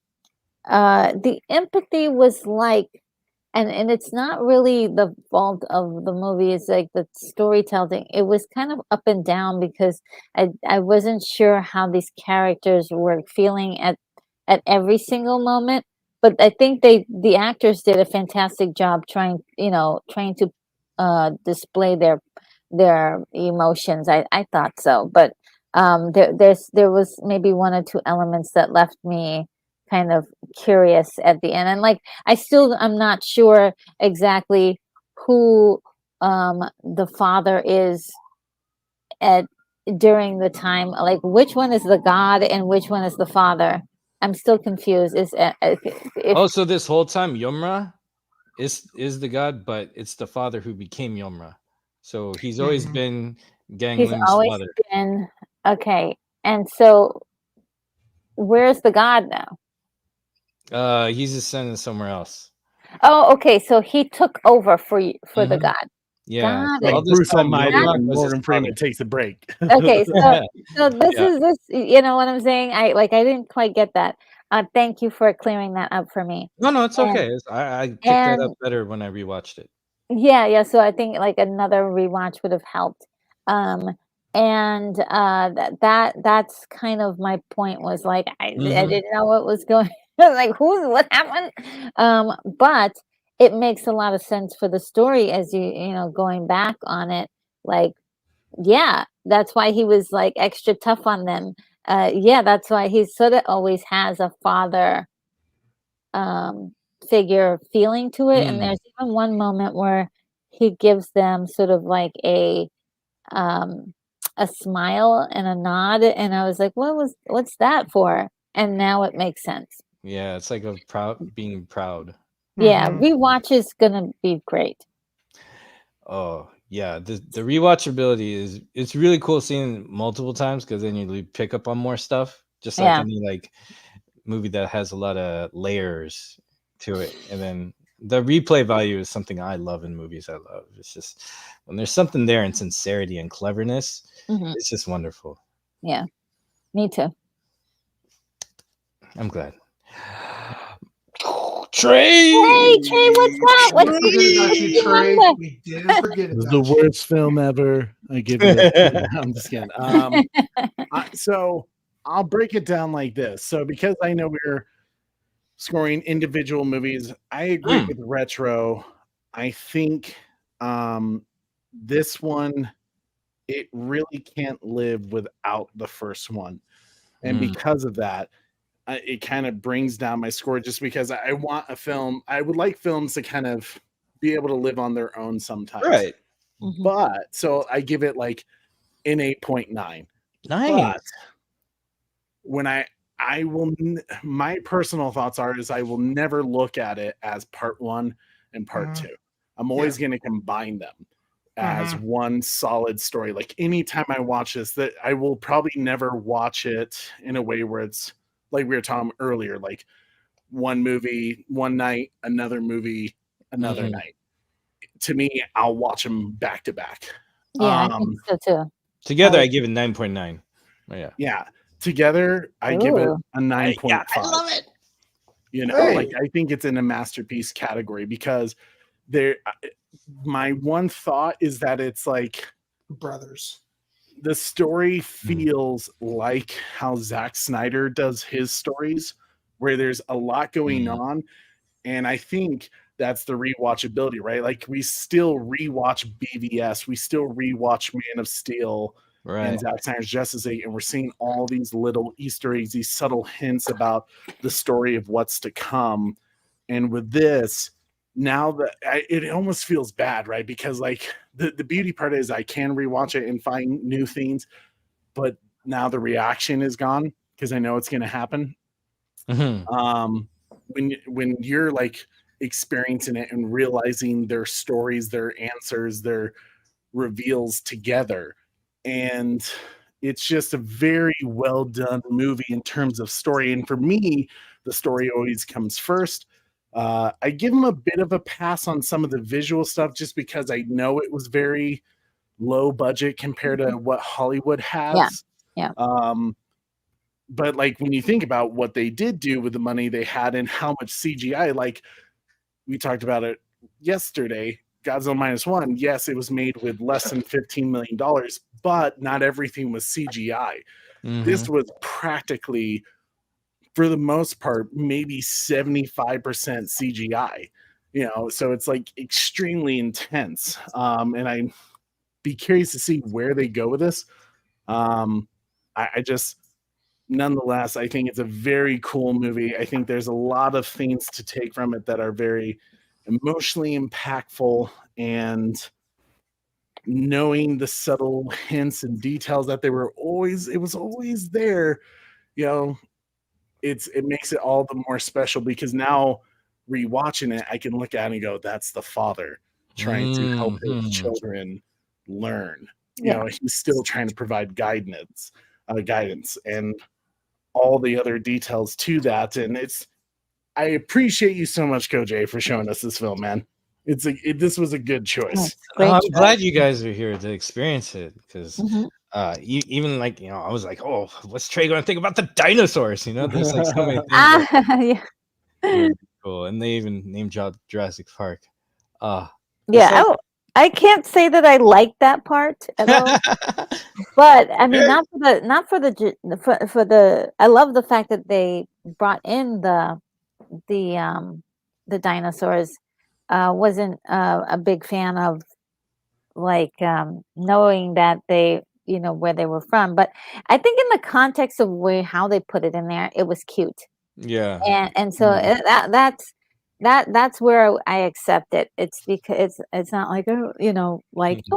empathy was like and it's not really the fault of the movie. It's like the storytelling. It was kind of up and down because I wasn't sure how these characters were feeling at every single moment. But I think the actors did a fantastic job trying to display their emotions. I thought so, but there was maybe one or two elements that left me kind of curious at the end, and like I'm not sure exactly who the father is at during the time, like which one is the god and which one is the father. I'm still confused. If Oh, so this whole time Yomra is the god, but it's the father who became Yomra. So he's always Mhm. been Gang he's Ling's always father. been okay, and so where's the god now? He's ascended somewhere else. Oh, okay, so he took over for the Mhm. god. Yeah. Got So it. all Like this Bruce time Almighty Yomra when was his Morgan father. Freeman takes a break. Okay, so this Yeah. is this, you know what I'm saying? I didn't quite get that. Thank you for clearing that up for me. No, it's And okay. I picked that up and better when I rewatched it. yeah, so I think like another rewatch would have helped. Um, and that's kind of my point was like I Mhm. didn't know what was going like what happened? But it makes a lot of sense for the story as going back on it. Like, yeah, that's why he was like extra tough on them. Yeah, that's why he sort of always has a father um figure feeling to it. And Mm. there's even one moment where he gives them sort of like um a smile and a nod, and I was like, what's that for? And now it makes sense. Yeah, it's like a being proud. Yeah, Mhm. rewatch is gonna be great. Oh, yeah. The rewatchability is it's really cool seeing it multiple times because then you pick up on more stuff. Just like Yeah. any like movie that has a lot of layers to it. And then the replay value is something I love in movies. I love. It's just when there's something there in sincerity and cleverness, Hmm. it's just wonderful. Yeah, me too. I'm glad. Trey! Hey Trey, what's up? Didn't forget about What's you, your Trey. number? We didn't forget This is the about you. worst film ever. I give it a I'm just kidding. So I'll break it down like this. So because I know we're scoring individual movies, I agree Mm. with Retro. I think this one, it really can't live without the first one. And Mm. because of that, it kind of brings down my score just because I want a film. I would like films to kind of be able to live on their own sometimes. Right. Mhm. But so I give it like an 8.9. Nice. But when I will my personal thoughts is I will never look at it as part 1 and part Mhm. 2. I'm always going to combine them as Mhm. one solid story. Like anytime I watch this, that I will probably never watch it in a way where it's like we were talking earlier, like one movie one night, another movie another Mhm. night. To me, I'll watch them back to back. Yeah, I think so too. Together, I I give it 9.9. Oh, yeah. Yeah, together I give it Ooh. a 9.5. I love it. You know, Hey. like I think it's in a masterpiece category because there. My one thought is that it's like Brothers. the story feels like how Zack Snyder does his stories, where there's a lot going Mm. on, and I think that's the rewatchability, right? Like we still rewatch BVS, we still rewatch Man of Steel Right. and Zack Snyder's Justice League, and we're seeing all these little Easter eggs, these subtle hints about the story of what's to come. And with this, now that it almost feels bad, right? Because like the beauty part is I can rewatch it and find new things, but now the reaction is gone because I know it's going to happen. Mhm. When you're like experiencing it and realizing their stories, their answers, their reveals together, and it's just a very well done movie in terms of story. And for me, the story always comes first. I give him a bit of a pass on some of the visual stuff just because I know it was very low budget compared to what Hollywood Yeah. has. Yeah. But like when you think about what they did do with the money they had and how much CGI, like we talked about it yesterday. Godzilla minus one, yes, it was made with less than $15 million, but not everything was CGI. This was practically, for the most part, maybe 75% CGI. You know, so it's like extremely intense. And I'd be curious to see where they go with this. I just, nonetheless, I think it's a very cool movie. I think there's a lot of things to take from it that are very emotionally impactful, and knowing the subtle hints and details that it was always there, you know, it makes it all the more special, because now rewatching it, I can look at it and go, that's the father trying to help his children learn. You know, he's still trying to provide guidance, and all the other details to that. And I appreciate you so much, Kojay, for showing us this film, man. This was a good choice. I'm glad you guys are here to experience it, because Mhm. even like, I was like, oh, what's Trey going to think about the dinosaurs? There's like so many things that Yeah. really cool, and they even name dropped Jurassic Park. Yeah, besides- I can't say that I like that part at all. But I mean, I love the fact that they brought in the dinosaurs. Wasn't a big fan of, like, knowing that they, where they were from. But I think in the context of how they put it in there, it was cute. yeah. And so that's where I accept it. It's because it's not like, oh,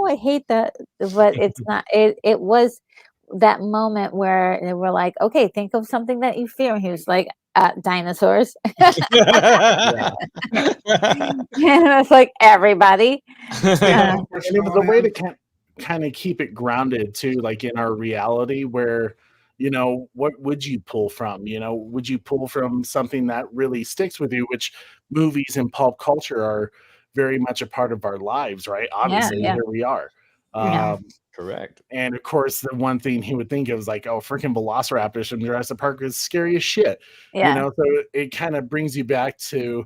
I hate that, but it's not. It was that moment where they were like, okay, think of something that you fear. And he was like, dinosaurs. Yeah. And it's like, everybody. And it was a way to kind of keep it grounded too, like in our reality, where, what would you pull from? Would you pull from something that really sticks with you, which movies and pulp culture are very much a part of our lives, right? Obviously, Yeah. here we are. Yeah. Correct. And of course, the one thing he would think of is like, oh, freaking velociraptors from Jurassic Park is scary as shit. Yeah. So it kind of brings you back to,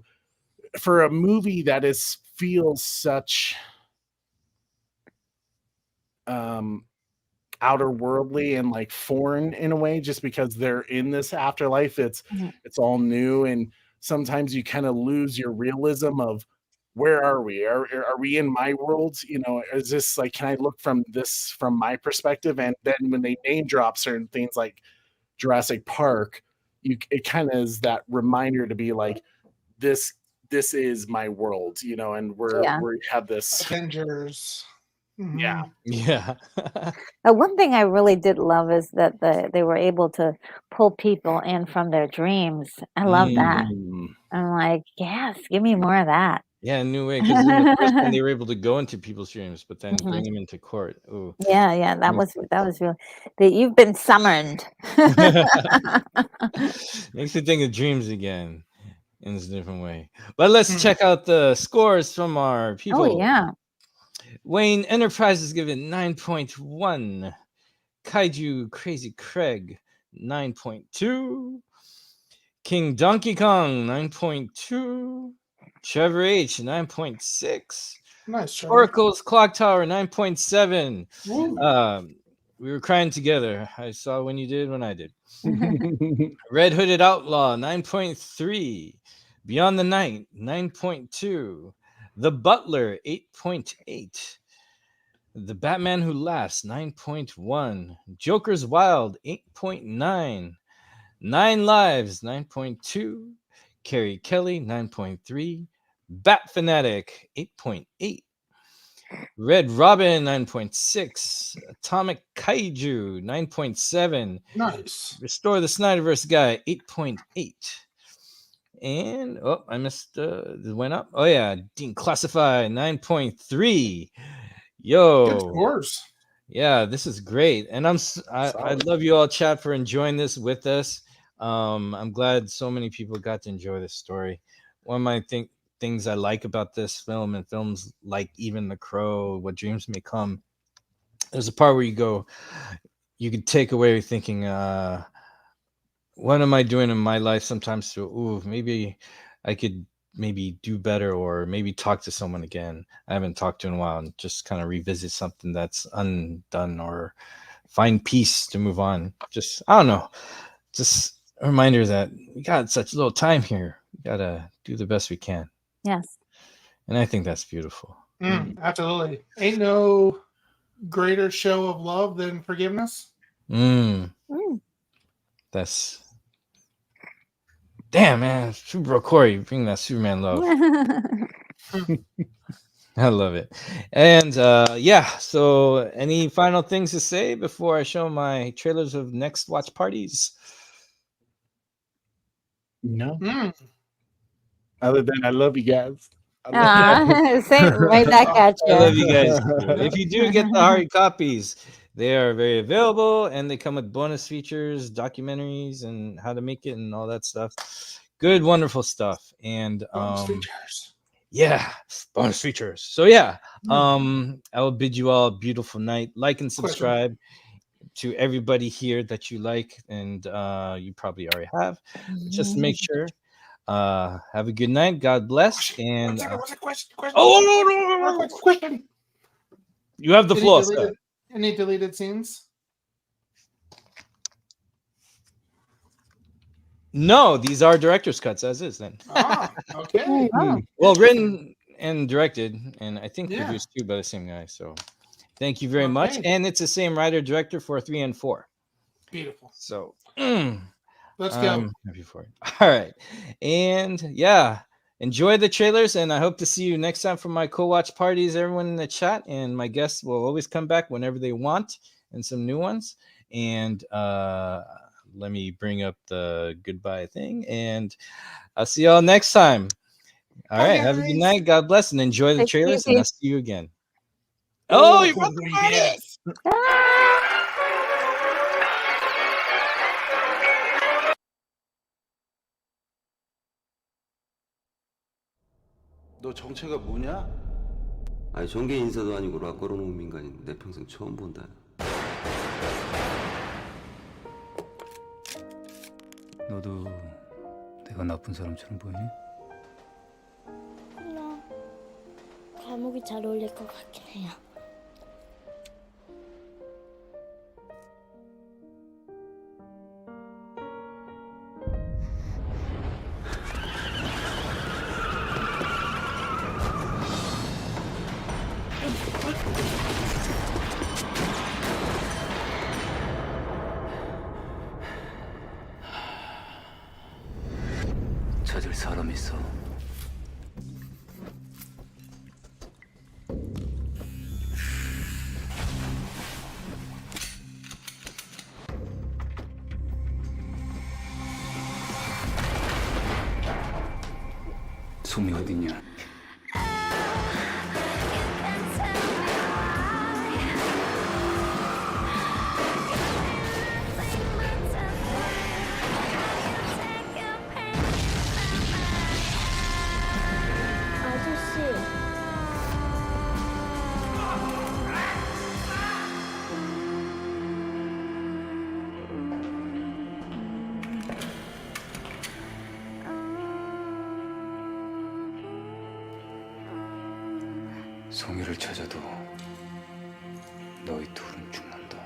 for a movie that feels such outer worldly and like foreign in a way, just because they're in this afterlife. It's all new, and sometimes you kind of lose your realism of, where are we? Are we in my world? Is this like, can I look from my perspective? And then when they name drop certain things like Jurassic Park, it kind of is that reminder to be like, this is my world, and we have this Avengers. Yeah. Yeah. One thing I really did love is that they were able to pull people in from their dreams. I love that. I'm like, yes, give me more of that. Yeah, new way, because in the first one they were able to go into people's dreams, but then bring them into court. Ooh. Yeah, that was really that you've been summoned. Makes you think of dreams again in a different way. But let's check out the scores from our people. Oh yeah. Wayne Enterprise is given 9.1. Kaiju Crazy Craig 9.2. King Donkey Kong 9.2. Trevor H 9.6. Nice, Trevor. Oracle's Clock Tower 9.7. We were crying together. I saw when you did, when I did. Red Hooded Outlaw 9.3. Beyond the Night 9.2. The Butler 8.8. The Batman Who Laughs 9.1. Joker's Wild 8.9. 9 Lives 9.2. Carrie Kelly 9.3. Bat Fanatic 8.8. Red Robin 9.6. Atomic Kaiju 9.7. Nice. Restore the Snyderverse Guy 8.8. And I missed it went up. Oh yeah, Dean Classify 9.3. Yo, Good scores. Yeah, this is great, and I love you all, chat, for enjoying this with us. I'm glad so many people got to enjoy this story. One of my things I like about this film and films like even The Crow, What Dreams May Come, there's a part where you could take away thinking, what am I doing in my life sometimes? Maybe I could maybe do better or maybe talk to someone again I haven't talked to in a while and just kind of revisit something that's undone or find peace to move on. Just, I don't know, just a reminder that we got such little time here. We gotta do the best we can. Yes. And I think that's beautiful. Absolutely. Ain't no greater show of love than forgiveness. That's damn, man. Bro, Corey, bring that Superman love. I love it. And yeah, so any final things to say before I show my trailers of next watch parties? No. Other than I love you guys. Same, right back at you. I love you guys. If you do get the hard copies, they are very available and they come with bonus features, documentaries, and how to make it and all that stuff. Good, wonderful stuff. And yeah, bonus features. So yeah, I will bid you all a beautiful night. Like and subscribe to everybody here that you like, and you probably already have. Just make sure. Have a good night. God bless. And Question. oh no, Question. you have the floor. Sir. Any deleted scenes? No, these are director's cuts as is then. Okay. Well, written and directed, and I think Yeah. produced too by the same guy. So thank you very much. And it's the same writer director for 3 and 4. Beautiful. So Let's go. I'm happy for it. All right. And yeah, enjoy the trailers, and I hope to see you next time for my co-watch parties, everyone in the chat. And my guests will always come back whenever they want, and some new ones. And let me bring up the goodbye thing, and I'll see y'all next time. All right. Have a good night. God bless, and enjoy the trailers, and I'll see you again. Oh, you got the parties! 너 정체가 뭐냐? 아니 정계 인사도 아니고 락 걸어놓은 민간인 내 평생 처음 본다. 너도 내가 나쁜 사람처럼 보이니? 몰라. 감옥이 잘 어울릴 것 같긴 해요. 찾을 사람 있어. 솜이 어딨냐? 아저씨. 송이를 찾아도 너희 둘은 죽는다.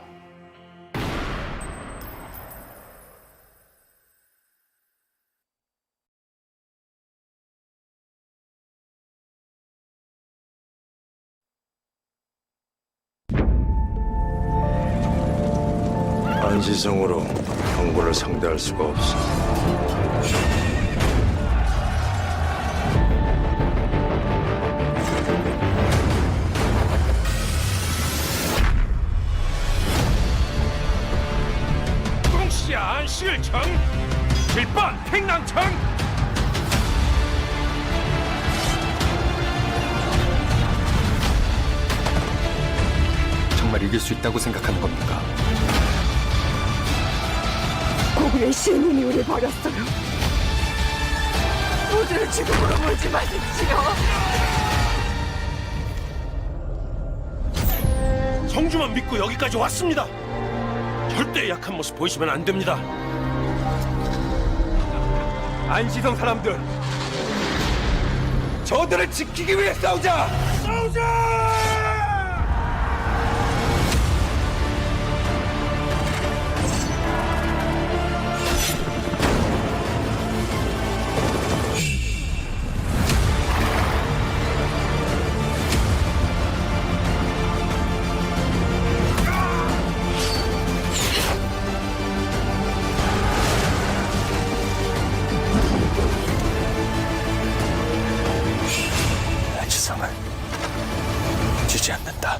안시성으로 경고를 상대할 수가 없어. 동시아 안실청 길반 행랑청 정말 이길 수 있다고 생각하는 겁니까? 고구려의 신님이 우리 버렸어요. 모두를 죽음으로 몰지 마십시오. 성주만 믿고 여기까지 왔습니다. 절대 약한 모습 보이시면 안 됩니다. 안시성 사람들 저들을 지키기 위해 싸우자! 지성을 주지 않는다.